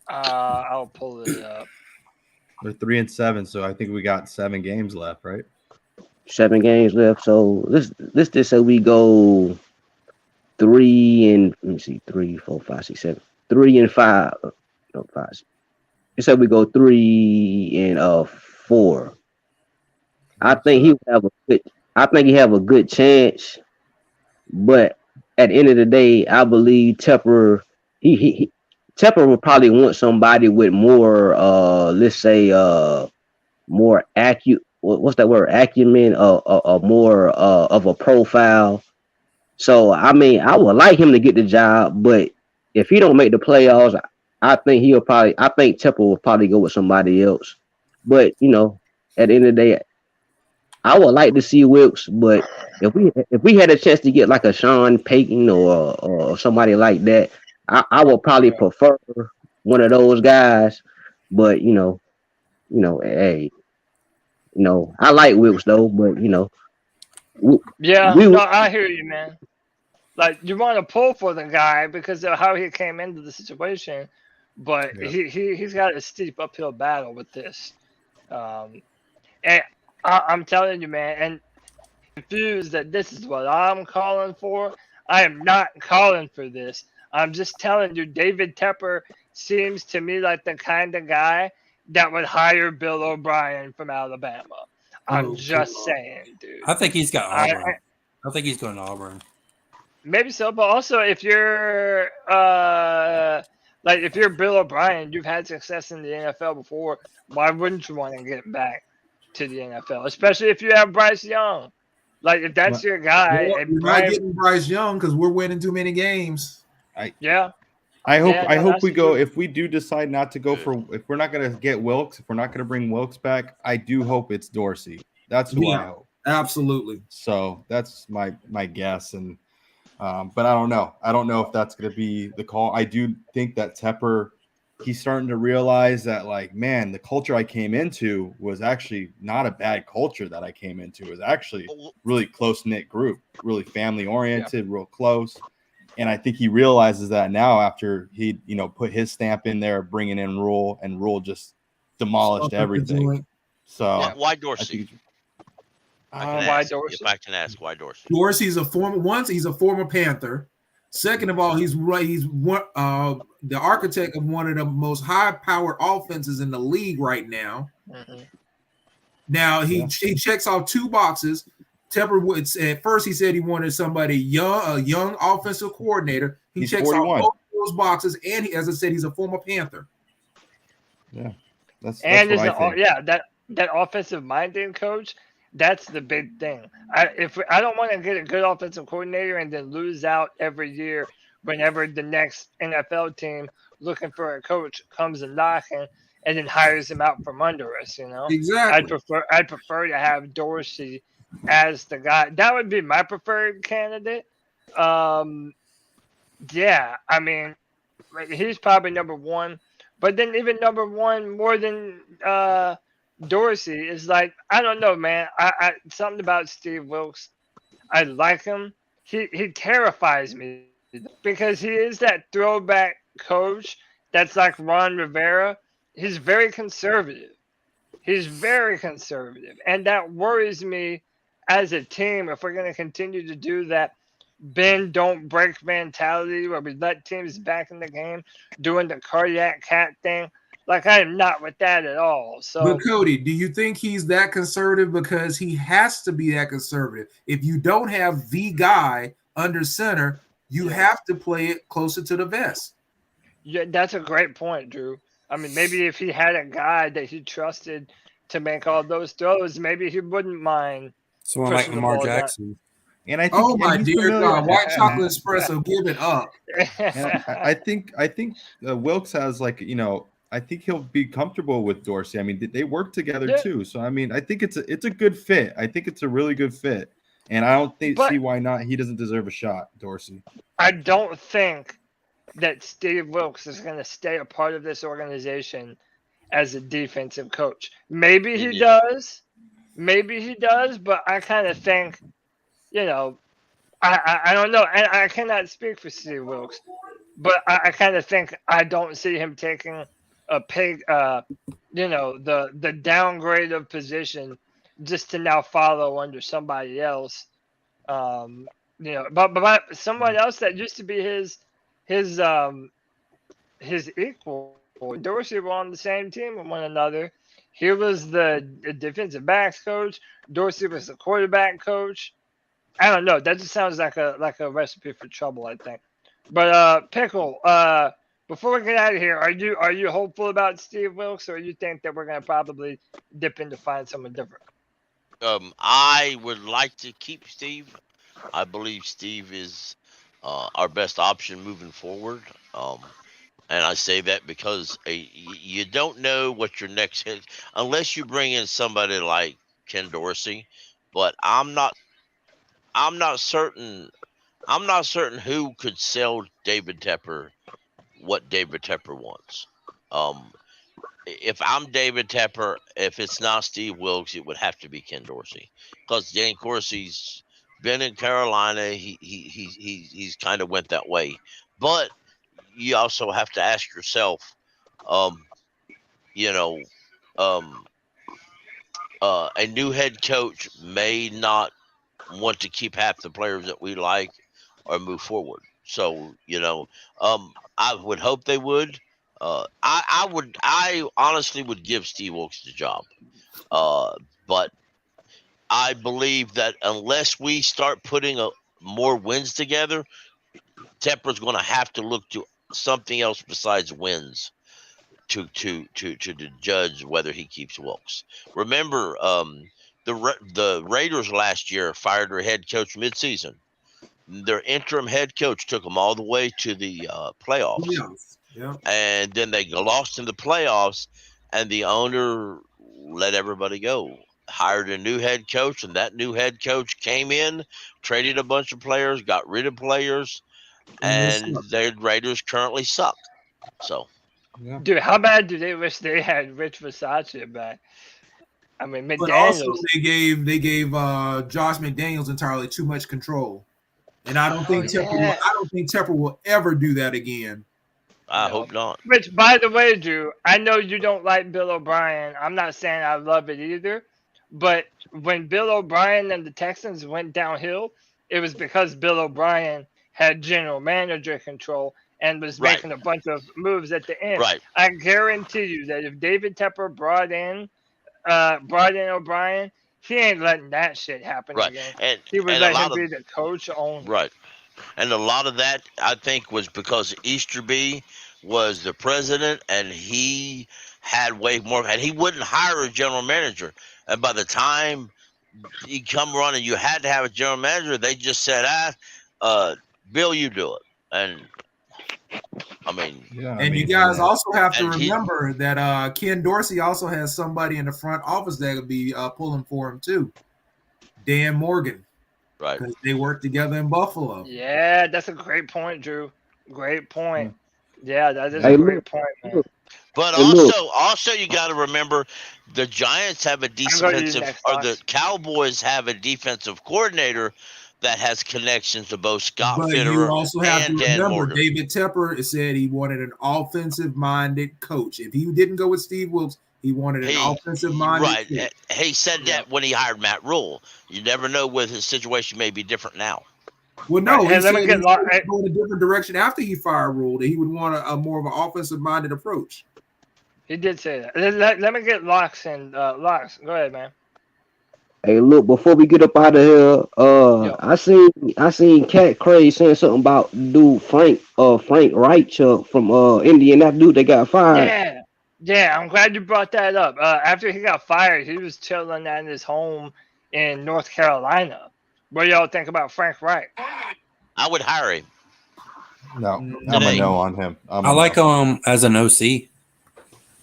I'll pull it up. We're 3-7, so I think we got 7 games left, right? 7 games left. So let's just say we go 3 and 5. No, 5. Let's say we go 3 and 4. I think he have a good chance, but at the end of the day, I believe Tepper Tepper would probably want somebody with more let's say more what's that word, acumen, more of a profile. So I mean, I would like him to get the job, but if he don't make the playoffs, I think Tepper will probably go with somebody else. But you know, at the end of the day, I would like to see Wilks, but if we had a chance to get like a Sean Payton or somebody like that, I would probably prefer one of those guys. But hey, I like Wilks though, but I hear you, man. Like, you want to pull for the guy because of how he came into the situation, but he's got a steep uphill battle with this. And I'm telling you, man, and confused that this is what I'm calling for. I am not calling for this. I'm just telling you, David Tepper seems to me like the kind of guy that would hire Bill O'Brien from Alabama. I'm just saying, dude. I think he's got Auburn. I think he's going to Auburn. Maybe so, but also if you're if you're Bill O'Brien, you've had success in the NFL before. Why wouldn't you want to get back to the NFL, especially if you have Bryce Young? Like, if that's your guy, we're not getting Bryce Young because we're winning too many games. I hope we go. If we do decide not to go if we're not going to get Wilks, if we're not going to bring Wilks back, I do hope it's Dorsey. That's who I hope. Absolutely. So that's my guess, and but I don't know. I don't know if that's going to be the call. I do think that Tepper, he's starting to realize that, like, man, the culture I came into was actually not a bad culture that I came into. It was actually really close-knit group, really family-oriented, real close. And I think he realizes that now after he, put his stamp in there, bringing in Rule, and Rule just demolished everything. So why Dorsey? Why Dorsey? If I can ask, why Dorsey? Dorsey's a former Panther. Second of all, he's the architect of one of the most high-powered offenses in the league right now. Mm-hmm. Now he checks off 2 boxes. Tepper at first he said he wanted somebody young, a young offensive coordinator. He's checks 41. Off both those boxes, and as I said, he's a former Panther. Yeah, that's what I think. That offensive-minded coach. That's the big thing. I don't want to get a good offensive coordinator and then lose out every year whenever the next NFL team looking for a coach comes and knocking and then hires him out from under us. Exactly. I'd prefer to have Dorsey as the guy. That would be my preferred candidate. Yeah, I mean, he's probably number one. But then even number one more than Dorsey is like, I don't know, man. I something about Steve Wilks. I like him. He terrifies me because he is that throwback coach that's like Ron Rivera. He's very conservative. And that worries me as a team if we're going to continue to do that bend, don't break mentality where we let teams back in the game doing the cardiac cat thing. Like, I am not with that at all. So, but Cody, do you think he's that conservative because he has to be that conservative? If you don't have the guy under center, you have to play it closer to the vest. Yeah, that's a great point, Drew. I mean, maybe if he had a guy that he trusted to make all those throws, maybe he wouldn't mind. Someone like Lamar Jackson. And I think, oh my dear God, white chocolate espresso, give it up. And I think Wilks has, like, you know, I think he'll be comfortable with Dorsey. I mean, they work together too. So I mean, I think it's a good fit. I think it's a really good fit, and I don't see why not. He doesn't deserve a shot, Dorsey. I don't think that Steve Wilks is going to stay a part of this organization as a defensive coach. Maybe he does, but I kind of think, you know, I don't know, and I cannot speak for Steve Wilks, but I kind of think I don't see him taking a pig, you know, the downgrade of position just to now follow under somebody else, you know, but someone else that used to be his equal. Dorsey were on the same team with one another. He was the defensive backs coach. Dorsey was the quarterback coach. I don't know. That just sounds like a recipe for trouble, I think. But Pickle, before we get out of here, are you hopeful about Steve Wilks, or you think that we're going to probably dip in to find someone different? I would like to keep Steve. I believe Steve is our best option moving forward. And I say that because you don't know what your next hit, unless you bring in somebody like Ken Dorsey. But I'm not certain who could sell David Tepper what David Tepper wants. If I'm David Tepper, if it's not Steve Wilks, it would have to be Ken Dorsey, because Dan Dorsey's been in Carolina. He's kind of went that way. But you also have to ask yourself, you know, a new head coach may not want to keep half the players that we like or move forward. So, you know, I would hope they would. I honestly would give Steve Wilks the job. But I believe that unless we start putting more wins together, Tepper's going to have to look to something else besides wins to judge whether he keeps Wilks. Remember, the Raiders last year fired their head coach midseason. Their interim head coach took them all the way to the playoffs. Yeah. And then they lost in the playoffs, and the owner let everybody go. Hired a new head coach, and that new head coach came in, traded a bunch of players, got rid of players, and the Raiders currently suck. So, yeah. Dude, how bad do they wish they had Rich Versace back? I mean, McDaniels. But also they gave Josh McDaniels entirely too much control, and I don't think Tepper will ever do that again. I hope not. Rich, by the way, Drew, I know you don't like Bill O'Brien. I'm not saying I love it either, but when Bill O'Brien and the Texans went downhill, it was because Bill O'Brien had general manager control and was making a bunch of moves at the end. Right. I guarantee you that if David Tepper brought in O'Brien, he ain't letting that shit happen again. And he would let him be the coach only. Right. And a lot of that, I think, was because Easterby was the president, and he had way more. And he wouldn't hire a general manager. And by the time you come running, you had to have a general manager. They just said, Bill, you do it. And I mean, you guys also have to remember that Ken Dorsey also has somebody in the front office that could be pulling for him too. Dan Morgan. Right. Because they worked together in Buffalo. Yeah, that's a great point, Drew. Great point. Yeah, that is a great point, man. But also, you got to remember, the Giants have a defensive, or the Cowboys have a defensive coordinator that has connections to both Scott Fitterer and Dan Morgan. David Tepper said he wanted an offensive-minded coach. If he didn't go with Steve Wilks, he wanted an offensive-minded coach. He said that when he hired Matt Rule. You never know whether his situation may be different now. Well, no, he said he would go in a different direction after he fired Rule, that he would want a more of an offensive-minded approach. He did say that. Let me get Locks and Locks. Go ahead, man. Hey, look, before we get up out of here, I seen Cat Craze saying something about dude Frank Wright from Indianapolis, dude that got fired. Yeah, I'm glad you brought that up. After he got fired, he was chilling at his home in North Carolina. What do y'all think about Frank Wright? I would hire him. No, I'm a no on him. I like him as an OC.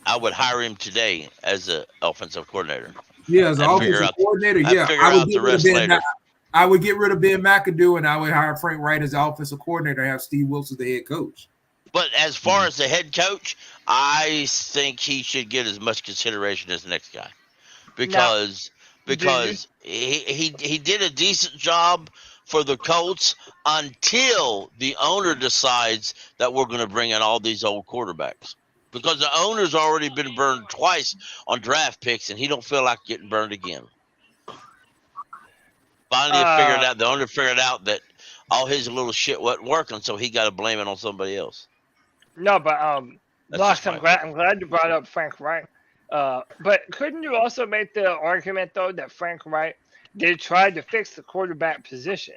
I would hire him today as an offensive coordinator. Yeah, as an offensive coordinator, I would get rid of Ben McAdoo, and I would hire Frank Wright as the offensive coordinator and have Steve Wilks as the head coach. But as far as the head coach, I think he should get as much consideration as the next guy, because he did a decent job for the Colts until the owner decides that we're going to bring in all these old quarterbacks. Because the owner's already been burned twice on draft picks, and he don't feel like getting burned again. Finally, the owner figured out that all his little shit wasn't working, so he got to blame it on somebody else. No, but Locks, I'm glad you brought up Frank Wright. But couldn't you also make the argument though that Frank Wright, they tried to fix the quarterback position,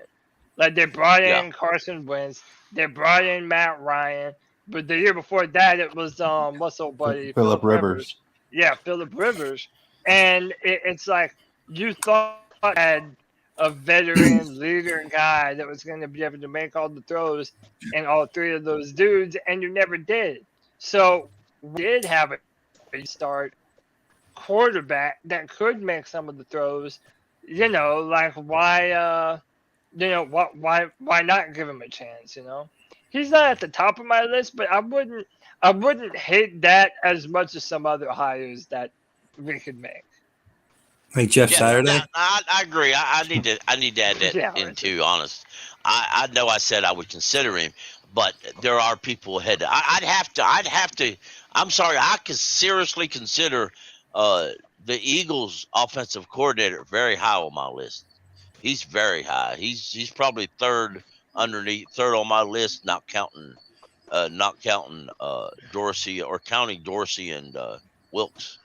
like they brought in Carson Wentz, they brought in Matt Ryan. But the year before that, it was what's old buddy? Phillip Rivers. Yeah, Phillip Rivers. And it's like you thought you had a veteran leader guy that was going to be able to make all the throws and all three of those dudes, and you never did. So we did have a start quarterback that could make some of the throws. You know, like why not give him a chance? You know. He's not at the top of my list, but I wouldn't hate that as much as some other hires that we could make. Like Jeff Saturday. I agree. I need to add that in too. Honest, I know I said I would consider him, but there are people ahead. I'd have to. I'm sorry. I could seriously consider the Eagles' offensive coordinator very high on my list. He's very high. He's probably third on my list, not counting Dorsey or counting Dorsey and Wilks.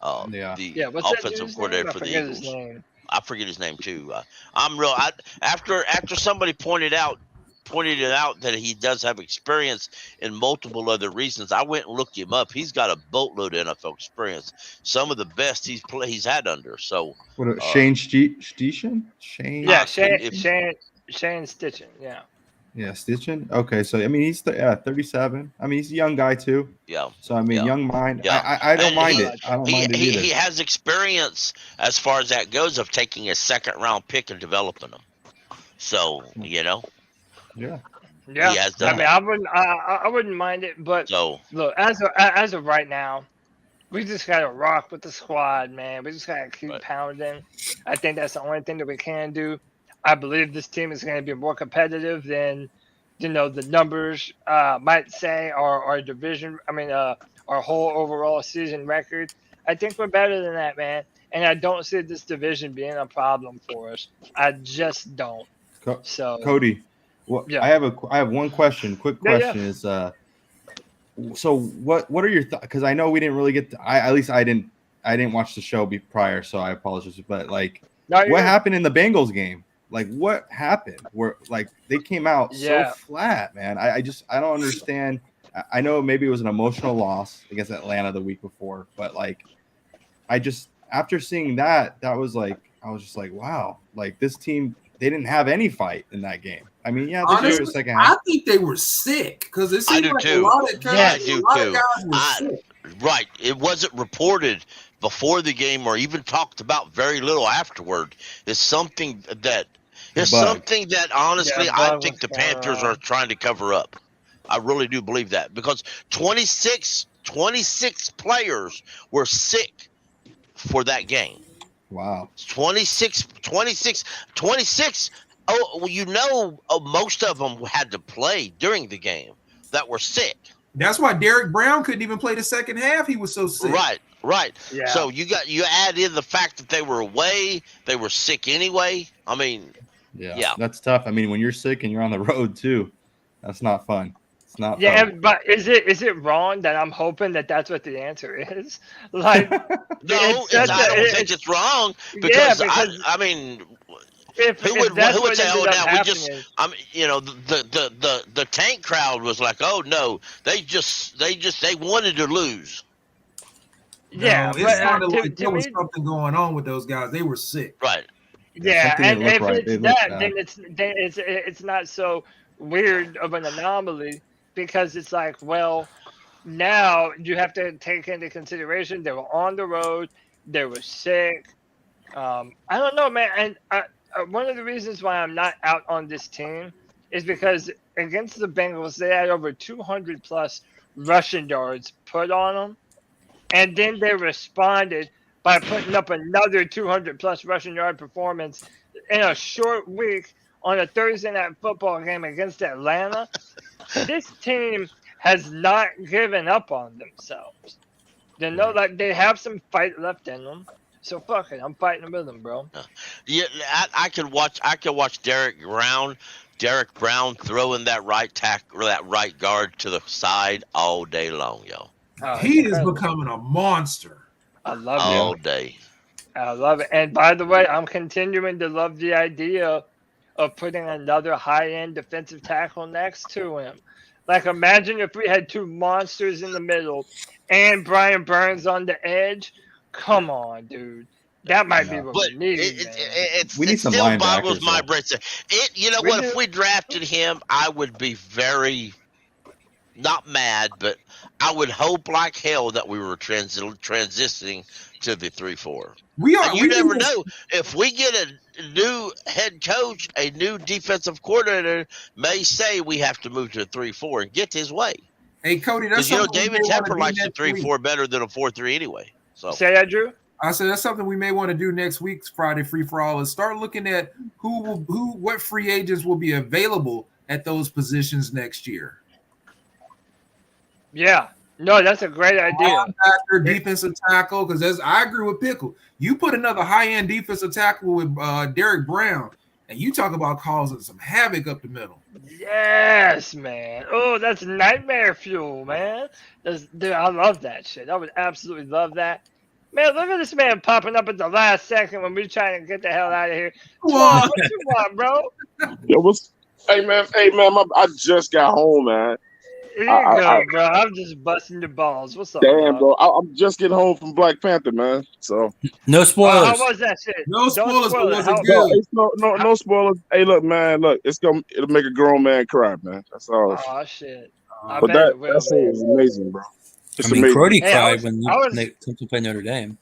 The offensive coordinator for the Eagles. I forget his name too. After somebody pointed it out that he does have experience in multiple other reasons. I went and looked him up. He's got a boatload of NFL experience. Some of the best he's had under. So Shane Steichen? Shane Steichen, yeah. Yeah, Steichen. Okay, so I mean he's 37. I mean he's a young guy too. Yeah. So I mean young mind. Yeah. I don't mind it. I don't mind it either. He has experience as far as that goes of taking a second round pick and developing them. So you know. Yeah. Yeah. I mean I wouldn't mind it, but look as of right now, we just gotta rock with the squad, man. We just gotta keep pounding. I think that's the only thing that we can do. I believe this team is going to be more competitive than, the numbers might say, our division. I mean, our whole overall season record. I think we're better than that, man. And I don't see this division being a problem for us. I just don't. Cody, I have one question. Quick question is, so what are your thoughts? Because I know we didn't really get to, I didn't watch the show prior, so I apologize. But what happened in the Bengals game? Like what happened? Where they came out so flat, man. I don't understand. I know maybe it was an emotional loss against Atlanta the week before, but after seeing that was I was just like, wow, this team, they didn't have any fight in that game. I mean, honestly, the second half. I think they were sick because it seemed like a lot of guys were sick. Right. It wasn't reported, before the game or even talked about very little afterward is something that honestly I think the Panthers are trying to cover up. I really do believe that because 26 players were sick for that game. Wow. 26. Oh, well, most of them had to play during the game that were sick. That's why Derek Brown couldn't even play the second half. He was so sick. Right. Yeah. So you add in the fact that they were away, they were sick anyway. I mean, yeah. That's tough. I mean, when you're sick and you're on the road too, that's not fun. It's not fun. But is it wrong that I'm hoping that that's what the answer is? Like, no, I don't think it's wrong because I mean. Who would say, "Oh, now we just"? I mean, the tank crowd was like, "Oh no, they wanted to lose." Yeah, no, it sounded like there was something going on with those guys. They were sick. Right. Yeah, and if it's that, then it's not so weird of an anomaly because it's like, well, now you have to take into consideration they were on the road, they were sick. I don't know, man, and one of the reasons why I'm not out on this team is because against the Bengals, they had over 200 plus rushing yards put on them. And then they responded by putting up another 200 plus rushing yard performance in a short week on a Thursday night football game against Atlanta. This team has not given up on themselves. They know that they have some fight left in them. So fuck it, I'm fighting with them, bro. Yeah, I could watch Derek Brown throwing that right tackle or that right guard to the side all day long, yo. He is becoming a monster. I love it all day. I love it. And by the way, I'm continuing to love the idea of putting another high-end defensive tackle next to him. Like, imagine if we had two monsters in the middle and Brian Burns on the edge. Come on, dude. That might be what we need. It still boggles my brain. If we drafted him, I would be very not mad, but I would hope like hell that we were transitioning to the 3-4. You never know. If we get a new head coach, a new defensive coordinator may say we have to move to a 3-4 and get his way. Hey, Cody, that's David Tepper likes a 3-4 better than a 4-3 anyway. So say that, Drew. I said that's something we may want to do next week's Friday Free for All is start looking at what free agents will be available at those positions next year. Yeah, no, that's a great idea. Linebacker, defensive tackle, because I agree with Pickle. You put another high-end defensive tackle with Derek Brown, and you talk about causing some havoc up the middle. Yes, man. Oh, that's nightmare fuel, man. Dude, I love that shit. I would absolutely love that. Man, look at this man popping up at the last second when we're trying to get the hell out of here. What you want, bro? Yo, hey, man, I just got home, man. Here you go, bro. I'm just busting your balls. What's up? Damn, bro. I'm just getting home from Black Panther, man. So no spoilers. How was that shit? No spoilers, but was it good? No spoilers. Hey, look, man. Look, it'll make a grown man cry, man. That's all. Oh shit. But that scene was amazing, bro. It's amazing. Cody cried when they played Notre Dame.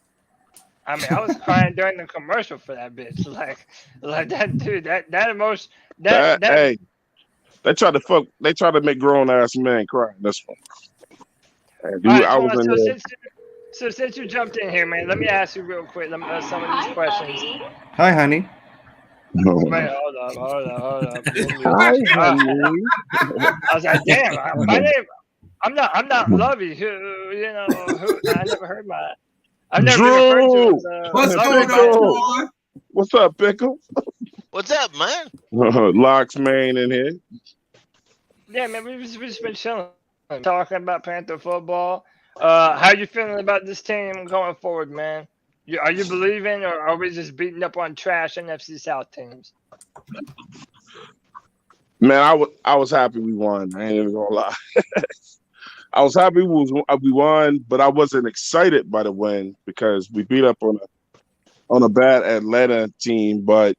I mean, I was crying during the commercial for that bitch. Like that dude. That emotion. Hey. They try to make grown ass men cry. That's one. So since you jumped in here, man, let me ask you real quick some of these questions. Hi, honey. Wait, hold up. Hi, honey. I was like, damn, my name. I'm not Lovey. I never heard my. I've never been referred to as, what's going on? What's up, Pickle? What's up, man? Locks man in here. Yeah, man, we've just been chilling, talking about Panther football. How you feeling about this team going forward, man? Are you believing, or are we just beating up on trash NFC South teams? Man, I was happy we won. I ain't even gonna lie. I was happy we won, but I wasn't excited by the win because we beat up on a bad Atlanta team. But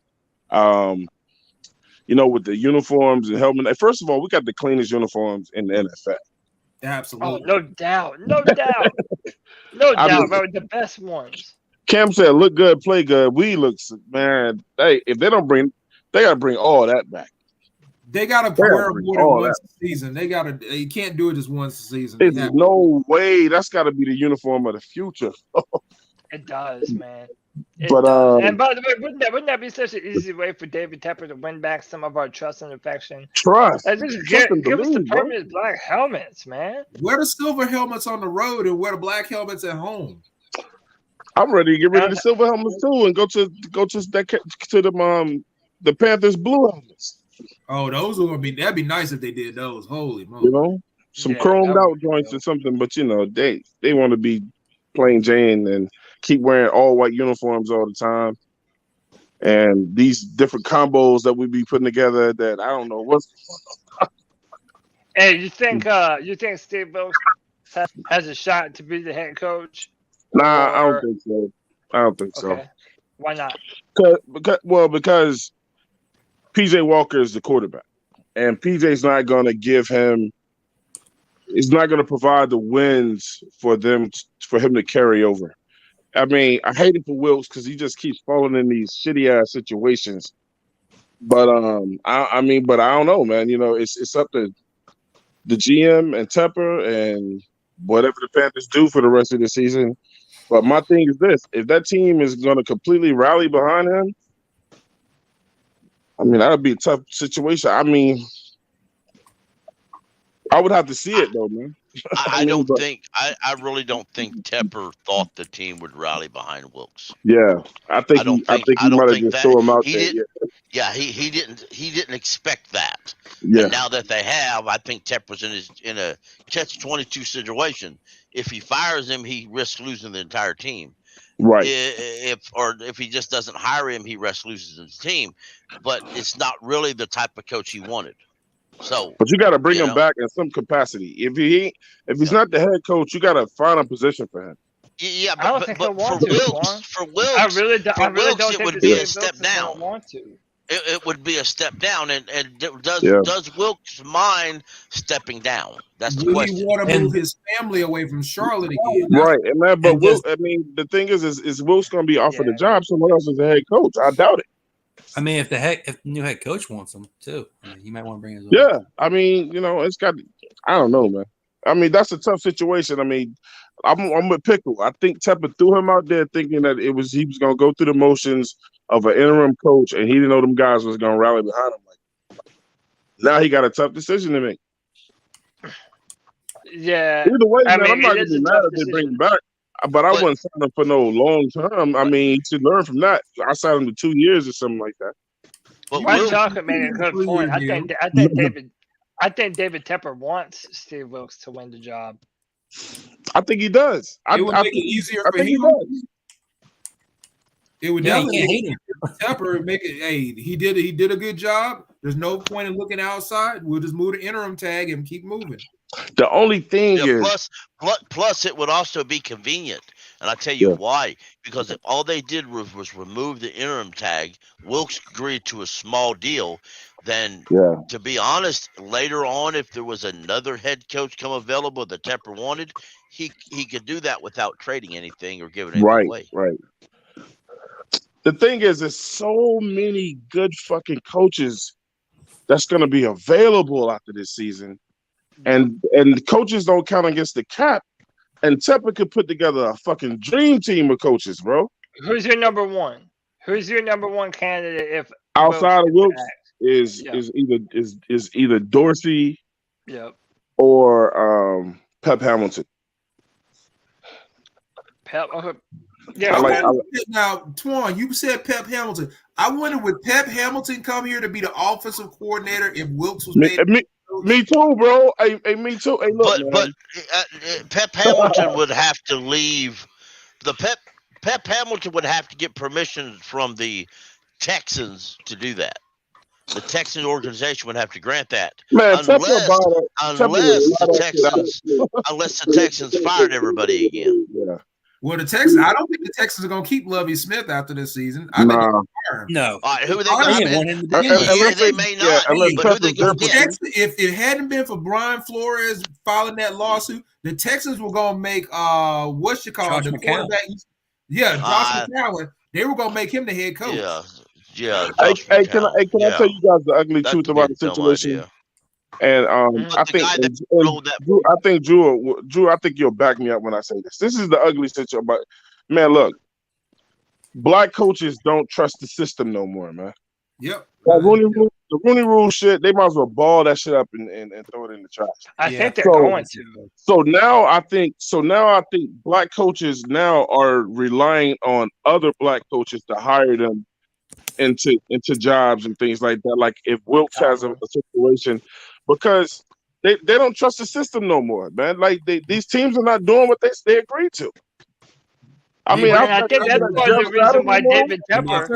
with the uniforms and helmet. First of all, we got the cleanest uniforms in the NFL. Absolutely. Oh, no doubt. No doubt. No I doubt, mean- bro. The best ones. Cam said, "Look good, play good." We looks, man. If they don't bring, they gotta bring all that back. They gotta Yeah, wear more than all once a season. They can't do it just once a season. There's no way. That's got to be the uniform of the future. It does, man. It But, does. And by the way, wouldn't that be such an easy way for David Tepper to win back some of our trust and affection? Trust. Like, just Trust and give us the believe, bro. permanent black helmets, man. Wear the silver helmets on the road and wear the black helmets at home. I'm ready to get rid of the silver helmets too and go to the Panthers blue helmets. Oh, those are gonna be. That'd be nice if they did those. Holy moly! You know, some Yeah, chromed that out would be joints dope. or something. But they want to be plain Jane and keep wearing all white uniforms all the time. And these different combos that we be putting together that I don't know what's. Hey, you think Steve Wilks has a shot to be the head coach? Nah, I Or- don't think so. I don't think so. Okay. Why not? Because PJ Walker is the quarterback, and PJ's not going to give him. He's not going to provide the wins for him to carry over. I mean, I hate it for Wilks because he just keeps falling in these shitty ass situations. But I don't know, man. It's up to the GM and Tepper and whatever the Panthers do for the rest of the season. But my thing is this: if that team is going to completely rally behind him, I mean, that would be a tough situation. I mean, I would have to see it though, man. I really don't think Tepper thought the team would rally behind Wilks. Yeah, I think he might have just thrown him out there. Yeah, he didn't expect that. Yeah. And now that they have, I think Tepper's in a catch-22 situation. If he fires him, he risks losing the entire team. Right. If he just doesn't hire him, he risks losing his team. But it's not really the type of coach he wanted. So, but you got to bring him back in some capacity. If he's not the head coach, you got to find a position for him. Yeah, I don't think he'll want to. For Wilks, I really don't it think would be a Steve step Wilks is gonna down. want to. It would be a step down, and does Wilks mind stepping down? That's the Do question. he want to move his family away from Charlotte again? Right, and that. But the thing is Wilks going to be offered a job somewhere else as a head coach? I doubt it. I mean, if the new head coach wants him too, I mean, he might want to bring his own. Yeah, I mean, it's got. I don't know, man. I mean, that's a tough situation. I mean, I'm with Pickle. I think Tepper threw him out there thinking that he was going to go through the motions of an interim coach, and he didn't know them guys was going to rally behind him. Like, now he got a tough decision to make. Yeah. Either way, man, mean, I'm not it going to is be a mad tough if they bring decision. him back. But I wouldn't sign him for no long term. I mean, he should learn from that. I signed him to 2 years or something like that. But White Chocolate made a good point. I think David Tepper wants Steve Wilks to win the job. I think he does. It would make it easier for him. It would definitely make Tepper make it. Hey, he did a good job. There's no point in looking outside. We'll just move the interim tag and keep moving. The only thing is plus it would also be convenient, and I'll tell you why. Because if all they did was remove the interim tag, Wilks agreed to a small deal. Then, to be honest, later on, if there was another head coach come available that Tepper wanted, he could do that without trading anything or giving anything away. Right. The thing is, there's so many good fucking coaches that's going to be available after this season. And coaches don't count against the cap. And Tepper could put together a fucking dream team of coaches, bro. Who's your number one? Who's your number one candidate if outside of Wilks is either Dorsey or Pep Hamilton. Pep. Yeah. Now, Twan, you said Pep Hamilton. I wonder would Pep Hamilton come here to be the offensive coordinator if Wilks was made? Me too, bro. Hey, me too. Hey, look, but Pep Hamilton would have to leave. Pep Hamilton would have to get permission from the Texans to do that. The Texan organization would have to grant that. Man, unless the Texans fired everybody again. Yeah. Well, the Texans, I don't think the Texans are going to keep Lovie Smith after this season. I think they're going to fire him. No. All right, who are they I going didn't want him to to begin with. Yeah, they may not. But who they going to get? If it hadn't been for Brian Flores filing that lawsuit, the Texans were going to make Josh the McCown. quarterback. Yeah, Josh McCown. They were going to make him the head coach. Yeah. Hey, can I tell you guys the ugly truth about the situation? Idea. And But I the think, guy that and rolled that- Drew, I think you'll back me up when I say this. This is the ugly situation. But man, look, black coaches don't trust the system no more, man. Yep. The Rooney Rule shit, they might as well ball that shit up and throw it in the trash. I think they're going to. So now I think black coaches now are relying on other black coaches to hire them into jobs and things like that. Like if Wilks has a situation, because they don't trust the system no more, man. Like these teams are not doing what they agreed to. I mean, I think that's part of the reason why David Tepper.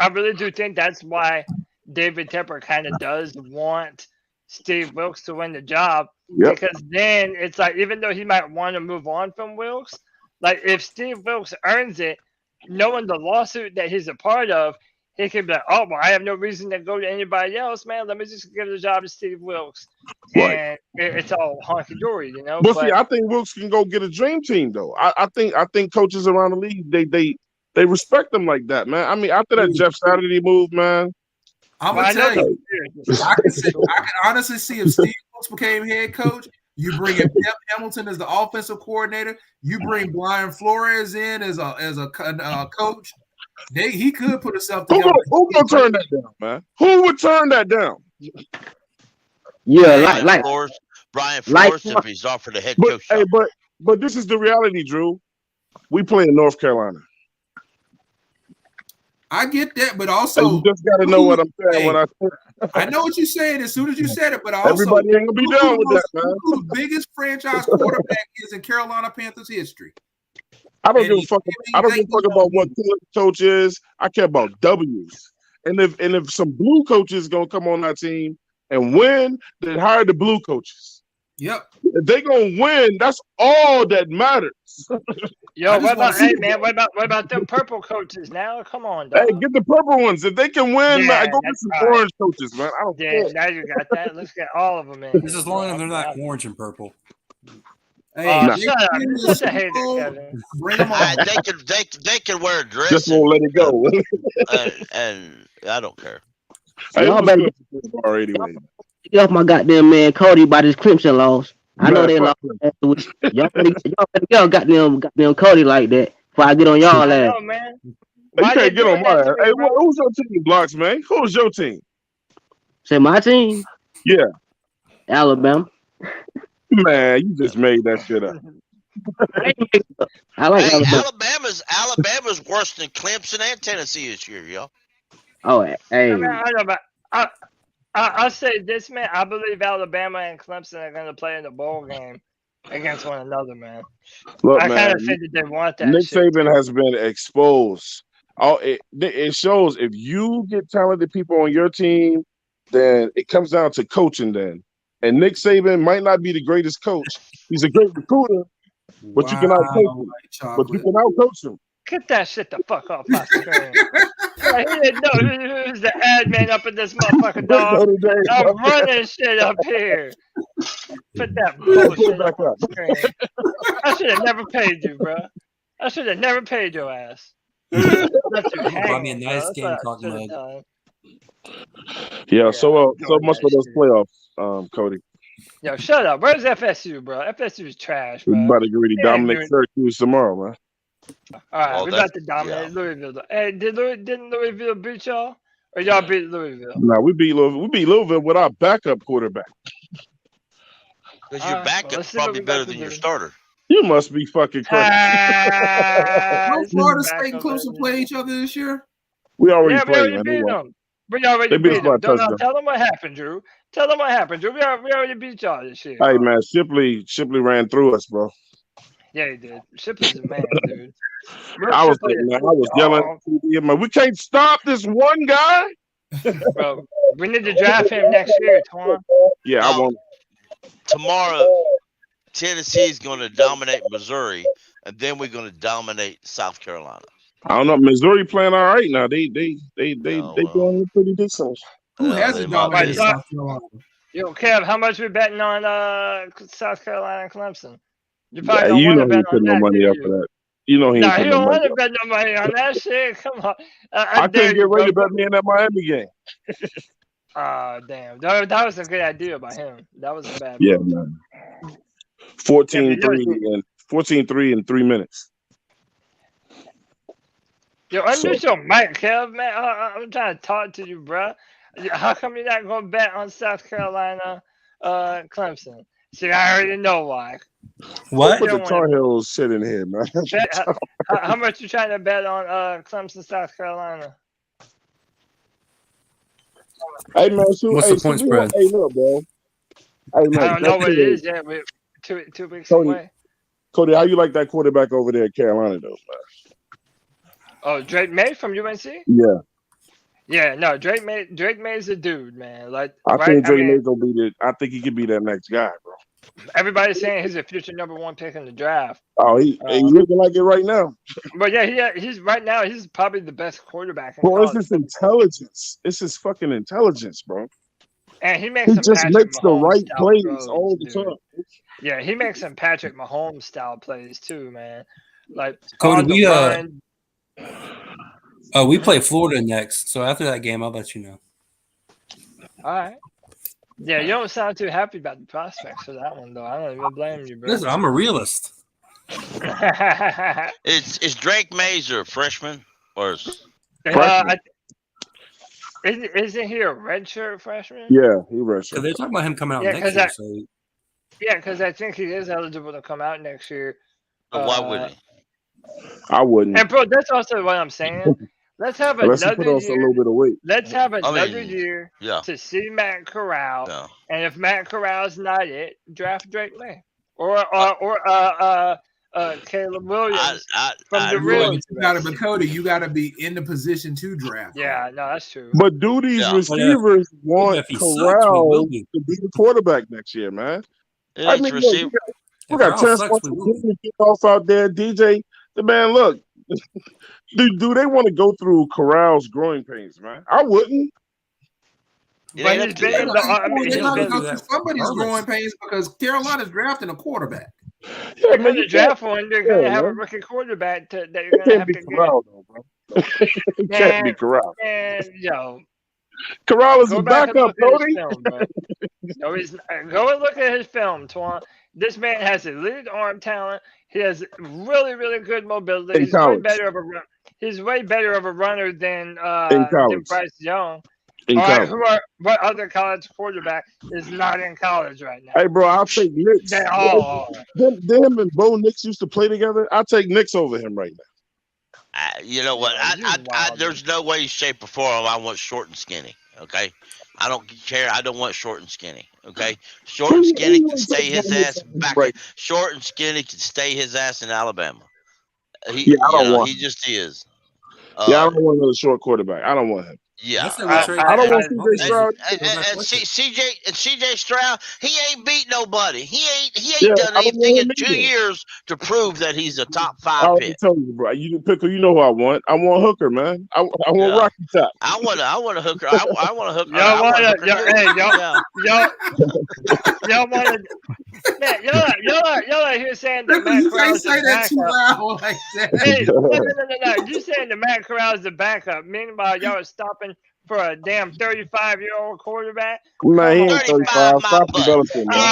I really do think that's why David Tepper kind of does want Steve Wilks to win the job, because then it's like, even though he might want to move on from Wilks, like if Steve Wilks earns it, knowing the lawsuit that he's a part of, he could be like, oh, well, I have no reason to go to anybody else, man. Let me just give the job to Steve Wilks. Right. And it's all honky-dory, you know? But see, I think Wilks can go get a dream team, though. I think coaches around the league, they respect them like that, man. I mean, after that Jeff Saturday move, man. I'm going to tell you, I can honestly see if Steve Wilks became head coach, you bring in Pep Hamilton as the offensive coordinator, you bring Brian Flores in as a coach. He could put himself together. Who gonna turn that down, man? Who would turn that down? Yeah, like Brian Flores, if he's offered a head coach. Hey, but this is the reality, Drew. We play in North Carolina. I get that, but also you just got to know what I'm saying. I know what you're saying as soon as you said it, but also everybody ain't gonna be down with that, man. Who the biggest franchise quarterback is in Carolina Panthers history? I don't give a fuck. I don't give a fuck about what coach is. I care about W's. And if some blue coaches gonna come on that team and win, then hire the blue coaches. Yep. If they gonna win, that's all that matters. Yo, what about them purple coaches now? Come on, dog. Hey, get the purple ones. If they can win, man, go get some orange coaches, man. I don't care. Now you got that. Let's get all of them in. Just as long as they're not orange and purple. Hey, shut up. Such a hater, Kevin. Bring them on. They can wear a dress. Just won't let it go. and I don't care. Hey, Y'all better anyway. get off my goddamn man Cody by this Clemson loss. I know they lost. Y'all better goddamn Cody like that before I get on y'all ass. Man. You can't get on my ass. Hey, who's your team, Blocks, man? Who's your team? Say my team? Yeah. Alabama. Man, you just made that shit up. I like Alabama. Alabama's worse than Clemson and Tennessee this year, yo. Oh, hey. I'll say this, man. I believe Alabama and Clemson are going to play in the bowl game against one another, man. Look, I man, kind of think that they want that. Nick Saban has been exposed. It shows if you get talented people on your team, then it comes down to coaching then. And Nick Saban might not be the greatest coach. He's a great recruiter, but you can outcoach him. But you can outcoach him. Get that shit the fuck off my screen. Like, he didn't know who's the admin up in this motherfucker, dog. I'm running shit up here. Put that bullshit up on the screen. I should have never paid you, bro. I should have never paid your ass. Brought me a nice game talking about. Yeah, so much for those playoffs, Cody. Yo, shut up. Where's FSU, bro? FSU is trash, bro. We're about to get ready to dominate Syracuse tomorrow, man. All right, we're about to dominate Louisville. Hey, didn't Louisville beat y'all? Or y'all beat Louisville? No, we beat Louisville. We beat Louisville with our backup quarterback. Because your backup's probably better than your starter. You must be fucking crazy. Don't Florida State and Clemson play each other this year? We already played, man. Beat them. We already beat them. Tell them what happened, Drew. Tell them what happened, Drew. We already beat y'all this year. Hey, man, Shipley ran through us, bro. Yeah, he did. Shipley's a man, dude. I was yelling. Man, we can't stop this one guy. Bro, we need to draft him next year, Twan. Yeah, I won't. Tomorrow, Tennessee's going to dominate Missouri, and then we're going to dominate South Carolina. I don't know. Missouri playing all right now. They doing pretty decent. Who hasn't dominated South Carolina? Yo, Kev, how much we betting on South Carolina and Clemson? You Yeah, probably you don't know want to he bet put on no that. money do up you? for that. You know he ain't Nah, put he no don't money want to up. bet no money on that shit. Come on. I dare couldn't you, get ready to bro. bet me in that Miami game. Damn. That was a good idea by him. That was a bad Yeah, move. man. Yeah, 14-3 in 3 minutes. Yo, unmute your mic, Kev, man. I'm trying to talk to you, bro. How come you're not going to bet on South Carolina, Clemson? See, I already know why. What? Put the Tar Heels shit in here, man. How much you trying to bet on Clemson, South Carolina? Hey, man. So, What's the point spread? Hey, look, bro. Hey, look, I don't know what it is yet. We're two weeks away. Cody, how you like that quarterback over there at Carolina, though, man? Oh, Drake May from UNC? Yeah. Yeah, no, Drake May's a dude, man. Like, I right? think Drake I mean, May's gonna be the. I think he could be that next guy, bro. everybody's saying he's a future #1 pick in the draft. Oh, he's looking like it right now. But yeah, he's right now. He's probably the best quarterback in Bro, college. it's his intelligence. It's his fucking intelligence, bro. And he makes He some just Patrick makes the Mahomes right style plays throws, all the dude. time. Yeah, he makes some Patrick Mahomes style plays too, man. Like Cody, on the run. we play Florida next, so after that game, I'll let you know. All right. Yeah, you don't sound too happy about the prospects for that one, though. I don't even blame you, bro. Listen, I'm a realist. Is Drake Mays a freshman or isn't he a redshirt freshman? Yeah, he redshirt. Because they're talking about him coming out Yeah, next year. because I think he is eligible to come out next year. why would he? I wouldn't. And bro, that's also what I'm saying. Let's have Unless he another put on a year. little bit of weight. Let's have another mean, year yeah. to see Matt Corral. No. And if Matt Corral's not it, draft Drake May or Caleb Williams from the real. But Cody, you gotta be in the position to draft. Yeah, no, that's true. But do these receivers want if he sucks, Corral we will be. to be the quarterback next year, man? I mean, look, we got 10 spots to get off out there. DJ, the man, look. Do they want to go through Corral's growing pains, man? I wouldn't. But he's been somebody's growing pains because Carolina's drafting a quarterback. Yeah, man, the draft one, they're going to have a rookie quarterback that you're going to have to get. Corral, though, bro. It can't be Corral. And yo, Corral is a backup, Cody. No, he's go and look at his film, Twan. This man has elite arm talent. He has really, really good mobility. He's way better of a run. He's way better of a runner than Bryce Young. What other college quarterback is not in college right now? Hey, bro, I'll take Nix. They all are. Them and Bo Nix used to play together. I'll take Nix over him right now. You know what? There's no way, shape, or form I want short and skinny. Okay, I don't care. I don't want short and skinny. Okay, short and skinny can stay his ass back. Right. Short and skinny can stay his ass in Alabama. He just is. I don't want another short quarterback. I don't want him. Yeah, I don't want CJ Stroud. And CJ Stroud, he ain't beat nobody. He ain't done anything in 2 years to prove that he's a top 5 pick. I tell you, bro. You Pickle, you know who I want. I want Hooker, man. I want Rocky Top. I want a Hooker. I want a Hooker. Y'all are here saying that Matt Corral's the backup. Hey, no. You saying that Matt Corral's the backup. Meanwhile, y'all are stopping for a damn 35-year-old quarterback. Man, he ain't 35. Stop developing, man. He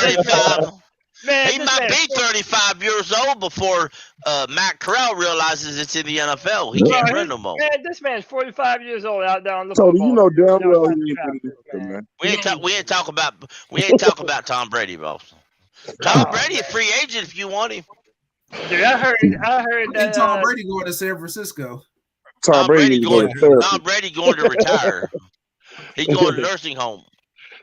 ain't 35. Man, he might be 35 years old before Matt Corral realizes it's in the NFL. He can't run no more. Man, this man's 45 years old out there on the football. So you know damn well he ain't man. We ain't talk about Tom Brady, boss. Tom Brady a free agent if you want him. Dude, I heard that Tom Brady going to San Francisco. Tom Brady going to retire. He going to nursing home.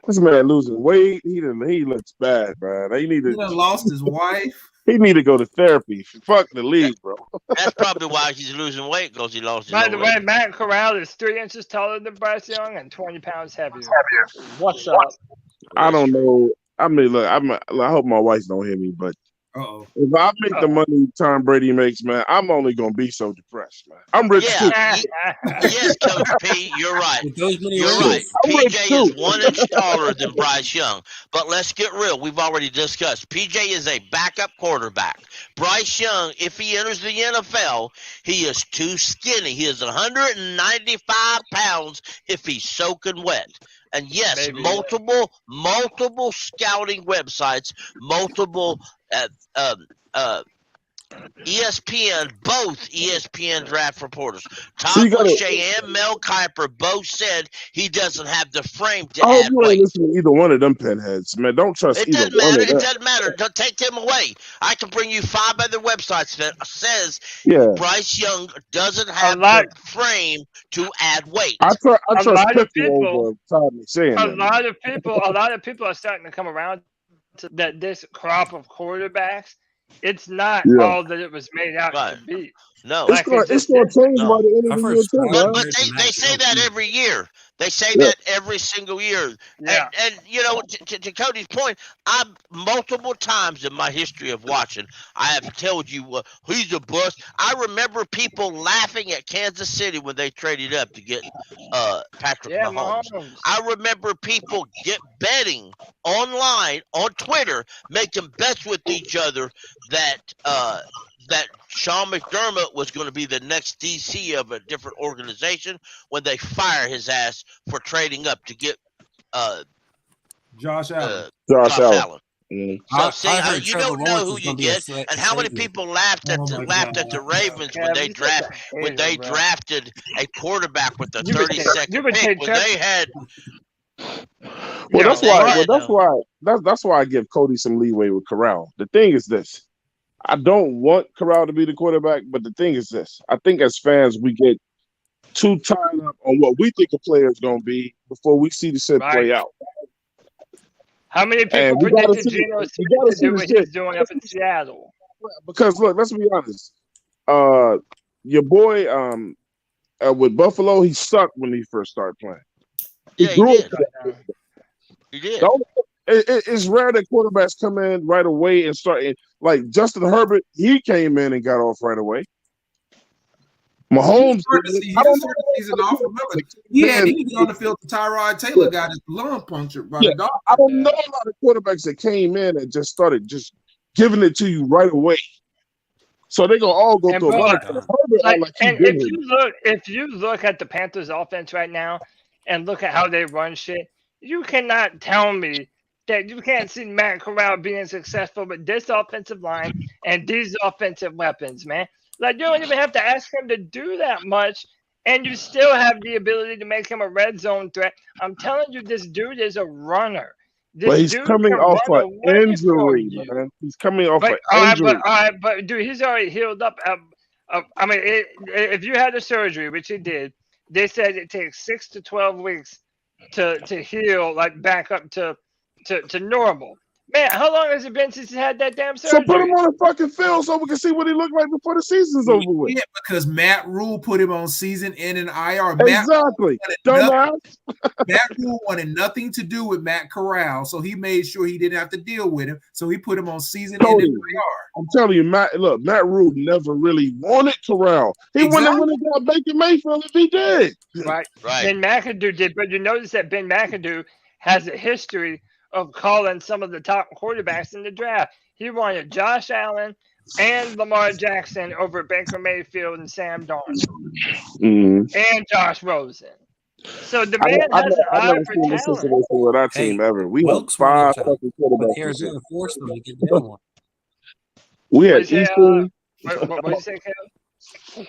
This man losing weight. He looks bad, man. He lost his wife. He need to go to therapy. Fuck the league, bro. That's probably why he's losing weight, because he lost his weight. By the way, weight. Matt Corral is 3 inches taller than Bryce Young and 20 pounds heavier. What's up? I don't know. I mean, look, I hope my wife don't hear me, but if I make the money Tom Brady makes, man, I'm only gonna be so depressed, man. I'm rich too. Yes, Coach P, you're right. You're right. PJ is 1 inch taller than Bryce Young. But let's get real. We've already discussed. PJ is a backup quarterback. Bryce Young, if he enters the NFL, he is too skinny. He is 195 pounds if he's soaking wet. And yes, multiple scouting websites, multiple ESPN, both ESPN draft reporters, Todd O'Shea and Mel Kiper both said he doesn't have the frame to I hope add you ain't weight. listening to either one of them pinheads, man. Don't trust It either doesn't one matter. of them. It doesn't matter. Don't take them away. I can bring you 5 other websites that says Bryce Young doesn't have the frame to add weight. I trust a lot of people people, over Todd saying a that. lot of people are starting to come around to that this crop of quarterbacks, it's not all that it was made out to be. No, it's going to change by the end of the year too, man. But they say that every year. They say that every single year. Yeah. And you know, to Cody's point, I've multiple times in my history of watching, I have told you he's a bust. I remember people laughing at Kansas City when they traded up to get Patrick Mahomes. I remember people betting online on Twitter, making bets with each other that Sean McDermott was going to be the next DC of a different organization when they fire his ass for trading up to get Josh Allen. Josh Allen. So see, you don't know who you get, and how many people laughed at the Ravens when they drafted a quarterback with the 32nd pick when they had. Well, that's why I give Cody some leeway with Corral. The thing is this. I don't want Corral to be the quarterback, but the thing is this. I think as fans, we get too tied up on what we think a player is going to be before we see the shit play out. How many people predicted Geno Smith to do what he's doing up in Seattle? Because, look, let's be honest. Your boy with Buffalo, he sucked when he first started playing. He did. It's rare that quarterbacks come in right away and start. Like Justin Herbert, he came in and got off right away. Mahomes, he was on the field. Tyrod Taylor got his lung punctured by the dog. I don't know a lot of quarterbacks that came in and just started just giving it to you right away. So they're gonna all go through a lot. If you look at the Panthers offense right now and look at how they run shit, you cannot tell me that you can't see Matt Corral being successful with this offensive line and these offensive weapons, man. Like, you don't even have to ask him to do that much, and you still have the ability to make him a red zone threat. I'm telling you, this dude is a runner. But he's coming off an injury, man. He's coming off an injury. But dude, he's already healed up. I mean, if you had a surgery, which he did, they said it takes 6 to 12 weeks to heal, like back up to normal. Man, how long has it been since he had that damn surgery? So put him on the fucking field so we can see what he looked like before the season's over with. Yeah, because Matt Rule put him on season-ending IR. Exactly. Matt Rule wanted nothing to do with Matt Corral, so he made sure he didn't have to deal with him. So he put him on season-ending IR. I'm telling you, Matt Rule never really wanted Corral. He wouldn't have got Baker Mayfield if he did. Right. Ben McAdoo did, but you notice that Ben McAdoo has a history of calling some of the top quarterbacks in the draft. He wanted Josh Allen and Lamar Jackson over Baker Mayfield and Sam Darnold and Josh Rosen. So the man has an eye for talent. Situation with our team ever. We had 5 fucking quarterbacks. Arizona forced them to get down one. We had Easton. What did you say, Kev?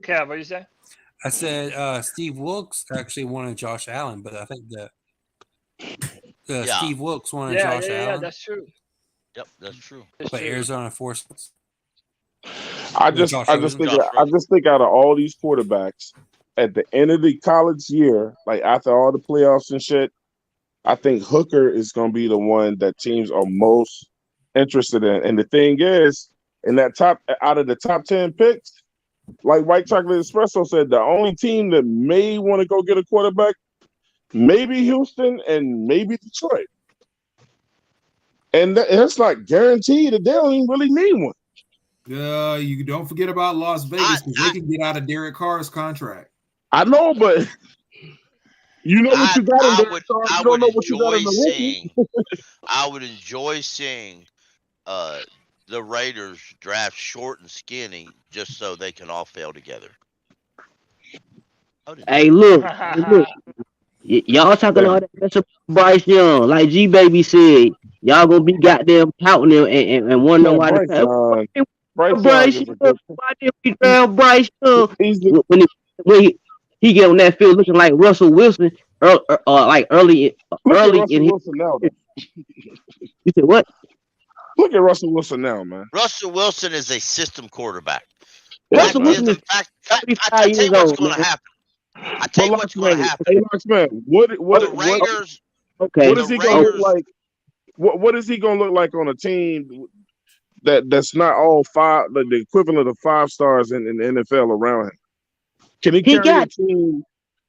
Kev, what did you say? I said Steve Wilks actually wanted Josh Allen, but I think Steve Wilks wanted Josh Allen. Yeah, that's true. Yep, that's true. But Arizona forced. I just think out of all these quarterbacks, at the end of the college year, like after all the playoffs and shit, I think Hooker is going to be the one that teams are most interested in. And the thing is, out of the top 10 picks, like White Chocolate Espresso said, the only team that may want to go get a quarterback maybe Houston, and maybe Detroit. And it's not guaranteed that they don't even really need one. You don't forget about Las Vegas because they can get out of Derek Carr's contract. I know, but you know what you got in Derek Carr. You don't know what you got in the rookie. I would enjoy seeing the Raiders draft short and skinny just so they can all fail together. Hey, look. Y'all talking all that mess about Bryce Young. Like G Baby said, y'all gonna be goddamn pouting him and wonder why Bryce Young. Why did we draft Bryce Young? When he get on that field looking like Russell Wilson, like early in his. You said what? Look at Russell Wilson now, man. Russell Wilson is a system quarterback. Russell Wilson is I tell you what's going to happen. I tell you what's going to happen. Hey, man, what the Raiders? Okay. What is he going to look like? What is he going to look like on a team that's not all five, like the equivalent of 5 stars in the NFL around him? Can he carry a team?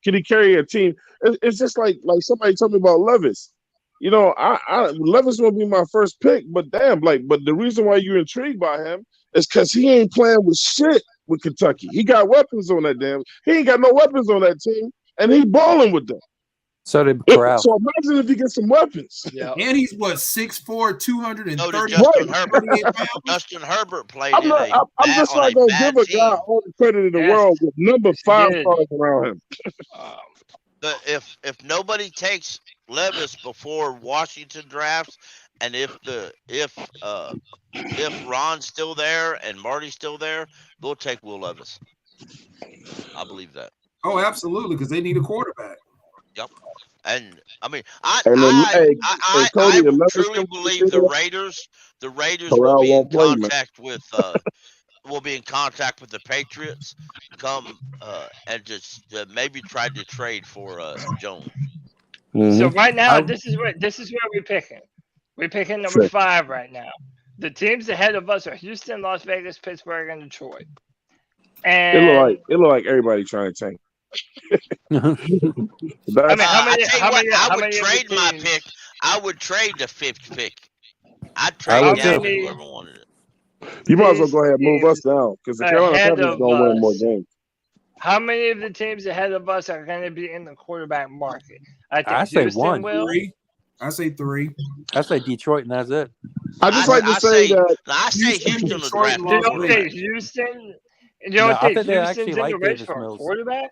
Can he carry a team? It's just like somebody told me about Levis. You know, Levis will be my first pick, but damn, but the reason why you're intrigued by him is because he ain't playing with shit with Kentucky. He got weapons on that damn. He ain't got no weapons on that team, and he balling with them. So did Corral. So imagine if he gets some weapons. Yeah. And he's what 6'4", 230. Justin Herbert played. I'm just not gonna give a guy all the credit in the world with number 5 stars around him. If nobody takes Levis before Washington drafts, and if Ron's still there and Marty's still there, we'll take Will Levis. I believe that. Oh, absolutely, because they need a quarterback. Yep. And I mean, Cody, I truly believe the Raiders will be in contact with the Patriots. Come and just maybe try to trade for Jones. Mm-hmm. So right now, this is where we're picking. We're picking number 5 right now. The teams ahead of us are Houston, Las Vegas, Pittsburgh, and Detroit. And it look like everybody trying to tank. I would trade my pick. I would trade the 5th pick. I'd trade down whoever wanted it. You might as well go ahead and move us down because the Carolina Panthers are going to win more games. How many of the teams ahead of us are going to be in the quarterback market? I say Houston 1. Will. 3. I say 3. I say Detroit, and that's it. I just like to say that. I say Houston will draft. You don't think Houston? You don't think Houston's in the race for a quarterback?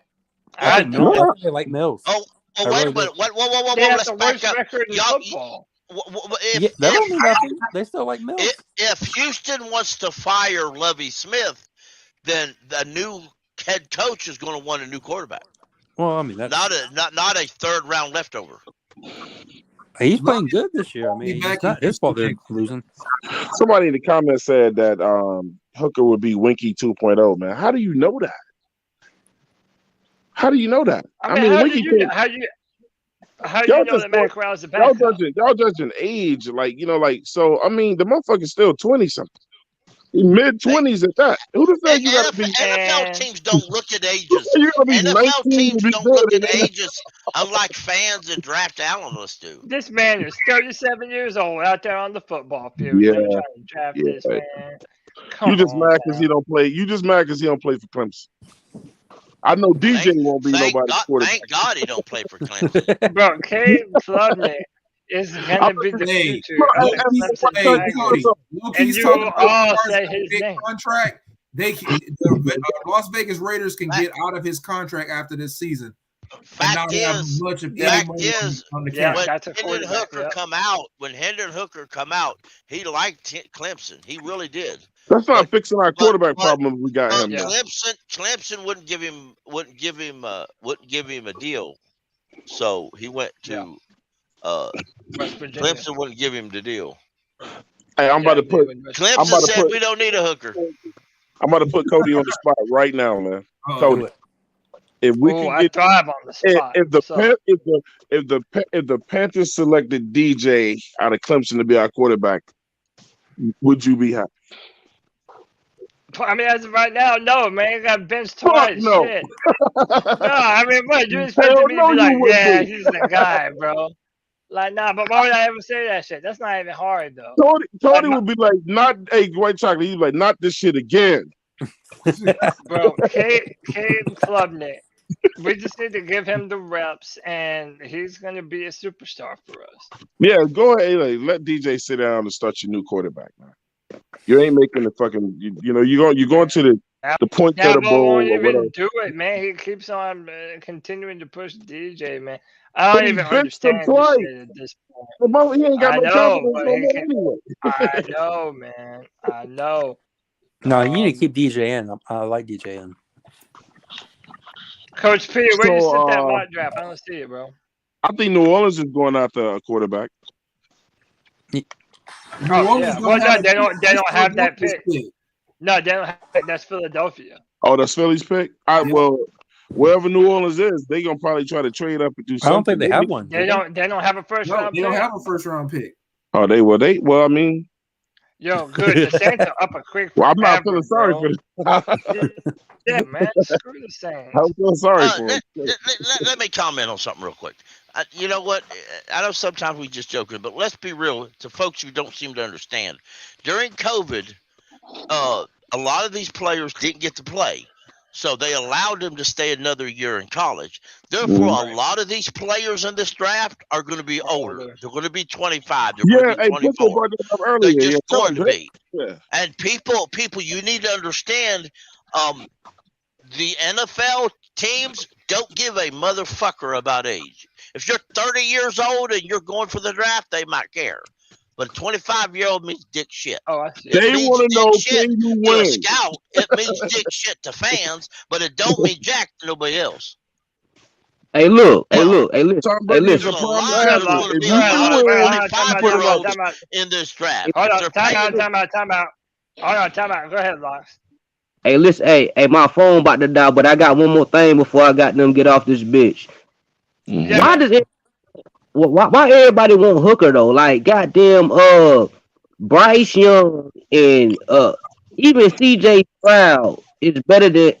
I know they like Mills. Oh, wait a minute. Whoa. Let's back up. That don't mean nothing. They still like Mills. If Houston wants to fire Lovie Smith, then the new head coach is going to want a new quarterback. Well, I mean, that's not a 3rd round leftover. He's playing good this year. I mean, it's not his fault they're losing. Somebody in the comments said that Hooker would be Winky 2.0. Man, how do you know that? How do you know that? How do you know that Matt Corral's a bad y'all judging age, so. I mean, the motherfucker's still 20-something, mid-20s at that. Who the fuck you got to be? NFL teams don't look at ages. NFL teams don't look at ages, unlike fans and draft analysts do. This man is 37 years old out there on the football field. Yeah, trying to draft this man. You just mad because he don't play. You just mad because he don't play for Clemson. I know DJ won't be nobody's quarterback. Thank God he don't play for Clemson. Bro, Cade Floodney is going to be the future. And you all say his name. Contract. The Las Vegas Raiders can get out of his contract after this season. Fact is, when Hendon Hooker come out, he liked Clemson. He really did. That's not fixing our quarterback problem. We got him. Clemson wouldn't give him a deal, so he went to Clemson wouldn't give him the deal. Hey, I'm about to put. Clemson said we don't need a hooker. I'm about to put Cody on the spot right now, man. Cody, if we can get drive on the spot, if the Panthers selected DJ out of Clemson to be our quarterback, would you be happy? I mean, as of right now, no, man. He got benched Fuck twice. no. Shit. No, I mean, what? You expected Hell me no, to be you like, wouldn't yeah, be. he's the guy, bro. Like, nah, but why would I ever say that shit? That's not even hard, though. Tony Like, would be like, not a white chocolate. He'd be like, not this shit again. bro, Cade Klubnik. We just need to give him the reps, and he's gonna be a superstar for us. Yeah, go ahead. Like, let DJ sit down and start your new quarterback, man. You ain't making the fucking. You're going to the point of the Dabo bowl won't or even whatever. do it, man. He keeps on continuing to push DJ, man. I don't But he even benched him understand this twice. shit at this point. The moment he ain't got I no know, confidence but no he more can. anyway. I know, man. I know. No, you need to keep DJ in. I like DJ in. Coach P, where you sit that So mock draft? I don't see it, bro. I think New Orleans is going after a quarterback. New Oh Orleans yeah. don't Well, no, have a they don't. They don't have that Philadelphia's pick. No, they don't have it. That's Philadelphia. Oh, that's Philly's pick. Well, wherever New Orleans is, they gonna probably try to trade up and do something. I don't think they have one. They don't. They don't have a first No, round they pick. don't have a first round pick. Oh, well, I mean, Yo, good. The Saints are up a quick. well, I'm not forever, feeling sorry bro. for them. Yeah, man. Screw the Saints. I'm feeling sorry for them. Let me comment on something real quick. You know what? I know sometimes we just joking, but let's be real to folks who don't seem to understand. During COVID, a lot of these players didn't get to play. So they allowed them to stay another year in college. Therefore, a lot of these players in this draft are going to be older. They're going to be 25. They're going to be 24. They're just going to be. Yeah. And people, you need to understand the NFL teams don't give a motherfucker about age. If you're 30 years old and you're going for the draft, they might care. But a 25-year-old means dick shit. Oh, I see. They want to know, can you To a win? scout, it means dick shit to fans, but it don't mean jack to nobody else. Hey, look. Hey, Tom listen. Brady's There's a a prime lot of athlete. If be you a lot of win, 25-year-olds in this draft. Hold on, They're time paying- out. Hold on, time out. Go ahead, Locks. Hey, listen. Hey, my phone about to die, but I got one more thing before I got them get off this bitch. Yeah, Why man. does it? Why everybody want Hooker though? Like, goddamn, Bryce Young and even CJ Stroud is better than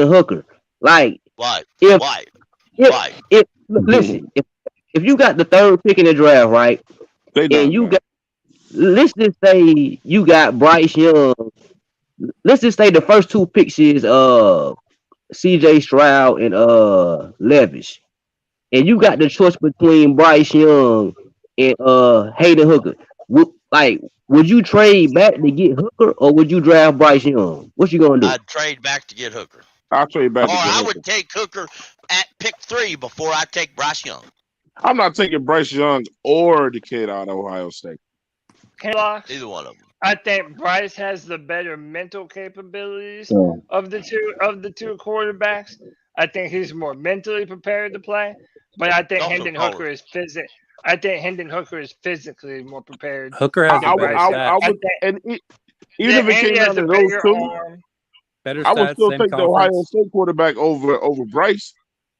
Hooker. Like, Why? Listen, if you got the third pick in the draft, right, and you got, let's just say you got Bryce Young. Let's just say the first two picks is CJ Stroud and Levis, and you got the choice between Bryce Young and Hayden Hooker. Would you trade back to get Hooker, or would you draft Bryce Young? What you gonna do? I'd trade back to get Hooker. I'll trade back. Or I would take Hooker at pick 3 before I take Bryce Young. I'm not taking Bryce Young or the kid out of Ohio State. Locks. Either one of them. I think Bryce has the better mental capabilities of the two quarterbacks. I think he's more mentally prepared to play, but I think Hendon Hooker is physically more prepared. Hooker has a better stats. Even if it came down to those two, better I would stats, still same take the Ohio conference. State quarterback over Bryce.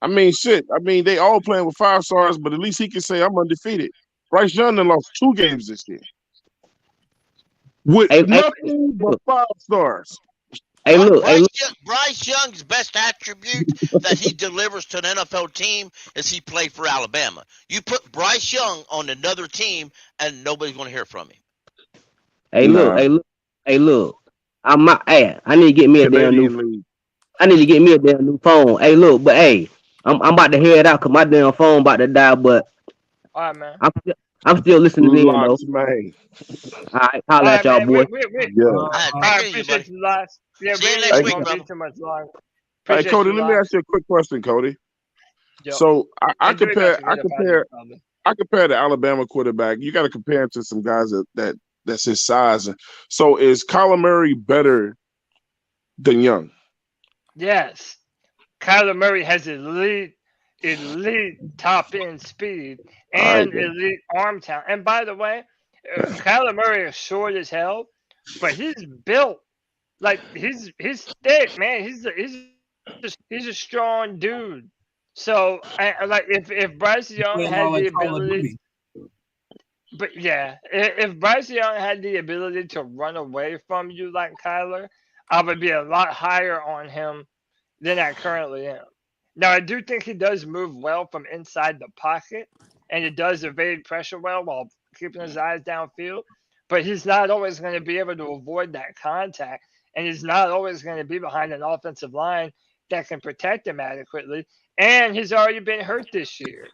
I mean, shit. I mean, they all playing with 5 stars, but at least he can say I'm undefeated. Bryce Young done lost 2 games this year with nothing but 5 stars. Bryce Young's best attribute that he delivers to an NFL team is he played for Alabama. You put Bryce Young on another team, and nobody's going to hear from him. Hey, look. I'm not. Hey, I need to get me a damn new. I need to get me a damn new phone. Hey, look, but hey, I'm about to head out because my damn phone about to die. But all right, man. I'm still listening in, though. Man. All right, holla at y'all, boys. I appreciate you, Locks. Yeah, See you we next ain't week, gonna brother. be too much long. Hey, Cody, let me ask you a quick question, Cody. Yo. So I compare the the Alabama quarterback. You got to compare him to some guys that's his size. So is Kyler Murray better than Young? Yes. Kyler Murray has elite top end speed and elite arm talent. And by the way, Kyler Murray is short as hell, but he's built like he's thick, man. He's a strong dude. So like if Bryce Young had the ability, if Bryce Young had the ability to run away from you like Kyler, I would be a lot higher on him than I currently am. Now, I do think he does move well from inside the pocket, and he does evade pressure well while keeping his eyes downfield. But he's not always going to be able to avoid that contact, and he's not always going to be behind an offensive line that can protect him adequately. And he's already been hurt this year.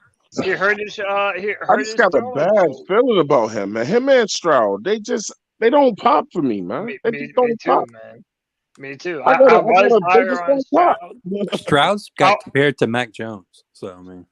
He hurt his. I just got a bad feeling about him, man. Him and Stroud, they don't pop for me, man. They just don't pop, man. Me too. I was higher on Stroud. Stroud's got compared to Mac Jones, so I mean,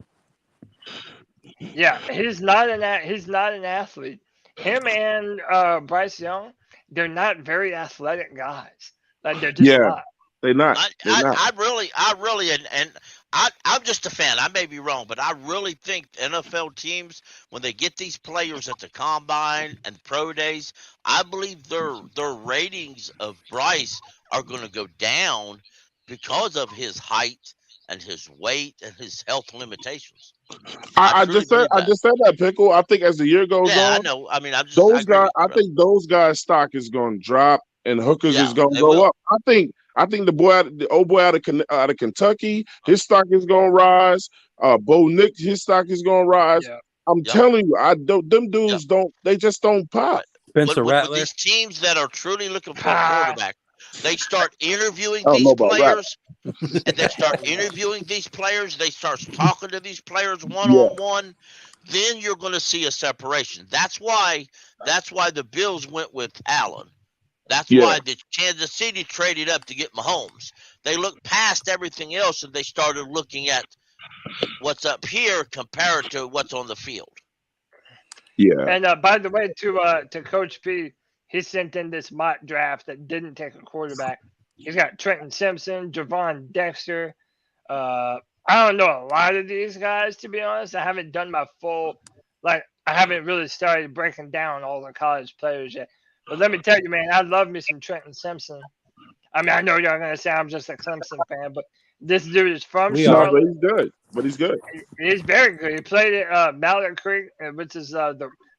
yeah, he's not an athlete. Him and Bryce Young, they're not very athletic guys. Like they're just not. They're not. I really, and I'm just a fan. I may be wrong, but I really think NFL teams, when they get these players at the combine and pro days, I believe their ratings of Bryce are going to go down because of his height and his weight and his health limitations. I just said that, Pickle. I think as the year goes on, I know. I mean, I think those guys' stock is going to drop and Hookers is going to go up. I think the old boy out of Kentucky, his stock is going to rise. Bo Nick, his stock is going to rise. Yeah. I'm telling you, them dudes they just don't pop. With these teams that are truly looking for a quarterback, they start interviewing these players, and they start interviewing these players. They start talking to these players one-on-one. Then you're going to see a separation. That's why the Bills went with Allen. That's why the Kansas City traded up to get Mahomes. They looked past everything else, and they started looking at what's up here compared to what's on the field. Yeah. And by the way, to Coach P, he sent in this mock draft that didn't take a quarterback. He's got Trenton Simpson, Javon Dexter. I don't know a lot of these guys, to be honest. I haven't done my full, I haven't really started breaking down all the college players yet. But let me tell you, man, I love me some Trenton Simpson. I mean, I know y'all going to say I'm just a Clemson fan, but this dude is from Charlotte. He's good. But he's good. He's very good. He played at Mallard Creek, which is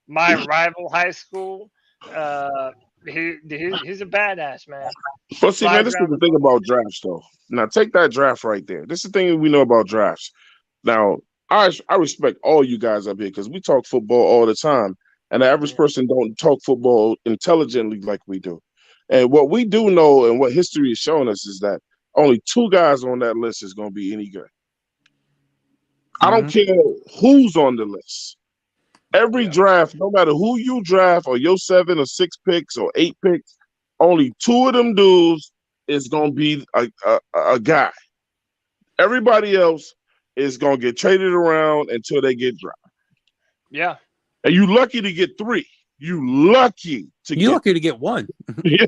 my rival high school. He's a badass, man. But see, man, this is the thing about drafts, though. Now, take that draft right there. This is the thing we know about drafts. Now, I respect all you guys up here because we talk football all the time, and the average person don't talk football intelligently like we do. And what we do know and what history has shown us is that only 2 guys on that list is going to be any good. I don't care who's on the list. Every draft, no matter who you draft, or your 7 or 6 picks or 8 picks, only 2 of them dudes is going to be a guy. Everybody else is going to get traded around until they get drafted. Yeah. And you lucky to get 3. You lucky to get 1. Yeah.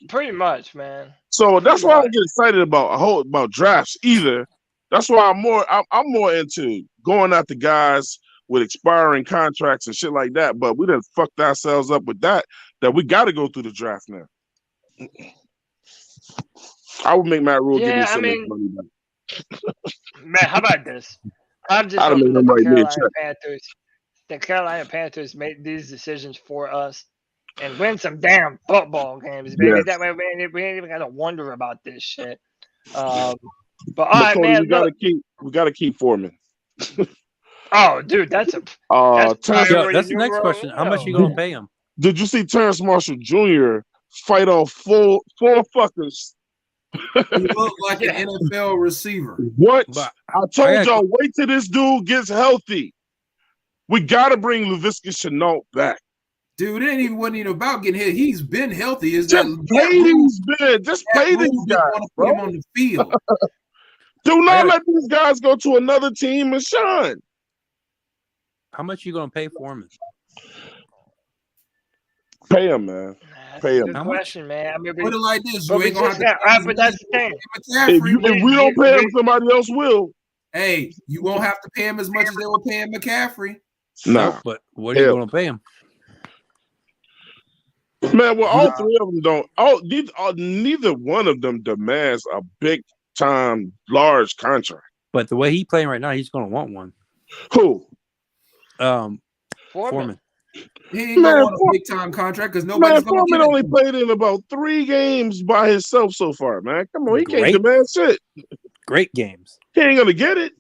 Pretty much, man. So that's why I don't get excited about drafts either. That's why I'm more into going after guys with expiring contracts and shit like that. But we done fucked ourselves up with that we got to go through the draft now. I would make Matt Rule give me some money back. Man, how about this? I'm just hoping that the Carolina Panthers make these decisions for us and win some damn football games, baby. Yes. That way we ain't even got to wonder about this shit. But all right, man. We gotta keep Foreman. Oh, dude, that's the next question. How much are you gonna pay him? Did you see Terrence Marshall Jr. fight off 4 fuckers? He looked like an NFL receiver. What? I told y'all, wait till this dude gets healthy. We gotta bring Laviska Shenault back. Dude, it wasn't even about getting hit. He's been healthy. Just play these guys, bro. Him on the field. Do not let these guys go to another team and shine. How much are you going to pay Foreman? Pay him, man. Pay him. Good question, man. I mean, put it like this. But that's the thing. If we don't pay him, somebody else will. Hey, you won't have to pay him as much as they were paying McCaffrey. Nah. But what are you going to pay him? Man, well, all 3 of them don't. Neither one of them demands a big time, large contract. But the way he's playing right now, he's going to want one. Who? Foreman. He ain't going on a big time contract because nobody's going to Foreman only played in about 3 games by himself so far, man. Come on, he can't demand shit. Great games. He ain't gonna get it.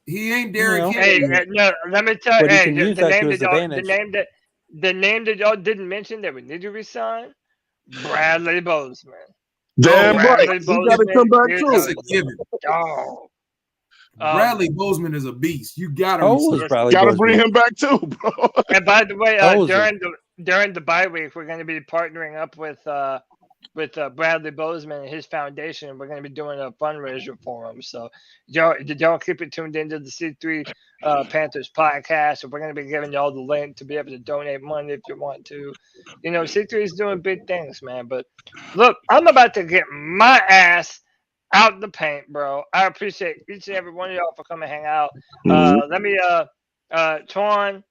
He ain't Derrick Hey, Henry. no, let me tell you. But he Hey, can use the that name to that his y'all, advantage. the name that y'all didn't mention that we need to resign, Bradley Bozeman. Damn right. Bradley He got to come back That's too. a given. Oh. Bradley Bozeman is a beast. You got to How old is Bradley Got to Bozeman? bring him back too, bro. And by the way, How old is during the bye week, we're going to be partnering up with Bradley Bozeman and his foundation. We're going to be doing a fundraiser for him. So y'all keep it tuned into the C3 Panthers podcast. We're going to be giving y'all the link to be able to donate money if you want to. You know, C3 is doing big things, man. But look, I'm about to get my ass out the paint, bro. I appreciate each and every one of y'all for coming hang out. Let me Twan,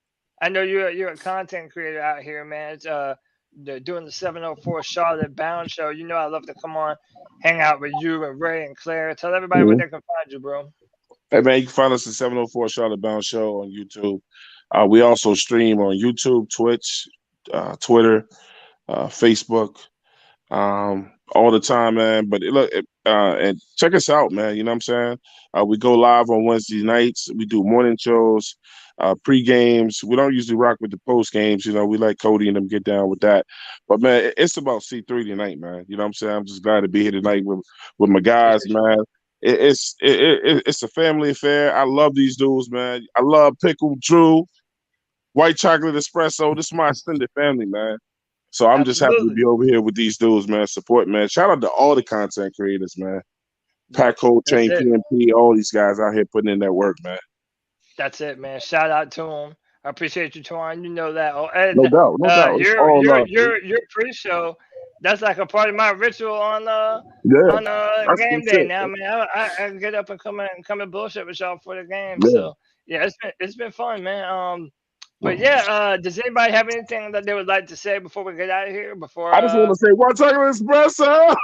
I know you're a content creator out here, man. It's doing the 704 Charlotte Bound show. You know I love to come on, hang out with you and Ray and Claire. Tell everybody where they can find you, bro. Hey man, you can find us at 704 Charlotte Bound Show on YouTube. We also stream on YouTube, Twitch, Twitter, Facebook, all the time, man. But and check us out, man. You know what I'm saying? We go live on Wednesday nights. We do morning shows, pre-games. We don't usually rock with the post games. You know, we let Cody and them get down with that. But man, it's about C3 tonight, man. You know what I'm saying? I'm just glad to be here tonight with my guys, man. It's a family affair. I love these dudes, man. I love Pickle, Drew, White Chocolate Espresso. This is my extended family, man. So I'm just happy to be over here with these dudes, man. Support, man. Shout out to all the content creators, man. Pack Code, Chain, PMP, all these guys out here putting in that work, man. That's it, man. Shout out to them. I appreciate you, Twan. You know that. Oh, and, No doubt, no doubt. Your pre-show. That's like a part of my ritual on game day now, man. I get up and come and bullshit with y'all for the game. Yeah. So yeah, it's been fun, man. But yeah, does anybody have anything that they would like to say before we get out of here? I just want to say, White Chocolate Espresso.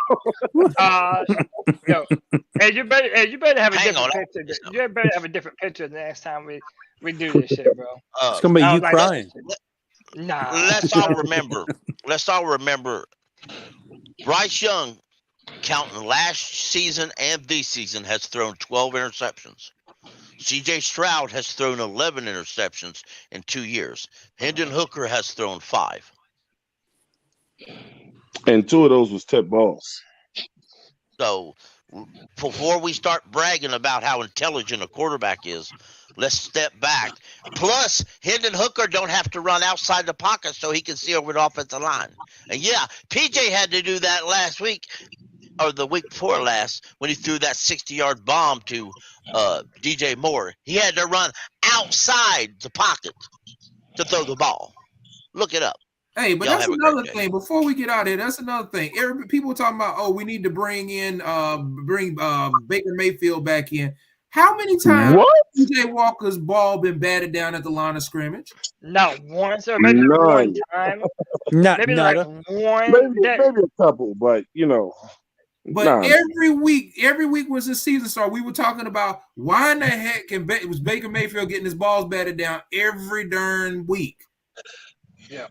Hey, you better have a different picture. You better have a different picture the next time we do this shit, bro. It's gonna be you crying. Nah. Let's all remember. Bryce Young, counting last season and this season, has thrown 12 interceptions. C.J. Stroud has thrown 11 interceptions in 2 years. Hendon Hooker has thrown 5. And 2 of those was tip balls. So before we start bragging about how intelligent a quarterback is, let's step back. Plus, Hendon Hooker don't have to run outside the pocket so he can see over the offensive line. And yeah, PJ had to do that last week or the week before last when he threw that 60-yard bomb to DJ Moore. He had to run outside the pocket to throw the ball. Look it up. Hey, but that's another thing. Before we get out of here, that's another thing. People talking about, oh, we need to bring Baker Mayfield back in. How many times DJ Walker's ball been batted down at the line of scrimmage? Not once, or maybe one time. Maybe like one. Maybe a couple, but you know. But every week was the season started, we were talking about why in the heck was Baker Mayfield getting his balls batted down every darn week? Yeah.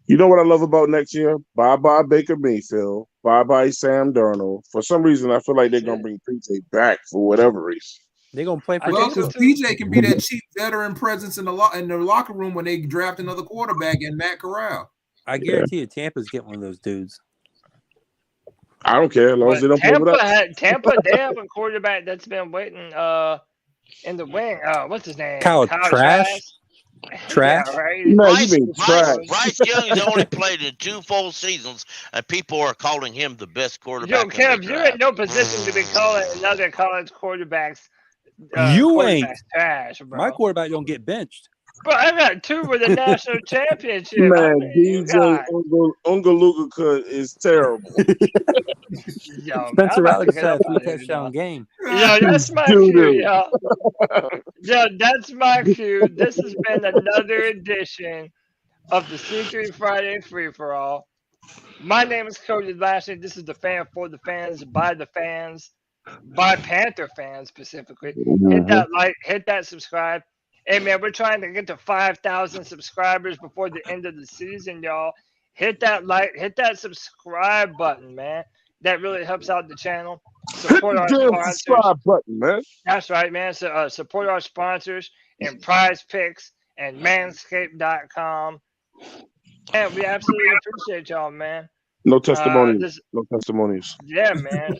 You know what I love about next year? Bye-bye Baker Mayfield. Bye-bye Sam Darnold. For some reason, I feel like they're going to bring PJ back for whatever reason. They're going to play for because PJ can be that cheap veteran presence in the locker room when they draft another quarterback in Matt Corral. I guarantee you Tampa's getting one of those dudes. I don't care as long as they don't play with us. Tampa, they have a quarterback that's been waiting in the wing. What's his name? Kyle Trash? Trash? Yeah, right? No, you mean trash. Bryce Young has only played in 2 full seasons, and people are calling him the best quarterback. Yo, Kev, you're in no position to be calling another college quarterbacks. You ain't trash, bro. My quarterback don't get benched. But I got 2 with the national championship. Man, DJ Ungaluga is terrible. Yo, Spencer Alex had a 3-touchdown game. Yo, that's my cue, yo. Yo, that's my cue. This has been another edition of the C3 Friday Free-For-All. My name is Cody Lashley. This is the fan for the fans, by the fans, by Panther fans specifically. Hit that like, hit that subscribe. Hey, man, we're trying to get to 5,000 subscribers before the end of the season, y'all. Hit that like, hit that subscribe button, man. That really helps out the channel. Support our Damn sponsors. subscribe button, man. That's right, man. So support our sponsors and PrizePicks and Manscaped.com. And we absolutely appreciate y'all, man. No testimonies. No testimonies. Yeah, man.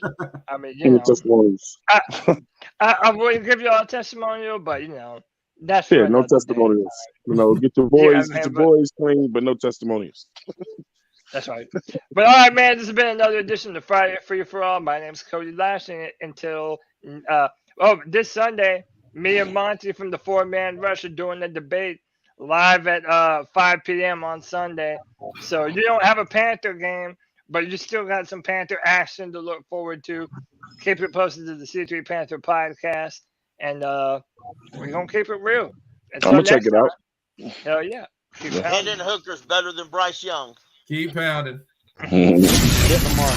I mean, No testimonies. I wouldn't give y'all a testimonial, but that's Yeah, no testimonials. Get your boys, get your boys clean, but no testimonials. That's right. But all right, man, this has been another edition of Friday Free for All. My name's Cody Lashing. Until this Sunday, me and Monty from the 4-Man Rush are doing the debate live at 5 p.m. on Sunday. So you don't have a Panther game, but you still got some Panther action to look forward to. Keep it posted to the C3 Panther Podcast, and we're gonna keep it real. I'm gonna check it out. Hell yeah. Hendon Hooker's better than Bryce Young. Keep pounding. Hit the mark.